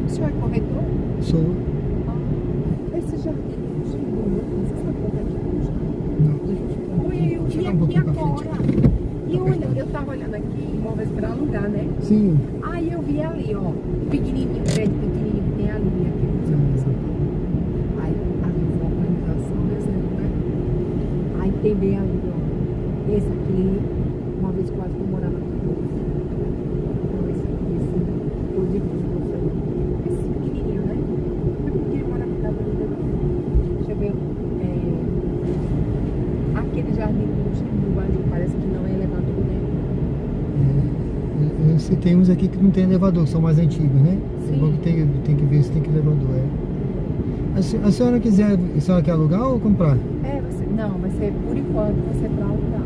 O senhor é corretor? Sou. Esse jardim, você sabe quanto é que custa? Não. Olha, eu vi Chegar um aqui pouquinho pra agora. E olha, eu tava olhando aqui imóveis pra alugar, né? Sim. Aí eu vi ali, ó, pequenininho, prédio pequenininho que tem ali, aqui no São Paulo. Aí, às vezes, a organização, exemplo, né? Aí tem bem ali, ó, esse aqui, uma vez quase que eu morava aqui. Então, esse aqui, eu digo pra você, esse pequenininho, né? É porque ele mora aqui na Avenida da Frente. Deixa eu ver, aquele jardim do Luxemburgo ali, parece que não é elevador, né? Se tem uns aqui que não tem elevador, são mais antigos, né? Sim. É bom que tem que ver se tem que elevador, é. A senhora quiser, a senhora quer alugar ou comprar? Não, vai ser por enquanto, vai ser pra alugar.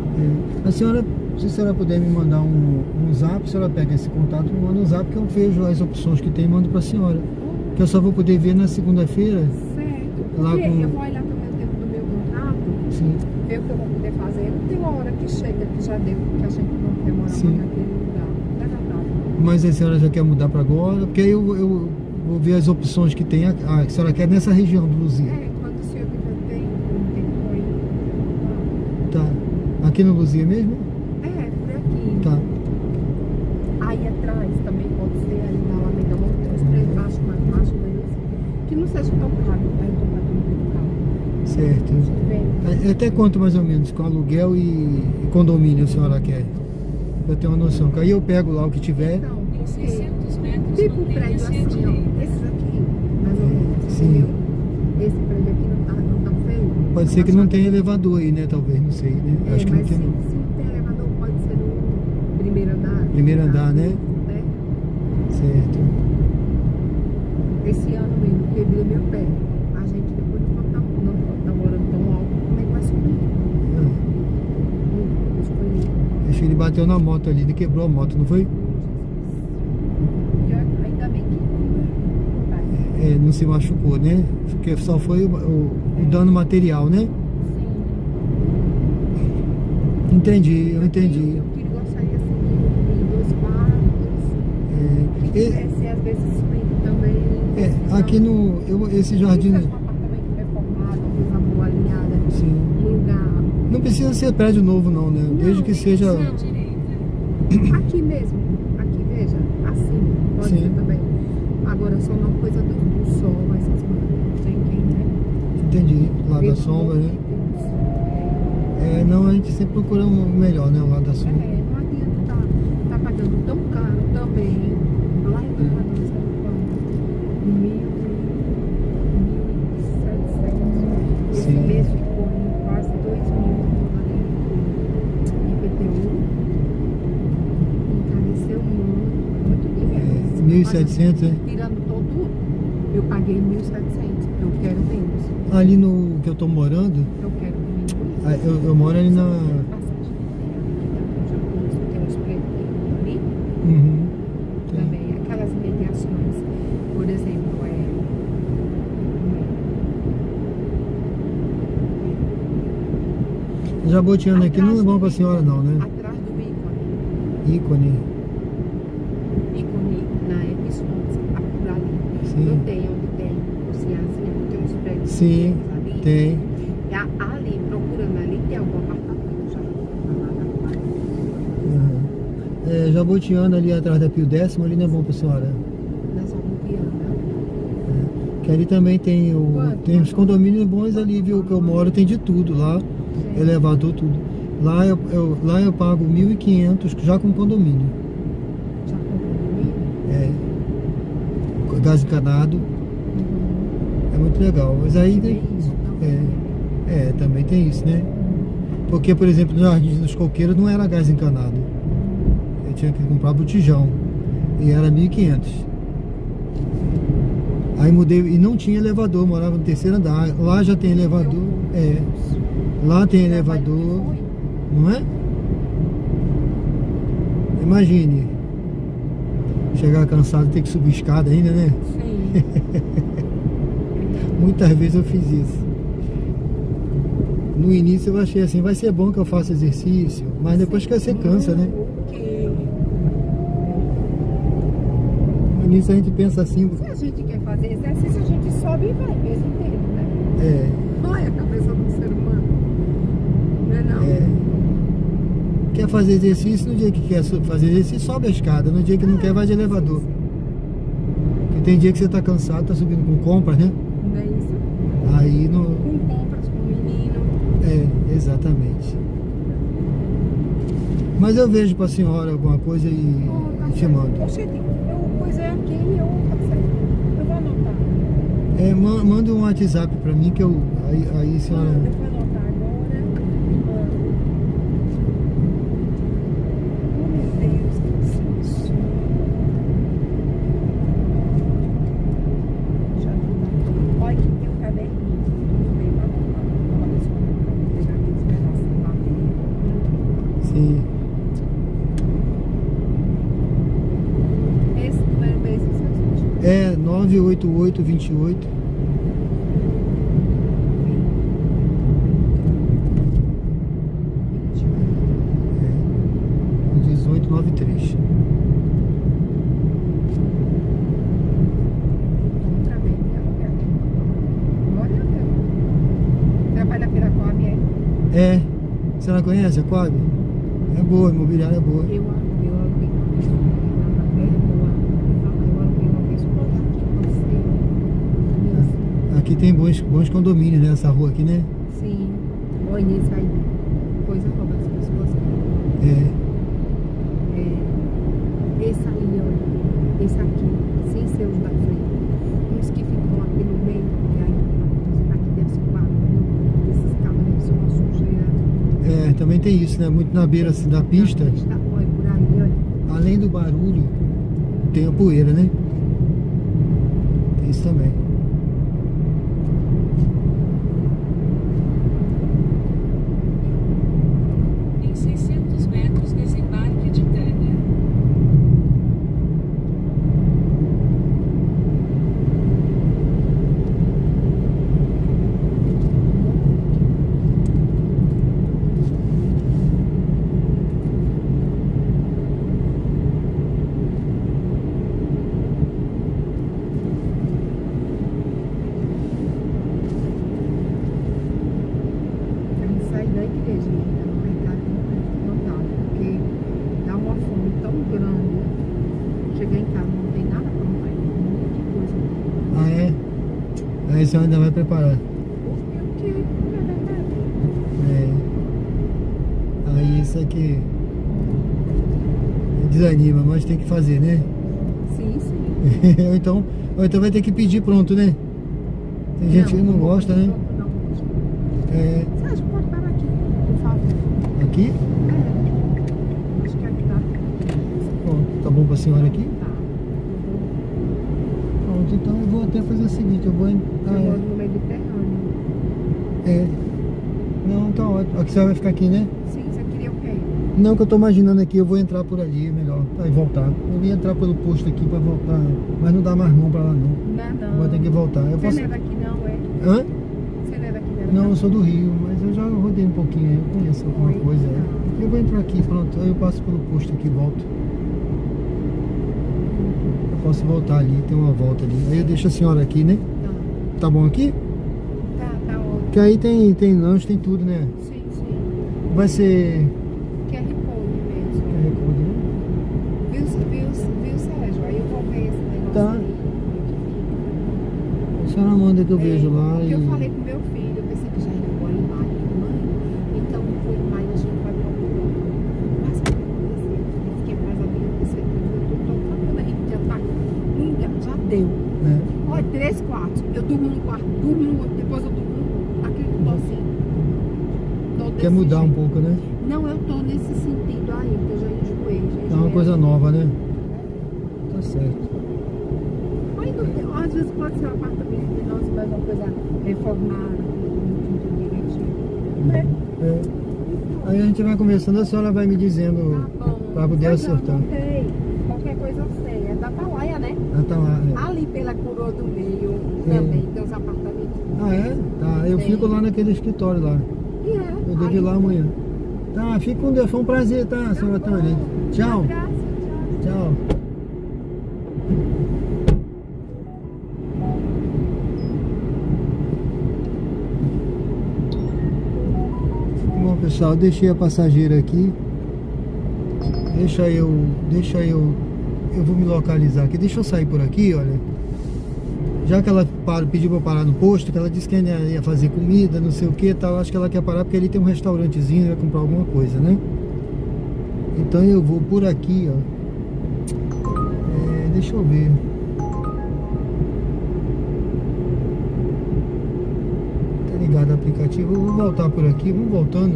É. Se a senhora puder me mandar um zap, a senhora pega esse contato e me manda um zap que eu vejo as opções que tem e mando pra senhora. Que eu só vou poder ver na segunda-feira. Certo. Lá Porque com- eu vou olhar também o tempo do meu contrato, Sim. ver o que eu vou poder fazer. Não tem uma hora que chega, que já deu, que a gente não quer morar Sim. mais naquele lugar. Não é verdade? Mas a senhora já quer mudar pra agora? Porque aí eu vou ver as opções que tem. Que a senhora quer nessa região do Luzia. É, quando o senhor tiver tempo, um tempo aí. Tá. Aqui no Luzia mesmo? É, por aqui. Tá. Aí atrás também pode ser ali na Alameda Monte, tem uns três baixos, mais baixos, que não seja tão caro, né? Tão caro. Certo. Bem, Até quanto mais ou menos com aluguel e condomínio a senhora quer? Eu tenho uma noção. Que aí eu pego lá o que tiver. então, Em porque 600 metros, tipo prédio mantenha-se à assim, ó, direita. esses aqui, mais ou menos, Sim. entendeu? Esse prédio aqui não tá feio. Pode ser que não tenha elevador aí, né? Talvez, não sei, né? É, Acho que não mas tem. se não tem elevador, pode ser no primeiro andar. Primeiro andar, né? Né? Certo. meu pé. A gente depois não tá morando tão alto, como é que vai subir? Acho que ele bateu na moto ali, ele quebrou a moto, não foi? E ainda bem que Não se machucou, né? Porque só foi o dano material, né? sim. Entendi, eu entendi. Eu gostaria assim de 2 quartos. Que tivesse às vezes suíte também. Aqui esse jardim. Um apartamento reformado, uma coisa boa, alinhada. Sim. Um lugar. Não precisa ser prédio novo, não, né? Desde que seja. Aqui mesmo, aqui veja, assim, pode Sim. ser também. Agora só uma coisa do sol, essas coisas não tem quem, né? Entendi. Lá Pelo da sombra, amor né? de Deus. Não, a gente sempre procura o melhor, né? Lá da sombra. Não adianta tá pagando tão caro também. Lá em Salvador, sabe quanto? 1.700. Esse Sim. mês ficou em quase 2.000 de IPTU. Encareceu muito dinheiro. 1.700, né? Tirando todo, eu paguei 1.700. Eu quero menos. Ali no que eu tô morando, Eu quero diminuir. eu moro ali na. Passagem. Tem uns pretos ali. Uhum. Tem. Também aquelas mediações, por exemplo, Jabotiana aqui não é bom pra senhora, não, né? atrás do Ícone. ícone na Episfontes, por ali. Sim. Não tem onde tem Oceazinha, não tem uns prédios Sim, ali. tem. Ali, procurando ali, tem algum apartamento já. Uhum. Jabotiana ali atrás da Pio Décimo, ali não é bom pra senhora. Nessa Lumpiana. Que ali também tem tem os condomínios bons ali, viu? Que eu moro, tem de tudo lá. Elevador, tudo. Lá eu pago 1.500 já com condomínio. Já comprou Gás encanado. É muito legal. Mas aí Tem isso também. também tem isso, né? Porque, por exemplo, no Jardim dos Coqueiros não era gás encanado. Eu tinha que comprar botijão. E era 1.500. Aí mudei e não tinha elevador, eu morava no 3º andar. Lá já tem elevador. Lá tem elevador. Não é? Imagine. Chegar cansado e ter que subir escada ainda, né? Sim. Muitas vezes eu fiz isso. No início eu achei assim, vai ser bom que eu faça exercício, mas depois que você cansa, né? Ok. No início a gente pensa assim, Se a gente quer fazer exercício, a gente sobe e vai, mesmo inteiro, né? Olha a cabeça do ser humano. Não é não? quer fazer exercício, no dia que quer fazer exercício, sobe a escada, no dia que não quer, vai de elevador. Porque tem dia que você tá cansado, tá subindo com compras, né? Não é isso? Aí não... Com compras, com menino. Exatamente. Mas eu vejo pra senhora alguma coisa e te mando. Oxente, coisa é aqui, eu vou anotar. Manda um WhatsApp pra mim que eu... Aí a senhora... Eu vou anotar agora. Oh, meu Deus, que susto. Já vou dar. Olha que tem um caderninho. Tudo bem, vai anotar. Uma pessoa pra pegar aqueles pedaços de papel. Sim. Esse número mesmo, você 98828 1893. outra vez, agora eu quero. Trabalha na Piracoab, Você não conhece a Coab? É boa, a imobiliária é boa. Eu aluguei uma vez, é boa. Eu aluguei uma vez, vou botar aqui pra você. Aqui tem bons condomínios nessa rua aqui, né? Sim. Oi, nesse aí. Coisa rouba das pessoas. Esse ali, olha. Esse aqui, sem ser os da frente. Uns que ficam aqui no meio, que aí aqui deve ser um barulho. Esses carros devem ser uma sujeira. Também tem isso, né? Muito na beira assim, da pista. Olha, por ali, olha. Além do barulho, tem a poeira, né? Tem isso também. Aí você ainda vai preparar. O que é verdade. Aí isso aqui desanima, mas tem que fazer, né? Sim, sim. ou então vai ter que pedir pronto, né? Tem gente que não gosta, né? Não gosto. É, Sérgio, pode parar aqui, por favor. aqui? Acho que aqui tá. Ó, tá bom pra senhora aqui? Tá. Pronto, então eu vou até fazer o seguinte, eu vou Eu moro no Mediterrâneo. Não, tá ótimo. Aqui você vai ficar aqui, né? Sim, você queria o quê? Não, que eu tô imaginando aqui, eu vou entrar por ali, é melhor. Aí voltar. Eu ia entrar pelo posto aqui pra voltar, mas não dá mais mão pra lá não. Não, Eu vou ter que voltar. Eu Você posso... não é daqui não, é? Hã? Você não é daqui não? Não, eu sou do Rio, mas eu já rodei um pouquinho aí, eu conheço alguma Oi, coisa. tá. Eu vou entrar aqui, pronto. Aí eu passo pelo posto aqui e volto. Eu posso voltar ali, tem uma volta ali. Aí eu deixo a senhora aqui, né? Tá. Tá bom aqui? Tá ótimo. Porque aí tem lanche, tem tudo, né? Sim. Vai ser... QR Code mesmo. QR Code, né? Viu, Sérgio? Aí eu vou ver esse negócio Tá. aí. A senhora manda que eu vejo lá e... Eu falei pro meu filho, eu pensei que já ia embora em maio. Mãe, então foi em maio, a gente vai procurar. Mas o que aconteceu? Eu fiquei mais a minha perspectiva. Eu tô falando aí, já tá. Já deu. né? Olha, 3 quartos. Eu durmo num quarto, durmo no outro, depois eu durmo naquele assim. Quer mudar um pouco, né? Não, eu tô nesse sentido aí, porque eu já enjoei. É uma coisa nova, né? Tá certo. Mas não tem, às vezes pode ser um apartamento de nós, mas uma coisa reformada, tudo direitinho. Né? Aí a gente vai conversando, a senhora vai me dizendo Tá bom. pra poder Mas eu acertar. anotei. Qualquer coisa eu sei. É da Atalaia, né? Ah, tá lá. Ali pela Coroa do Meio também tem os apartamentos. Ah, é? Tá, eu Tem. fico lá naquele escritório lá. E é. Eu devo ir lá amanhã. Tá, fica com Deus. Foi um prazer, tá, senhora Tânia? Tchau. Abraço, tchau. Tchau. Bom, pessoal, deixei a passageira aqui. Eu vou me localizar aqui. Deixa eu sair por aqui, olha. Já que ela pediu pra eu parar no posto, que ela disse que ia fazer comida, não sei o que tal, acho que ela quer parar porque ali tem um restaurantezinho, vai comprar alguma coisa, né? Então eu vou por aqui, ó. Deixa eu ver. Tá ligado o aplicativo? Eu vou voltar por aqui, vamos voltando.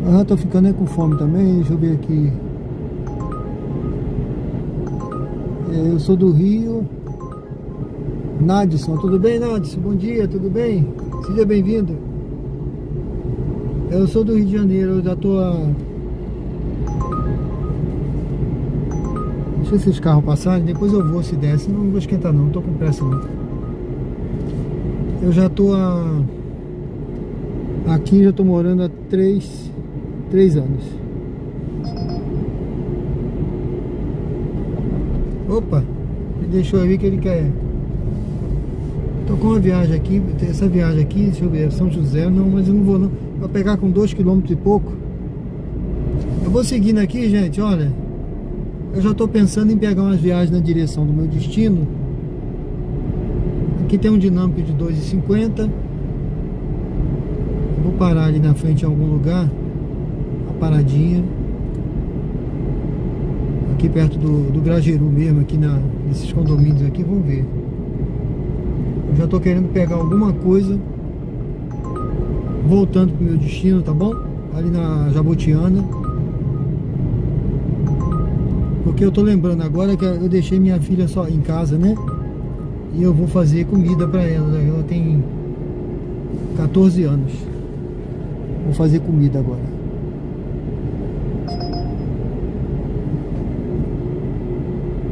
Ah, tô ficando com fome também, deixa eu ver aqui. Eu sou do Rio. Nadson, tudo bem, Nadson? Bom dia, tudo bem? Seja bem-vindo. Eu sou do Rio de Janeiro, eu já tô Deixa esses carros passarem, depois eu vou se der, senão não vou esquentar não tô com pressa não. Eu já tô aqui, já tô morando há 3 anos. Opa, ele deixou aí que ele quer. Tô com uma viagem aqui, essa viagem aqui, deixa eu ver, São José, não, mas eu não vou não. Vou pegar com 2 km e pouco. Eu vou seguindo aqui, gente, olha. Eu já tô pensando em pegar umas viagens na direção do meu destino. Aqui tem um dinâmico de 2,50. Eu vou parar ali na frente em algum lugar. Uma paradinha. Aqui perto do Grajeru mesmo, aqui nesses condomínios aqui, vamos ver. Eu já tô querendo pegar alguma coisa voltando pro meu destino, tá bom? Ali na Jabotiana. Porque eu tô lembrando agora que eu deixei minha filha só em casa, né? E eu vou fazer comida pra ela. Ela tem 14 anos. Vou fazer comida agora.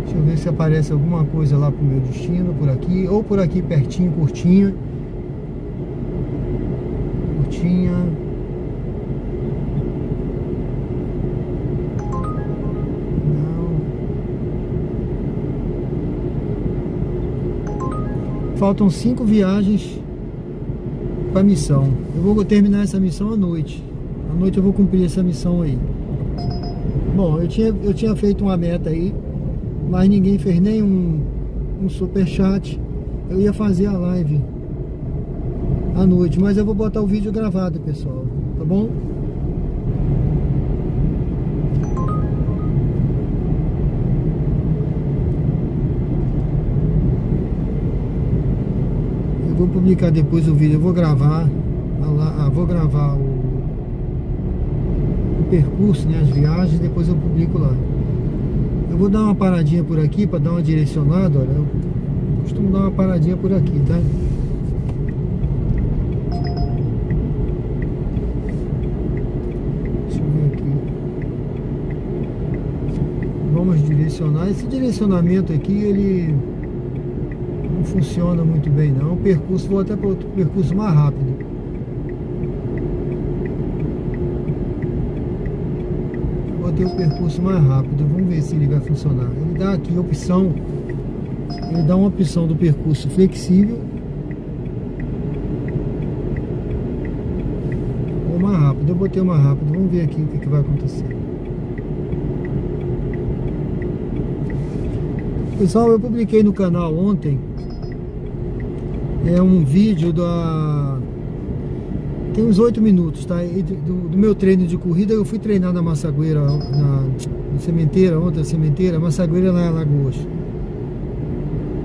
Deixa eu ver se aparece alguma coisa lá pro meu destino, por aqui. Ou por aqui pertinho, curtinha. Faltam 5 viagens para missão. Eu vou terminar essa missão à noite. À noite eu vou cumprir essa missão aí. Bom, eu tinha feito uma meta aí, mas ninguém fez nem um superchat Eu ia fazer a live à noite, mas eu vou botar o vídeo gravado, pessoal, tá bom? Eu vou publicar depois o vídeo, eu vou gravar o percurso, né, as viagens, depois eu publico lá. Eu vou dar uma paradinha por aqui para dar uma direcionada, olha, eu costumo dar uma paradinha por aqui, tá? Deixa eu ver aqui. Vamos direcionar. Esse direcionamento aqui, ele não funciona muito bem não. O percurso, vou até para outro percurso mais rápido. Botei o percurso mais rápido, vamos ver se ele vai funcionar. Ele dá aqui a opção, ele dá uma opção do percurso flexível ou mais rápido. Eu botei o mais rápido, vamos ver aqui o que vai acontecer. Pessoal, eu publiquei no canal ontem um vídeo tem uns 8 minutos, tá? Do meu treino de corrida. Eu fui treinar na Massagueira, na sementeira, ontem a sementeira, Massagueira lá em Alagoas.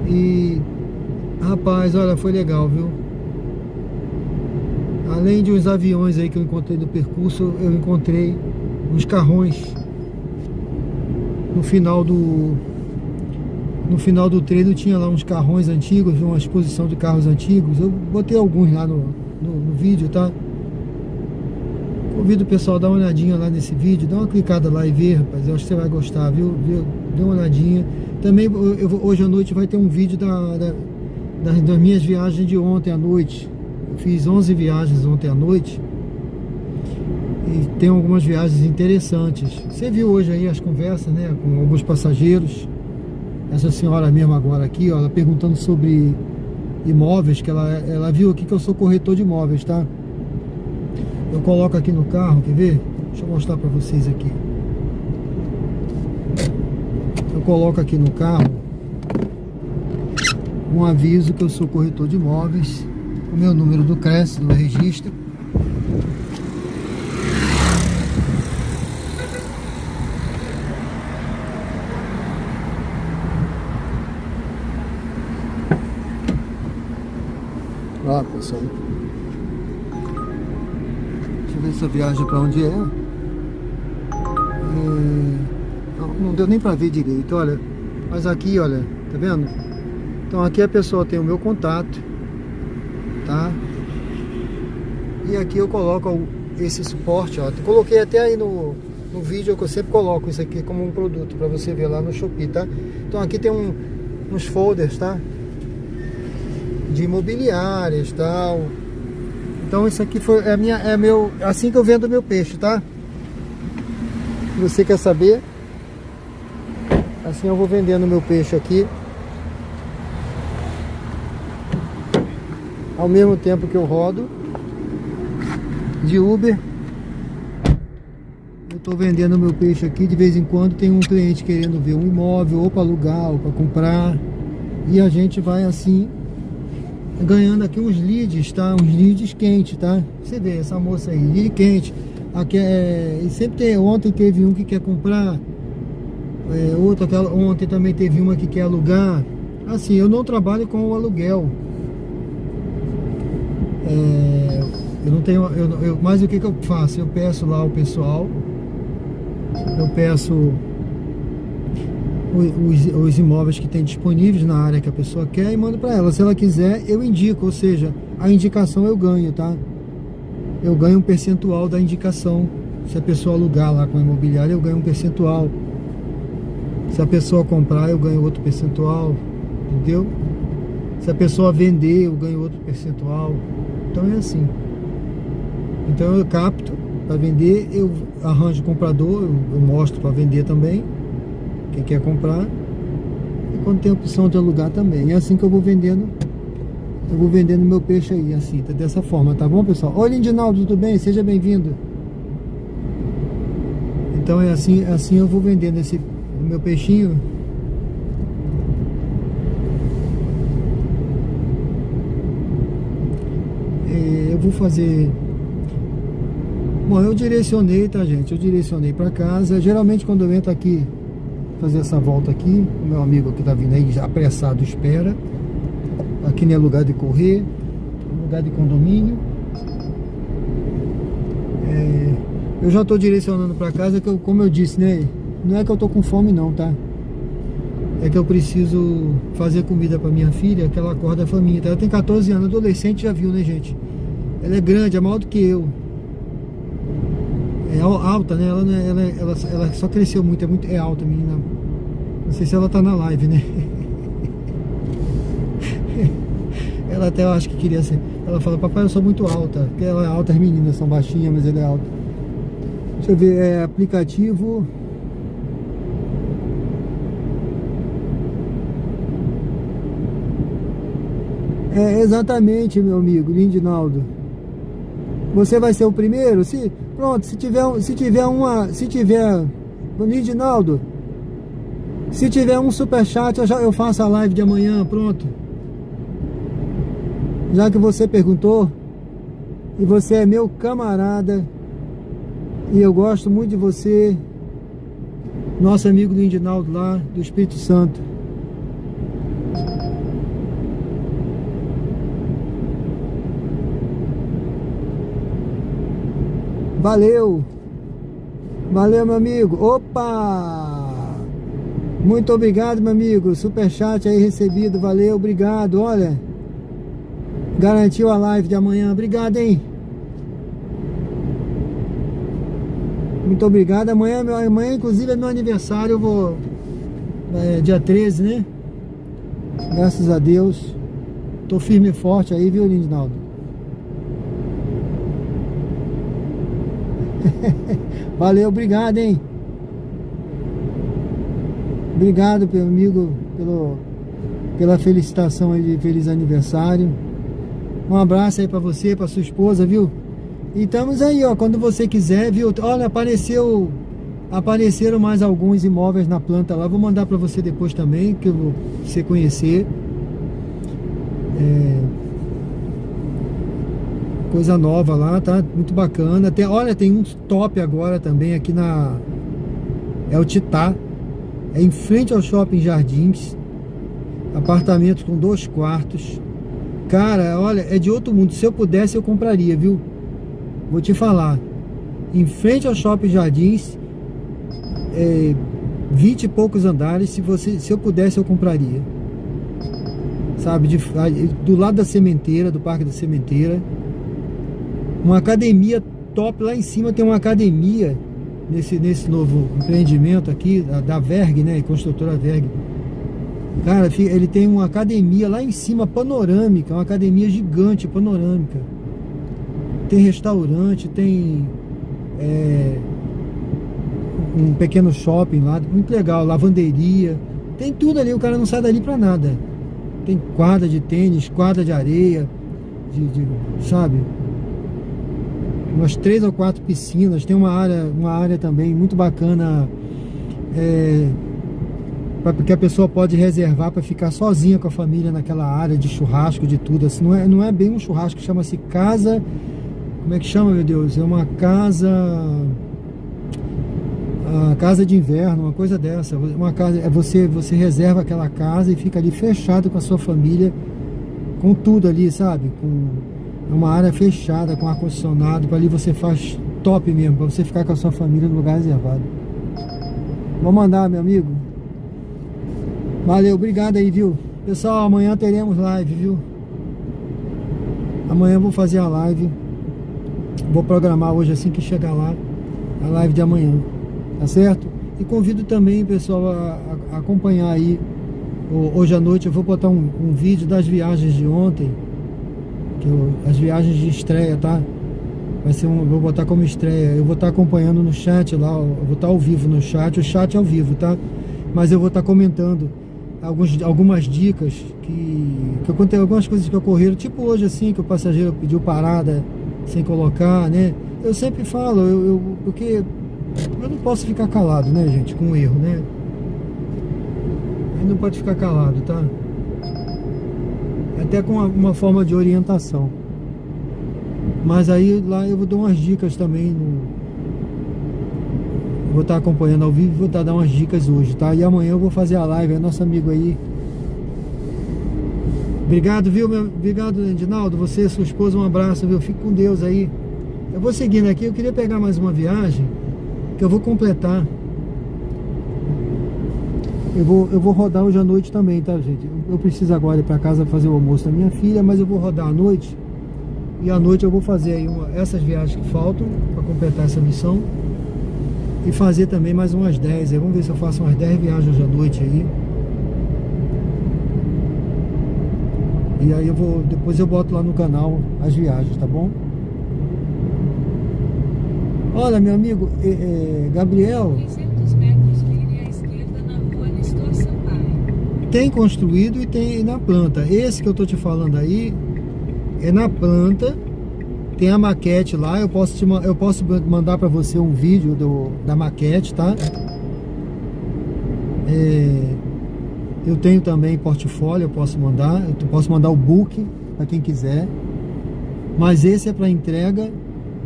E rapaz, olha, foi legal, viu? Além de uns aviões aí que eu encontrei no percurso, eu encontrei uns carrões no final do treino. Tinha lá uns carrões antigos, uma exposição de carros antigos. Eu botei alguns lá no vídeo, tá? Convido o pessoal a dar uma olhadinha lá nesse vídeo, dá uma clicada lá e ver, rapaz, eu acho que você vai gostar, viu? Dê uma olhadinha. Também hoje à noite vai ter um vídeo das minhas viagens de ontem à noite. Eu fiz 11 viagens ontem à noite e tem algumas viagens interessantes. Você viu hoje aí as conversas, né, com alguns passageiros. Essa senhora mesmo agora aqui, ó, ela perguntando sobre imóveis, que ela viu aqui que eu sou corretor de imóveis, tá? Eu coloco aqui no carro, quer ver? Deixa eu mostrar pra vocês aqui. Eu coloco aqui no carro um aviso que eu sou corretor de imóveis, o meu número do CRES, do registro. Lá, pessoal. Deixa eu ver essa viagem pra onde é. Não deu nem pra ver direito, olha. Mas aqui, olha, tá vendo? Então aqui a pessoa tem o meu contato, tá? E aqui eu coloco esse suporte, ó. Eu coloquei até aí no vídeo, que eu sempre coloco isso aqui como um produto pra você ver lá no Shopee, tá? Então aqui tem uns folders, tá? De imobiliárias, tal. Então isso aqui é meu, assim que eu vendo meu peixe, tá? Você quer saber? Assim eu vou vendendo meu peixe aqui, ao mesmo tempo que eu rodo de Uber. Eu tô vendendo meu peixe aqui. De vez em quando tem um cliente querendo ver um imóvel, ou para alugar, ou para comprar, e a gente vai assim ganhando aqui uns leads, tá? Uns leads quentes, tá? Você vê essa moça aí, lead quente. Aqui e sempre tem. Ontem teve um que quer comprar, ontem também teve uma que quer alugar. Assim, eu não trabalho com o aluguel. Eu não tenho. Mas o que eu faço? Eu peço lá o pessoal. Eu peço os imóveis que tem disponíveis na área que a pessoa quer e mando para ela. Se ela quiser, eu indico, ou seja, a indicação eu ganho, tá? Eu ganho um percentual da indicação. Se a pessoa alugar lá com a imobiliária, eu ganho um percentual. Se a pessoa comprar, eu ganho outro percentual, entendeu? Se a pessoa vender, eu ganho outro percentual. Então é assim. Então eu capto para vender, eu arranjo comprador, eu mostro para vender também, quem quer comprar, e quando tem a opção de alugar também. É assim que eu vou vendendo meu peixe aí, assim, tá dessa forma, tá bom, pessoal? Oi, Lindinaldo, tudo bem? Seja bem-vindo. Então é assim eu vou vendendo o meu peixinho. vou fazer... Bom, eu direcionei, tá, gente? Eu direcionei pra casa. Geralmente quando eu entro aqui, fazer essa volta aqui, o meu amigo que tá vindo aí, apressado, espera. Aqui não é lugar de correr, é lugar de condomínio. Eu já tô direcionando pra casa, que eu, como eu disse, né? Não é que eu tô com fome não, tá? É que eu preciso fazer comida pra minha filha, que ela acorda faminta. Ela tem 14 anos, adolescente, já viu, né, gente? Ela é grande, é maior do que eu. É alta, né? Ela só cresceu muito, é alta, menina. Não sei se ela tá na live, né? Ela até, eu acho que queria ser. Ela fala, papai, eu sou muito alta. Porque ela é alta, as meninas são baixinhas, mas ela é alta. Deixa eu ver, aplicativo. Exatamente, meu amigo Lindinaldo. Você vai ser o primeiro? Pronto, se tiver Lindinaldo, se tiver um superchat, eu faço a live de amanhã, pronto. Já que você perguntou, e você é meu camarada, e eu gosto muito de você, nosso amigo Lindinaldo lá, do Espírito Santo. Valeu! Valeu, meu amigo! Opa! Muito obrigado, meu amigo! Superchat aí recebido, valeu, obrigado! Olha, garantiu a live de amanhã, obrigado, hein? Muito obrigado, amanhã inclusive é meu aniversário, eu vou... dia 13, né? Graças a Deus. Tô firme e forte aí, viu, Lindinaldo? Valeu, obrigado, hein? Obrigado, meu amigo, pela felicitação aí de feliz aniversário. Um abraço aí pra você, pra sua esposa, viu? E estamos aí, ó, quando você quiser, viu? Olha, apareceram mais alguns imóveis na planta lá. Vou mandar pra você depois também, que eu vou você conhecer. Coisa nova lá, tá? Muito bacana. Olha, tem um top agora também aqui é o Titá. É em frente ao Shopping Jardins. Apartamentos com 2 quartos. Cara, olha, é de outro mundo. Se eu pudesse, eu compraria, viu? Vou te falar. Em frente ao Shopping Jardins, 20 e poucos andares. Se eu pudesse, eu compraria. Sabe? Do lado da sementeira, do Parque da Sementeira. Uma academia top lá em cima, tem uma academia nesse novo empreendimento aqui da Verg, né, construtora Verg. Cara, ele tem uma academia lá em cima panorâmica, uma academia gigante panorâmica. Tem restaurante, tem um pequeno shopping lá, muito legal, lavanderia, tem tudo ali, o cara não sai dali pra nada. Tem quadra de tênis, quadra de areia, sabe? Umas 3 ou 4 piscinas, tem uma área também muito bacana, que a pessoa pode reservar para ficar sozinha com a família naquela área de churrasco, de tudo. Assim, não é bem um churrasco, chama-se casa, como é que chama, meu Deus? É uma casa de inverno, uma coisa dessa. Uma casa, você reserva aquela casa e fica ali fechado com a sua família, com tudo ali, sabe? É uma área fechada, com ar-condicionado, para ali você faz top mesmo, para você ficar com a sua família no lugar reservado. Vou mandar, meu amigo. Valeu, obrigado aí, viu? Pessoal, amanhã teremos live, viu? Amanhã eu vou fazer a live. Vou programar hoje assim que chegar lá, a live de amanhã, tá certo? E convido também, pessoal, a acompanhar aí. Hoje à noite eu vou botar um vídeo das viagens de ontem. As viagens de estreia, tá? Vou botar como estreia. Eu vou estar acompanhando no chat lá. Eu vou estar ao vivo no chat. O chat é ao vivo, tá? Mas eu vou estar comentando algumas dicas que eu contei, algumas coisas que ocorreram, tipo hoje assim, que o passageiro pediu parada sem colocar, né? Eu sempre falo, porque eu não posso ficar calado, né, gente, com um erro, né? A gente não pode ficar calado, tá? Até com uma forma de orientação. Mas aí lá eu vou dar umas dicas também. Vou estar acompanhando ao vivo e vou dar umas dicas hoje, tá? E amanhã eu vou fazer a live, é nosso amigo aí. Obrigado, viu? Obrigado, Edinaldo. Você, sua esposa, um abraço, viu? Fique com Deus aí. Eu vou seguindo aqui, eu queria pegar mais uma viagem que eu vou completar. Eu vou rodar hoje à noite também, tá, gente? Eu preciso agora ir para casa fazer o almoço da minha filha, mas eu vou rodar à noite. E à noite eu vou fazer aí essas viagens que faltam para completar essa missão. E fazer também mais umas 10. Aí vamos ver se eu faço umas 10 viagens hoje à noite aí. E aí depois eu boto lá no canal as viagens, tá bom? Olha, meu amigo Gabriel. 300 metros, vire à esquerda na rua Nestor Sampaio. Tem construído e tem na planta. Esse que eu tô te falando aí é na planta. Tem a maquete lá. Eu posso mandar para você um vídeo da maquete, tá? Eu tenho também portfólio, eu posso mandar o book para quem quiser. Mas esse é para entrega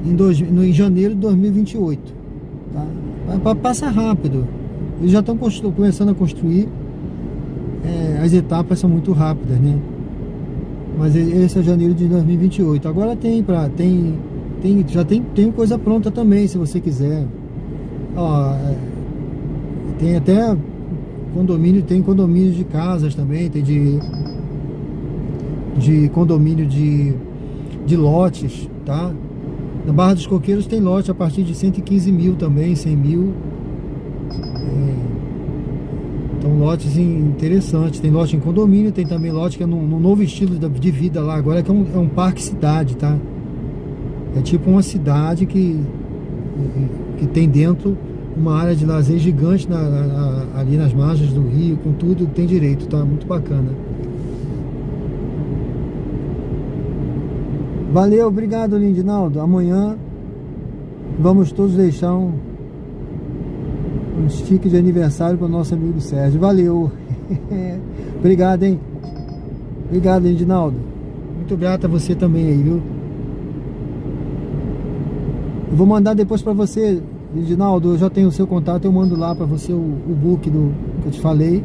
em janeiro de 2028, tá? Passa rápido. Eles já estão começando a construir. As etapas são muito rápidas, né? Mas esse é janeiro de 2028. Agora já tem coisa pronta também, se você quiser. Ó, tem até tem condomínio de casas também, tem de condomínio de lotes, tá? Na Barra dos Coqueiros tem lote a partir de 115 mil também, 100 mil. Então lotes interessantes. Tem lote em condomínio, tem também lote que é num novo estilo de vida lá agora, que é um parque cidade, tá? É tipo uma cidade que tem dentro uma área de lazer gigante ali nas margens do rio, com tudo que tem direito, tá? Muito bacana. Valeu, obrigado, Lindinaldo. Amanhã vamos todos deixar um stick de aniversário para o nosso amigo Sérgio. Valeu. Obrigado, hein? Obrigado, Lindinaldo. Muito grato a você também aí, viu? Eu vou mandar depois para você, Lindinaldo. Eu já tenho o seu contato, eu mando lá para você o book que eu te falei,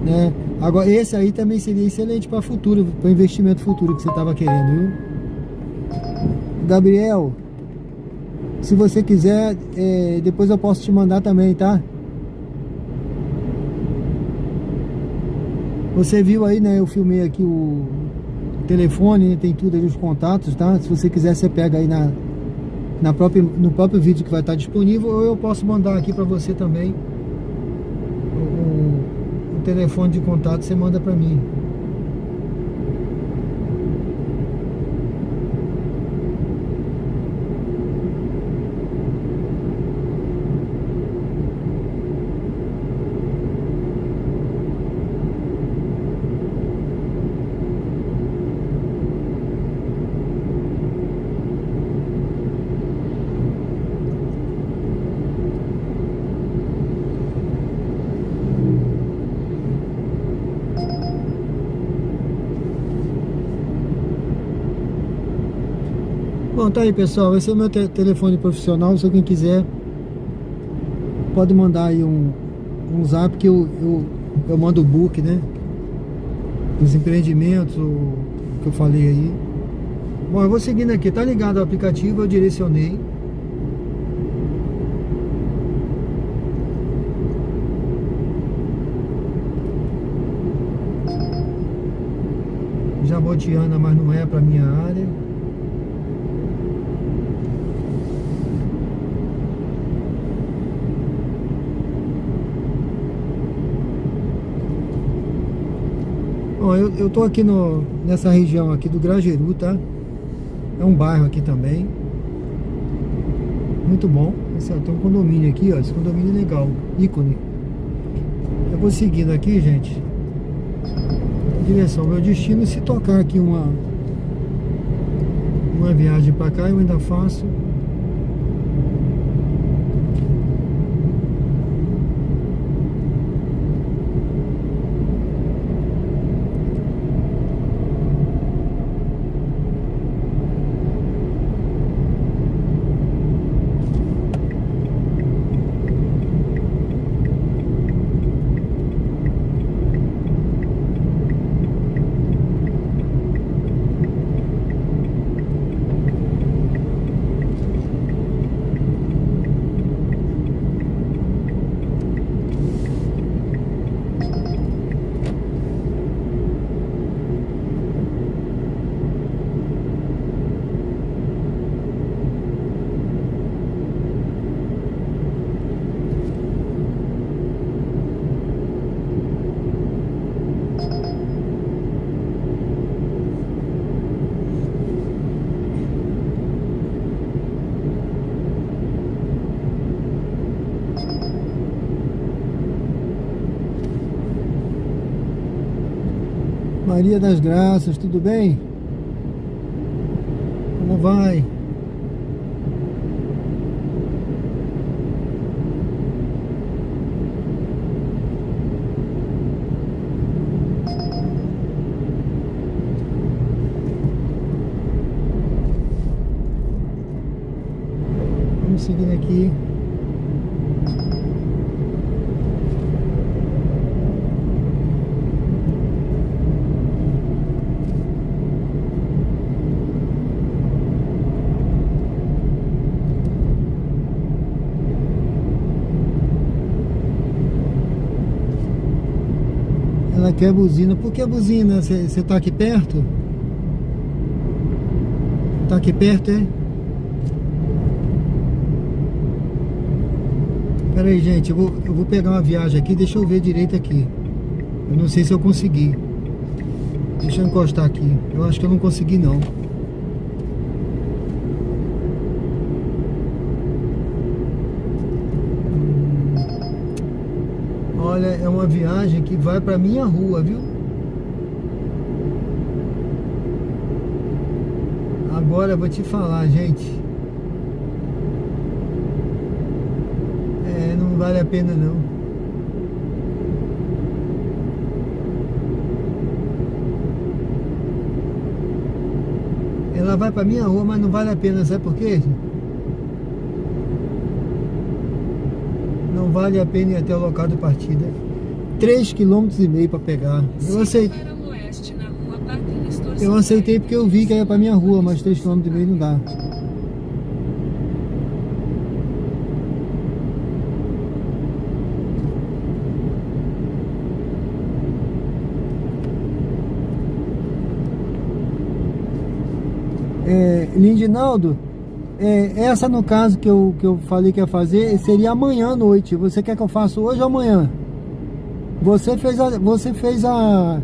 né? Agora, esse aí também seria excelente para futuro, para investimento futuro que você estava querendo, viu? Gabriel, se você quiser, depois eu posso te mandar também, tá? Você viu aí, né? Eu filmei aqui o telefone, né? Tem tudo ali, os contatos, tá? Se você quiser, você pega aí no próprio vídeo que vai estar disponível, ou eu posso mandar aqui para você também o telefone de contato, você manda para mim. Bom, tá aí, pessoal, esse é o meu telefone profissional. Se alguém quiser, pode mandar aí um zap que eu mando o book, né, dos empreendimentos, o que eu falei aí. Bom, eu vou seguindo aqui, tá ligado ao aplicativo, eu direcionei. Jabotiana, mas não é pra minha área. Bom, eu tô aqui nessa região aqui do Grajeru, tá? É um bairro aqui também. Muito bom. Tem um condomínio aqui, ó. Esse condomínio é legal. Ícone. Eu vou seguindo aqui, gente. Em direção ao meu destino. Se tocar aqui uma viagem pra cá, eu ainda faço. Maria das Graças, tudo bem? Como vai? Vamos seguindo aqui. Ela quer buzina. Por que buzina? Você tá aqui perto? Tá aqui perto, é? Pera aí, gente. Eu vou pegar uma viagem aqui. Deixa eu ver direito aqui. Eu não sei se eu consegui. Deixa eu encostar aqui. Eu acho que eu não consegui, não. Olha, é uma viagem que vai pra minha rua, viu? Agora eu vou te falar, gente. Não vale a pena, não. Ela vai pra minha rua, mas não vale a pena, sabe por quê? Não vale a pena ir até o local de partida. 3,5 km para pegar. Eu aceitei porque eu vi que ia para minha rua, mas 3,5 km não dá. Lindinaldo, essa no caso que eu falei que ia fazer seria amanhã à noite. Você quer que eu faça hoje ou amanhã? Você fez a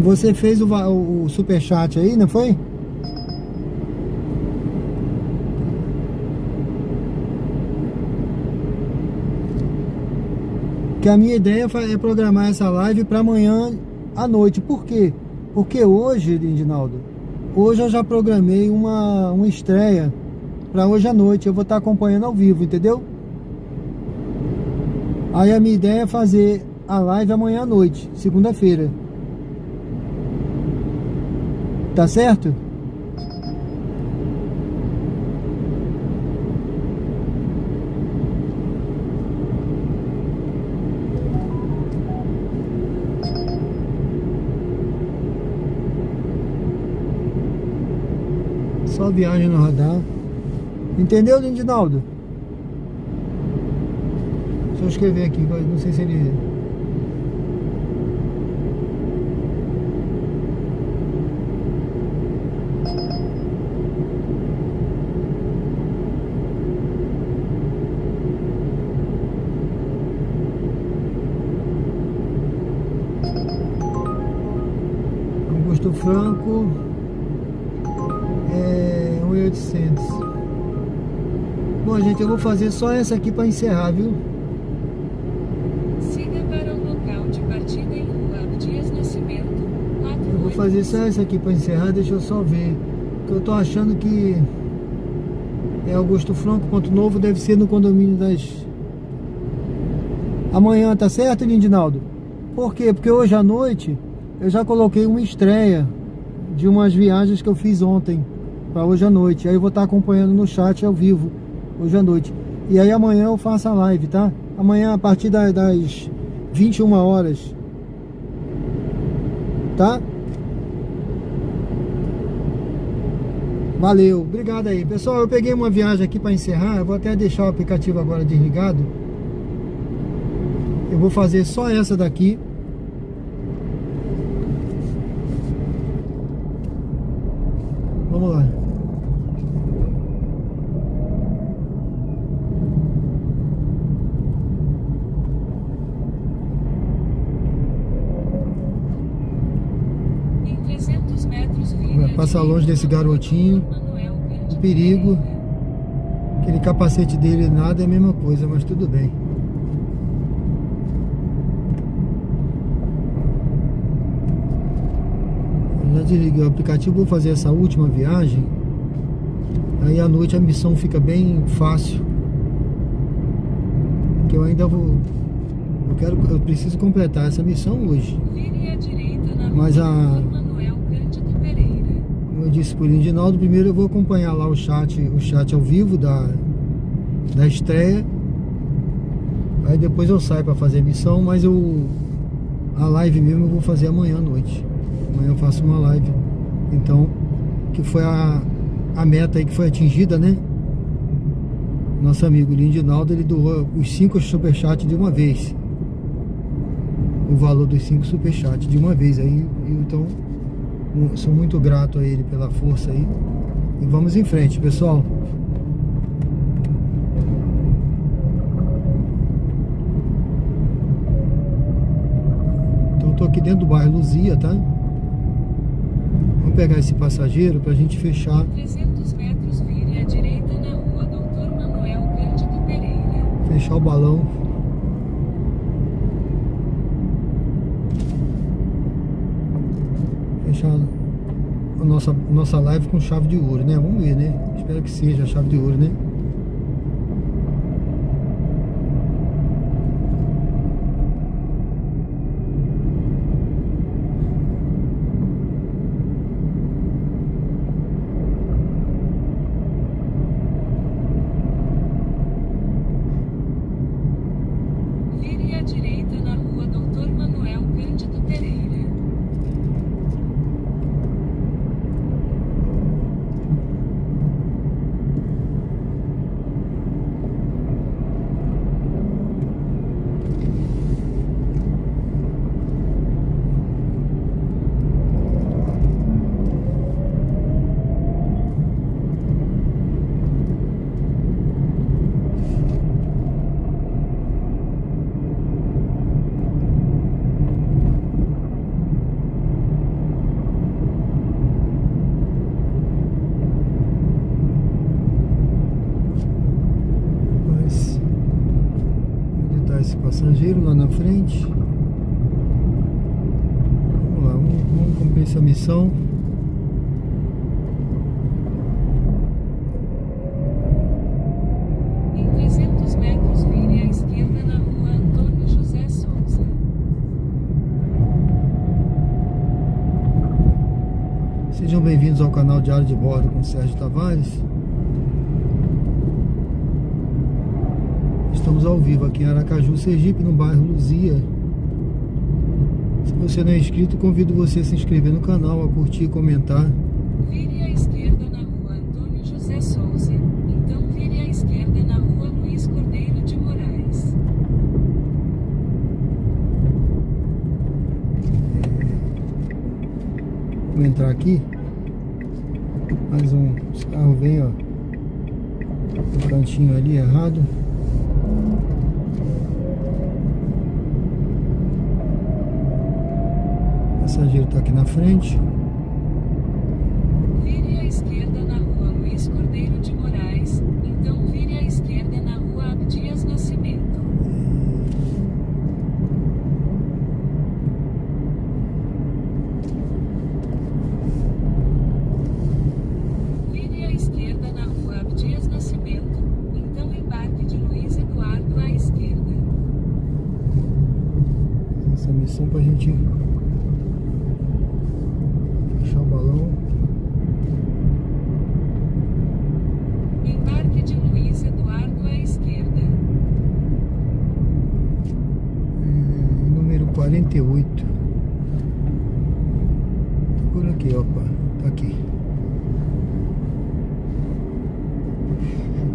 Você fez o superchat aí, não foi? Que a minha ideia é programar essa live para amanhã à noite. Por quê? Porque hoje, Lindinaldo, hoje eu já programei uma estreia para hoje à noite. Eu vou estar acompanhando ao vivo, entendeu? Aí a minha ideia é fazer a live amanhã à noite, segunda-feira. Tá certo? Só viagem no radar. Entendeu, Lindinaldo? Deixa eu escrever aqui, não sei se ele... Augusto Franco... 1.800. Bom, gente, eu vou fazer só essa aqui para encerrar, viu? Siga para o local de partida em Rua Dias Nascimento. Eu vou fazer só essa aqui para encerrar. Deixa eu só ver. Porque eu tô achando que Augusto Franco, Ponto Novo, deve ser no condomínio das... Amanhã, tá certo, Lindinaldo? Por quê? Porque hoje à noite eu já coloquei uma estreia de umas viagens que eu fiz ontem para hoje à noite. Aí eu vou estar acompanhando no chat ao vivo hoje à noite. E aí amanhã eu faço a live, tá? Amanhã a partir das 21 horas. Tá? Valeu, obrigado aí. Pessoal, eu peguei uma viagem aqui para encerrar. Eu vou até deixar o aplicativo agora desligado. Eu vou fazer só essa daqui. Vamos lá. Em 300 metros, Vai passar longe desse garotinho. Perigo. Aquele capacete dele nada é a mesma coisa, mas tudo bem. Eu já desliguei o aplicativo, vou fazer essa última viagem. Aí à noite a missão fica bem fácil. Que eu ainda vou... Eu preciso completar essa missão hoje. Vire à direita na Mas rua a... Dr. Manuel Cândido Pereira. Como eu disse pro Lindinaldo, primeiro eu vou acompanhar lá o chat ao vivo da estreia. Aí depois eu saio para fazer a missão, mas a live mesmo eu vou fazer amanhã à noite. Amanhã eu faço uma live. Então, que foi a meta aí que foi atingida, né? Nosso amigo Lindinaldo, ele doou os 5 superchats de uma vez. O valor dos 5 superchats de uma vez aí. Então, sou muito grato a ele pela força aí. E vamos em frente, pessoal. Então, eu tô aqui dentro do bairro Luzia, tá? Vamos pegar esse passageiro pra gente fechar. 300 metros, vire à direita na rua Dr. Manuel Cândido Pereira. Fechar o balão. Fechar a nossa live com chave de ouro, né? Vamos ver, né? Espero que seja a chave de ouro, né? Vire à direita na rua Dr. Manuel Cândido Pereira. Esse passageiro lá na frente. Vamos lá, vamos cumprir essa missão. Em 300 metros, vire à esquerda na rua Antônio José Souza. Sejam bem-vindos ao canal Diário de Bordo com Sérgio Tavares. Estamos ao vivo aqui em Aracaju, Sergipe, no bairro Luzia. Se você não é inscrito, convido você a se inscrever no canal, a curtir e comentar. Vire à esquerda na rua Antônio José Souza. Então vire à esquerda na rua Luiz Cordeiro de Moraes. Vou entrar aqui. Mais um carro vem, ó, no cantinho ali errado. O passageiro está aqui na frente. Vire à esquerda na rua Luiz Cordeiro de Moraes. Então vire à esquerda na rua Abdias Nascimento. Vire à esquerda na rua Abdias Nascimento. Então embarque de Luiz Eduardo à esquerda. Essa missão pra gente fechar o balão. Embarque de Luiz Eduardo à esquerda. Número 48. Tá por aqui, opa. Tá aqui.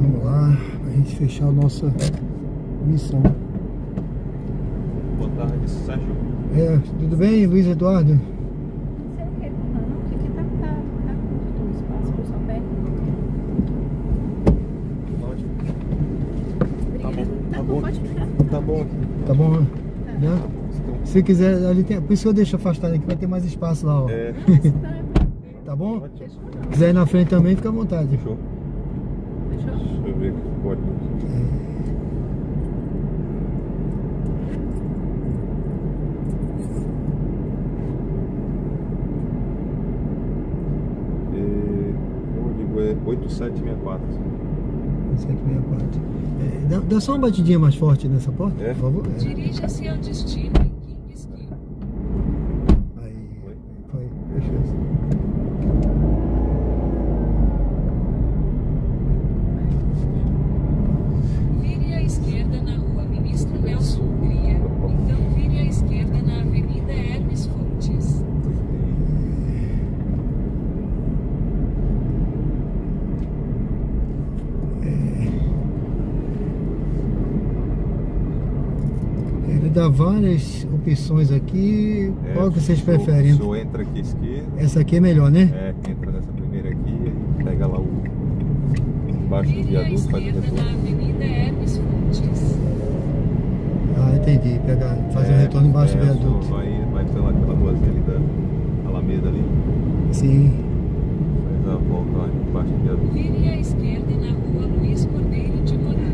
Vamos lá, pra gente fechar a nossa missão. Boa tarde, Sérgio. Tudo bem, Luiz Eduardo? Não sei o que, não. Aqui tá curto o espaço, por só perto. Ótimo. Obrigada. Tá bom. Pode ficar. Tá bom aqui. Tá bom, né? Se quiser, ali tem. Por isso eu deixo afastado aqui, vai ter mais espaço lá, ó. É. Tá bom? Ótimo. Se quiser ir na frente também, fica à vontade. Fechou. Fechou? Show. ver que pode. Código é 8764. 764. Dá só uma batidinha mais forte nessa porta, por favor. Dirija-se ao destino em King's. Aí, foi, fechou. Vire à esquerda na rua Ministro Nelson Hungria. Então vire à esquerda na Avenida Hermes Fontes. Ele dá várias opções aqui. Qual que vocês preferem? O senhor entra aqui à esquerda. Essa aqui é melhor, né? Entra nessa primeira aqui e pega lá embaixo do Vire à viaduto, faz o esquerda na retorno. Avenida Hermes Fontes. Ah, entendi. Fazer o retorno embaixo do o senhor viaduto. vai pela aquela ruazinha ali da Alameda ali. Sim. Faz a volta lá embaixo do viaduto. Vire à esquerda na rua Luiz Cordeiro de Moraes.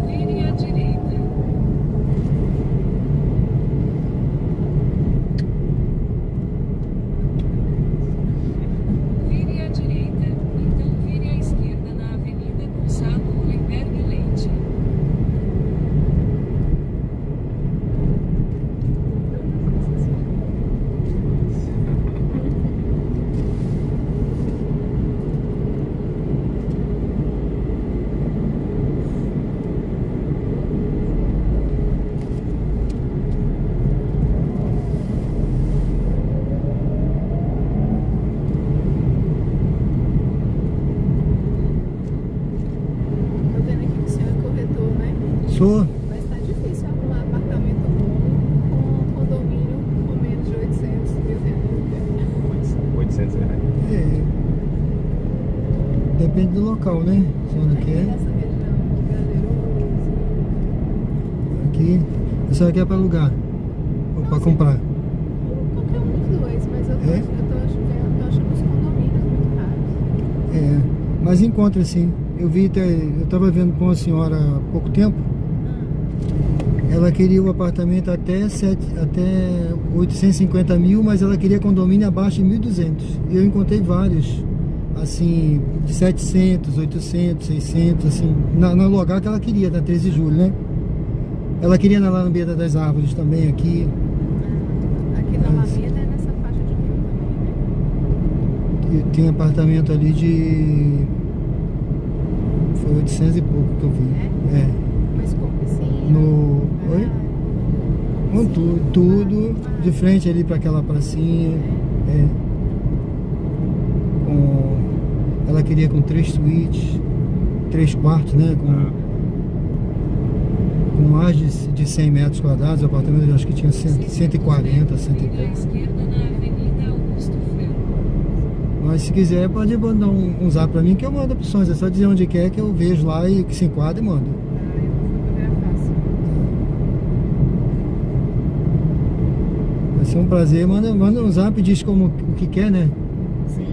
Vire à direita. Vire à direita. Então vire à esquerda na Avenida Gonçalo Hollenberg Leite. Tô vendo aqui que o senhor é corretor, né? Sou. Mas tá difícil arrumar apartamento bom com condomínio com menos de 800 mil reais. 800 reais. Depende do local, né? A senhora Aqui quer? nessa região, Galeroso. Aqui. A senhora quer para alugar? Ou para comprar? Qualquer um dos dois, mas eu tô achando os condomínios muito caros. Mas encontra sim. Eu estava vendo com a senhora há pouco tempo. Ela queria o apartamento até 850 mil, mas ela queria condomínio abaixo de 1.200. E eu encontrei vários, assim, de 700, 800, 600, assim, no lugar que ela queria, da 13 de julho, né? Ela queria na Alameda das Árvores também, aqui. Aqui na Alameda é nessa faixa de mil também, né? E tem apartamento ali de... Foi 800 e pouco que eu vi. Mas com piscina. No... Oi? Com tudo de frente ali para aquela pracinha. Ela queria com 3 suítes, 3 quartos, né? Com mais de 100 metros quadrados. O apartamento eu acho que tinha 140, 100 e Vire à pouco. esquerda na Avenida Augusto Freire. Mas se quiser pode mandar um zap para mim que eu mando opções. É só dizer onde quer que eu vejo lá e que se enquadra e mando. Eu vou fotografar. Vai ser um prazer. Manda um zap e diz o que quer, né? Sim.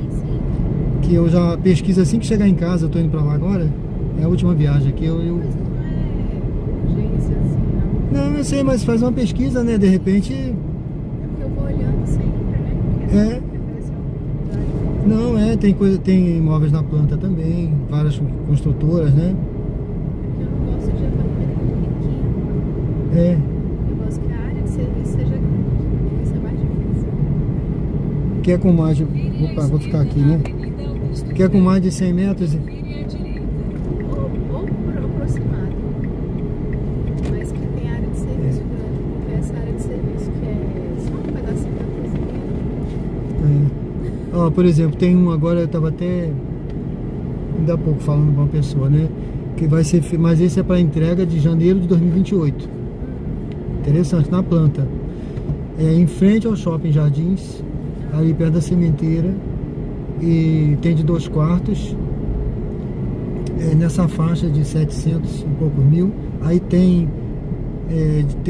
Que eu já pesquiso assim que chegar em casa. Eu tô indo para lá agora. É a última viagem aqui. Mas não é urgência assim, não. Não, eu sei, mas faz uma pesquisa, né? De repente... É porque eu vou olhando sempre, né? Porque É. parece uma oportunidade. Não, tem imóveis na planta também. Várias construtoras, né? Porque eu não gosto de apartamento muito pequeno. Eu gosto que a área de serviço seja grande. Isso é mais difícil. Que é com mais... Vire à Opa, vou ficar esquerda aqui, na né? Avenida Augusto Porque é com mais de 100 metros. Vire à direita. Ou por aproximado. Mas que tem área de serviço grande, porque essa área de serviço que é só um pedacinho da cozinha. Ó, por exemplo, tem um agora, eu tava até ainda há pouco falando com uma pessoa, né? Que vai ser, mas esse é para entrega de janeiro de 2028. Interessante, na planta. É em frente ao Shopping Jardins, ali perto da sementeira. E tem de 2 quartos. É nessa faixa de 700 e poucos mil. Aí tem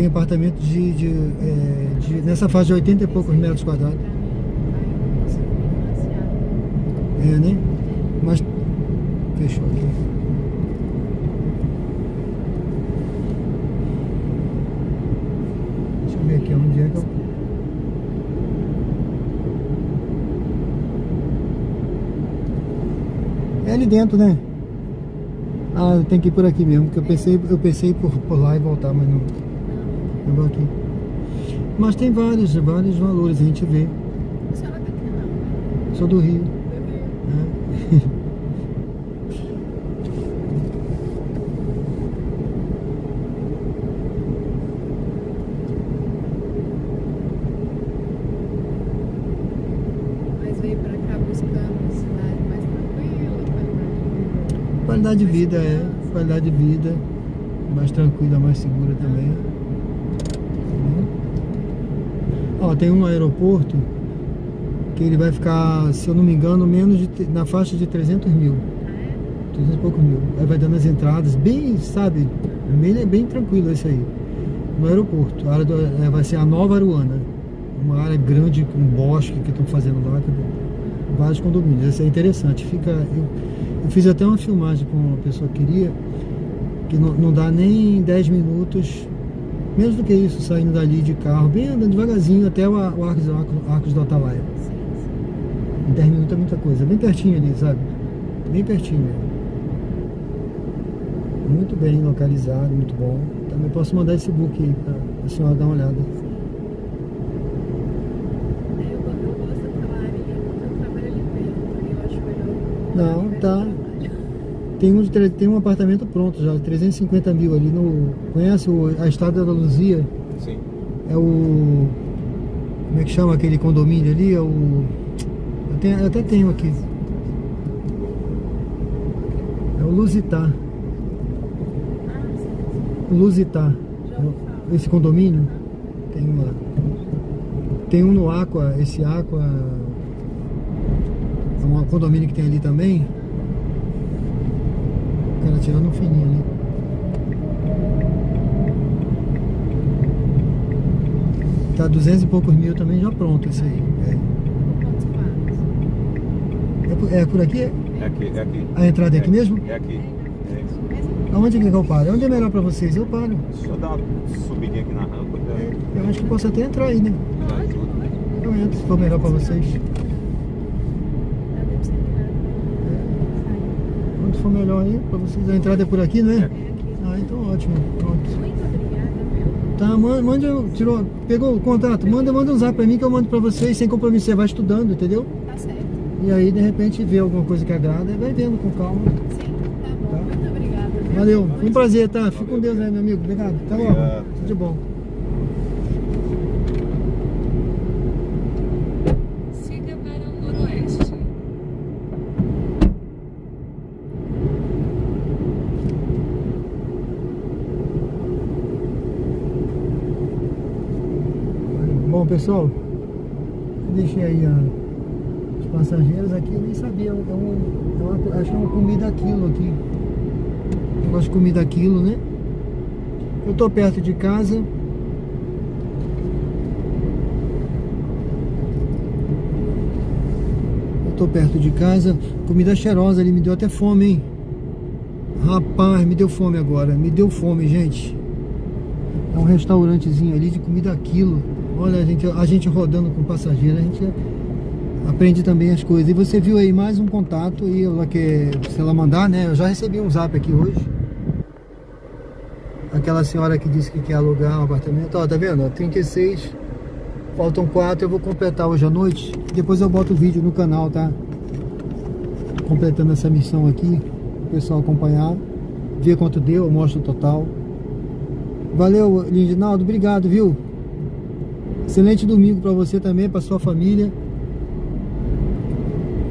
apartamento nessa faixa de 80 e poucos metros quadrados. É, né? Mas fechou aqui. Deixa eu ver aqui onde é que eu... É ali dentro, né? Ah, eu tenho que ir por aqui mesmo, porque eu pensei por lá e voltar, mas não. Eu vou aqui. Mas tem vários valores, a gente vê. A senhora daqui não? Sou do Rio. É. Mas veio pra cá buscando cidade mais tranquila, Qualidade de vida, qualidade de vida, mais tranquila, mais segura também. Ó, tem um aeroporto que ele vai ficar, se eu não me engano, na faixa de 300 mil. 300 e poucos mil. Aí vai dando as entradas, bem, sabe, bem tranquilo isso aí. No aeroporto. A área vai ser a Nova Aruana. Uma área grande com bosque que estão fazendo lá, vários condomínios. Isso é interessante. Eu fiz até uma filmagem com uma pessoa que queria, que não dá nem 10 minutos, menos do que isso, saindo dali de carro, bem andando devagarzinho até o Arcos do Atalaia. Em 10 minutos é muita coisa, bem pertinho ali, sabe? Bem pertinho mesmo. Muito bem localizado, muito bom. Também posso mandar esse book aí pra a senhora dar uma olhada. Eu gosto daquela área ali, porque eu trabalho ali perto, eu acho melhor. Não, tá. Tem um apartamento pronto já, 350 mil ali no... Conhece a Estrada da Luzia? Sim. É o... Como é que chama aquele condomínio ali? É o... Eu até tenho aqui. É o Lusitá. O Lusitá. Esse condomínio? Tem um lá. Tem um no Aqua, esse Aqua... É um condomínio que tem ali também. O cara tirando um fininho ali. Tá 200 e poucos mil também já pronto isso aí. É por aqui? É aqui. A entrada é aqui mesmo? É aqui. É isso. Aonde que eu paro? Onde é melhor pra vocês? Eu paro. Só dar uma subidinha aqui na rampa. Eu acho que posso até entrar aí, né? Eu entro se for melhor pra vocês. Quando for melhor aí pra vocês. A entrada é por aqui, não é? Ah, então ótimo. Pronto. Muito obrigada, meu. Tá, pegou o contato? Manda um zap pra mim que eu mando pra vocês sem compromisso. Você vai estudando, entendeu? Tá certo. E aí, de repente, vê alguma coisa que agrada e vai vendo com calma. Sim, tá bom. Tá? Muito obrigada. Viu? Valeu, foi um prazer, tá? Fica com Deus aí, meu amigo. Obrigado. Até logo. Obrigado. Tudo de bom. Siga para o noroeste. Bom, pessoal, eu deixei aí os passageiros aqui, eu nem sabia. Acho que é uma comida a quilo aqui. Eu gosto de comida a quilo, né? Eu tô perto de casa. Comida cheirosa ali, me deu até fome, hein? Rapaz, me deu fome agora. Me deu fome, gente. É um restaurantezinho ali de comida a quilo. Olha, a gente rodando com passageiro, a gente aprende também as coisas. E você viu aí mais um contato e se ela mandar, né? Eu já recebi um zap aqui hoje. Aquela senhora que disse que quer alugar um apartamento. Ó, tá vendo? 36. Faltam 4, eu vou completar hoje à noite. Depois eu boto o vídeo no canal, tá? completando essa missão aqui, o pessoal acompanhar, ver quanto deu, eu mostro o total. Valeu, Lindinaldo, obrigado, viu? Excelente domingo para você também, para sua família.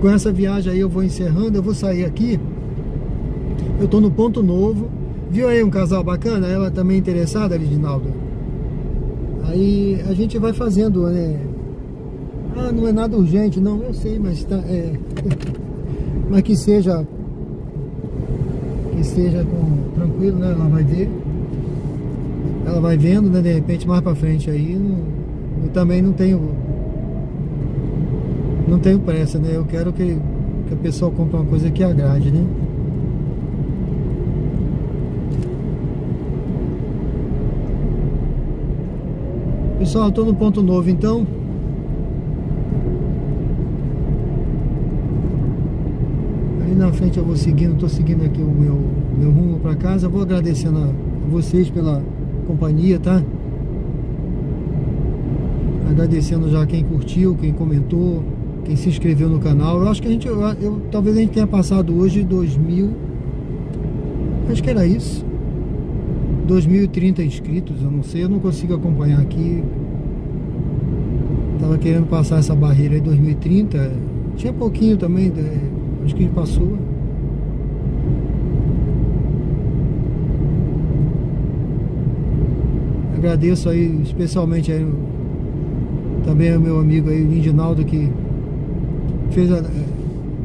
Com essa viagem aí eu vou encerrando, eu vou sair aqui. Eu tô no Ponto Novo. Viu aí um casal bacana? Ela também interessada, Lindinaldo? Aí a gente vai fazendo, né? Ah, não é nada urgente, não, eu sei, mas tá, mas que seja tranquilo, né? Ela vai ver, ela vai vendo, né? De repente mais pra frente aí, eu também não tenho pressa, né? Eu quero que a pessoa compre uma coisa que agrade, né? Pessoal, eu tô no Ponto Novo, então. Aí na frente eu vou seguindo, tô seguindo aqui o meu rumo para casa. Vou agradecendo a vocês pela companhia, tá? Agradecendo já quem curtiu, quem comentou, quem se inscreveu no canal. Eu acho que talvez a gente tenha passado hoje 2000, acho que era isso, 2030 inscritos, eu não sei, eu não consigo acompanhar aqui. Tava querendo passar essa barreira aí, 2030. Tinha pouquinho também, acho que passou. Agradeço aí, especialmente aí, também o meu amigo aí, o Lindinaldo, que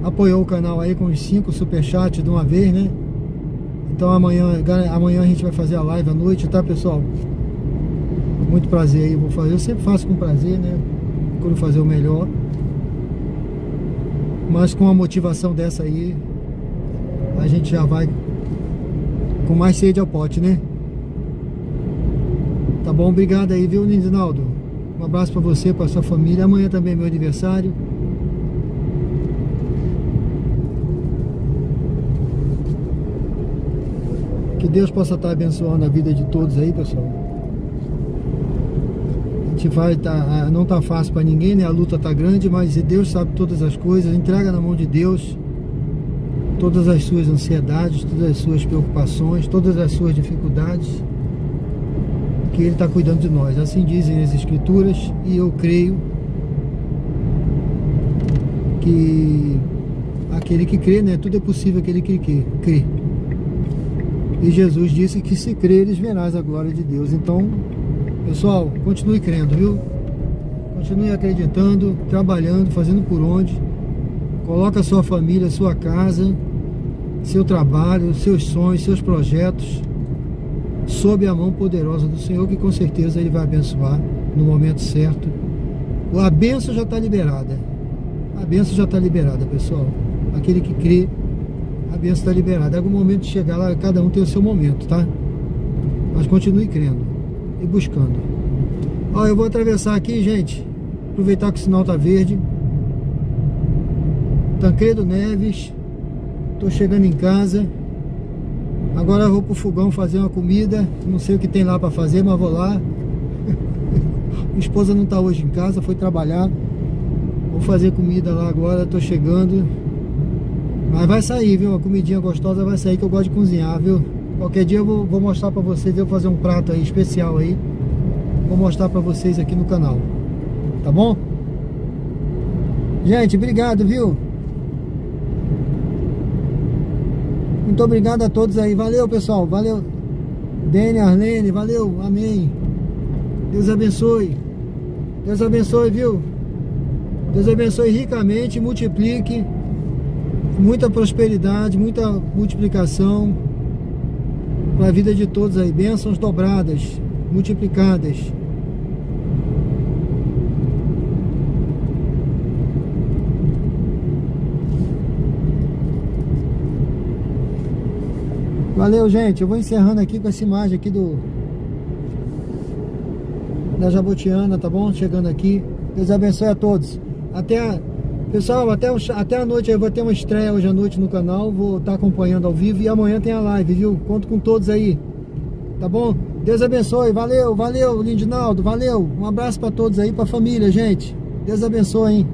apoiou o canal aí com os 5 superchats de uma vez, né? Então amanhã a gente vai fazer a live à noite, tá, pessoal? Muito prazer aí, vou fazer. Eu sempre faço com prazer, né? Procuro fazer o melhor. Mas com a motivação dessa aí, a gente já vai com mais sede ao pote, né? Tá bom? Obrigado aí, viu, Lindinaldo? Um abraço pra você, pra sua família. Amanhã também é meu aniversário. Que Deus possa estar abençoando a vida de todos aí, pessoal. A gente vai não tá fácil para ninguém, né? A luta tá grande, mas Deus sabe todas as coisas. Entrega na mão de Deus todas as suas ansiedades, todas as suas preocupações, todas as suas dificuldades, que Ele está cuidando de nós. Assim dizem as Escrituras, e eu creio que aquele que crê, né? Tudo é possível aquele que crê. E Jesus disse que se creres, verás a glória de Deus. Então, pessoal, continue crendo, viu? Continue acreditando, trabalhando, fazendo por onde. Coloca a sua família, a sua casa, seu trabalho, seus sonhos, seus projetos sob a mão poderosa do Senhor, que com certeza Ele vai abençoar no momento certo. A bênção já está liberada. A bênção já está liberada, pessoal. Aquele que crê, a bênção está liberada. Em algum momento de chegar lá, cada um tem o seu momento, tá? Mas continue crendo e buscando. Ó, eu vou atravessar aqui, gente. Aproveitar que o sinal tá verde. Tancredo Neves. Tô chegando em casa. Agora eu vou pro fogão fazer uma comida. Não sei o que tem lá para fazer, mas vou lá. Minha esposa não tá hoje em casa, foi trabalhar. Vou fazer comida lá agora, tô chegando. Mas vai sair, viu? Uma comidinha gostosa vai sair, que eu gosto de cozinhar, viu? Qualquer dia eu vou mostrar pra vocês. Eu vou fazer um prato aí especial aí. Vou mostrar pra vocês aqui no canal. Tá bom? Gente, obrigado, viu? Muito obrigado a todos aí. Valeu, pessoal. Valeu. Dene, Arlene, valeu. Amém. Deus abençoe. Deus abençoe, viu? Deus abençoe ricamente, multiplique. Muita prosperidade, muita multiplicação para a vida de todos aí. Bênçãos dobradas, multiplicadas. Valeu, gente. Eu vou encerrando aqui com essa imagem aqui da Jabotiana, tá bom? Chegando aqui. Deus abençoe a todos. Pessoal, até a noite eu vou ter uma estreia hoje à noite no canal. Vou estar acompanhando ao vivo. E amanhã tem a live, viu? Conto com todos aí. Tá bom? Deus abençoe. Valeu, valeu, Lindinaldo. Valeu. Um abraço para todos aí, para a família, gente. Deus abençoe, hein?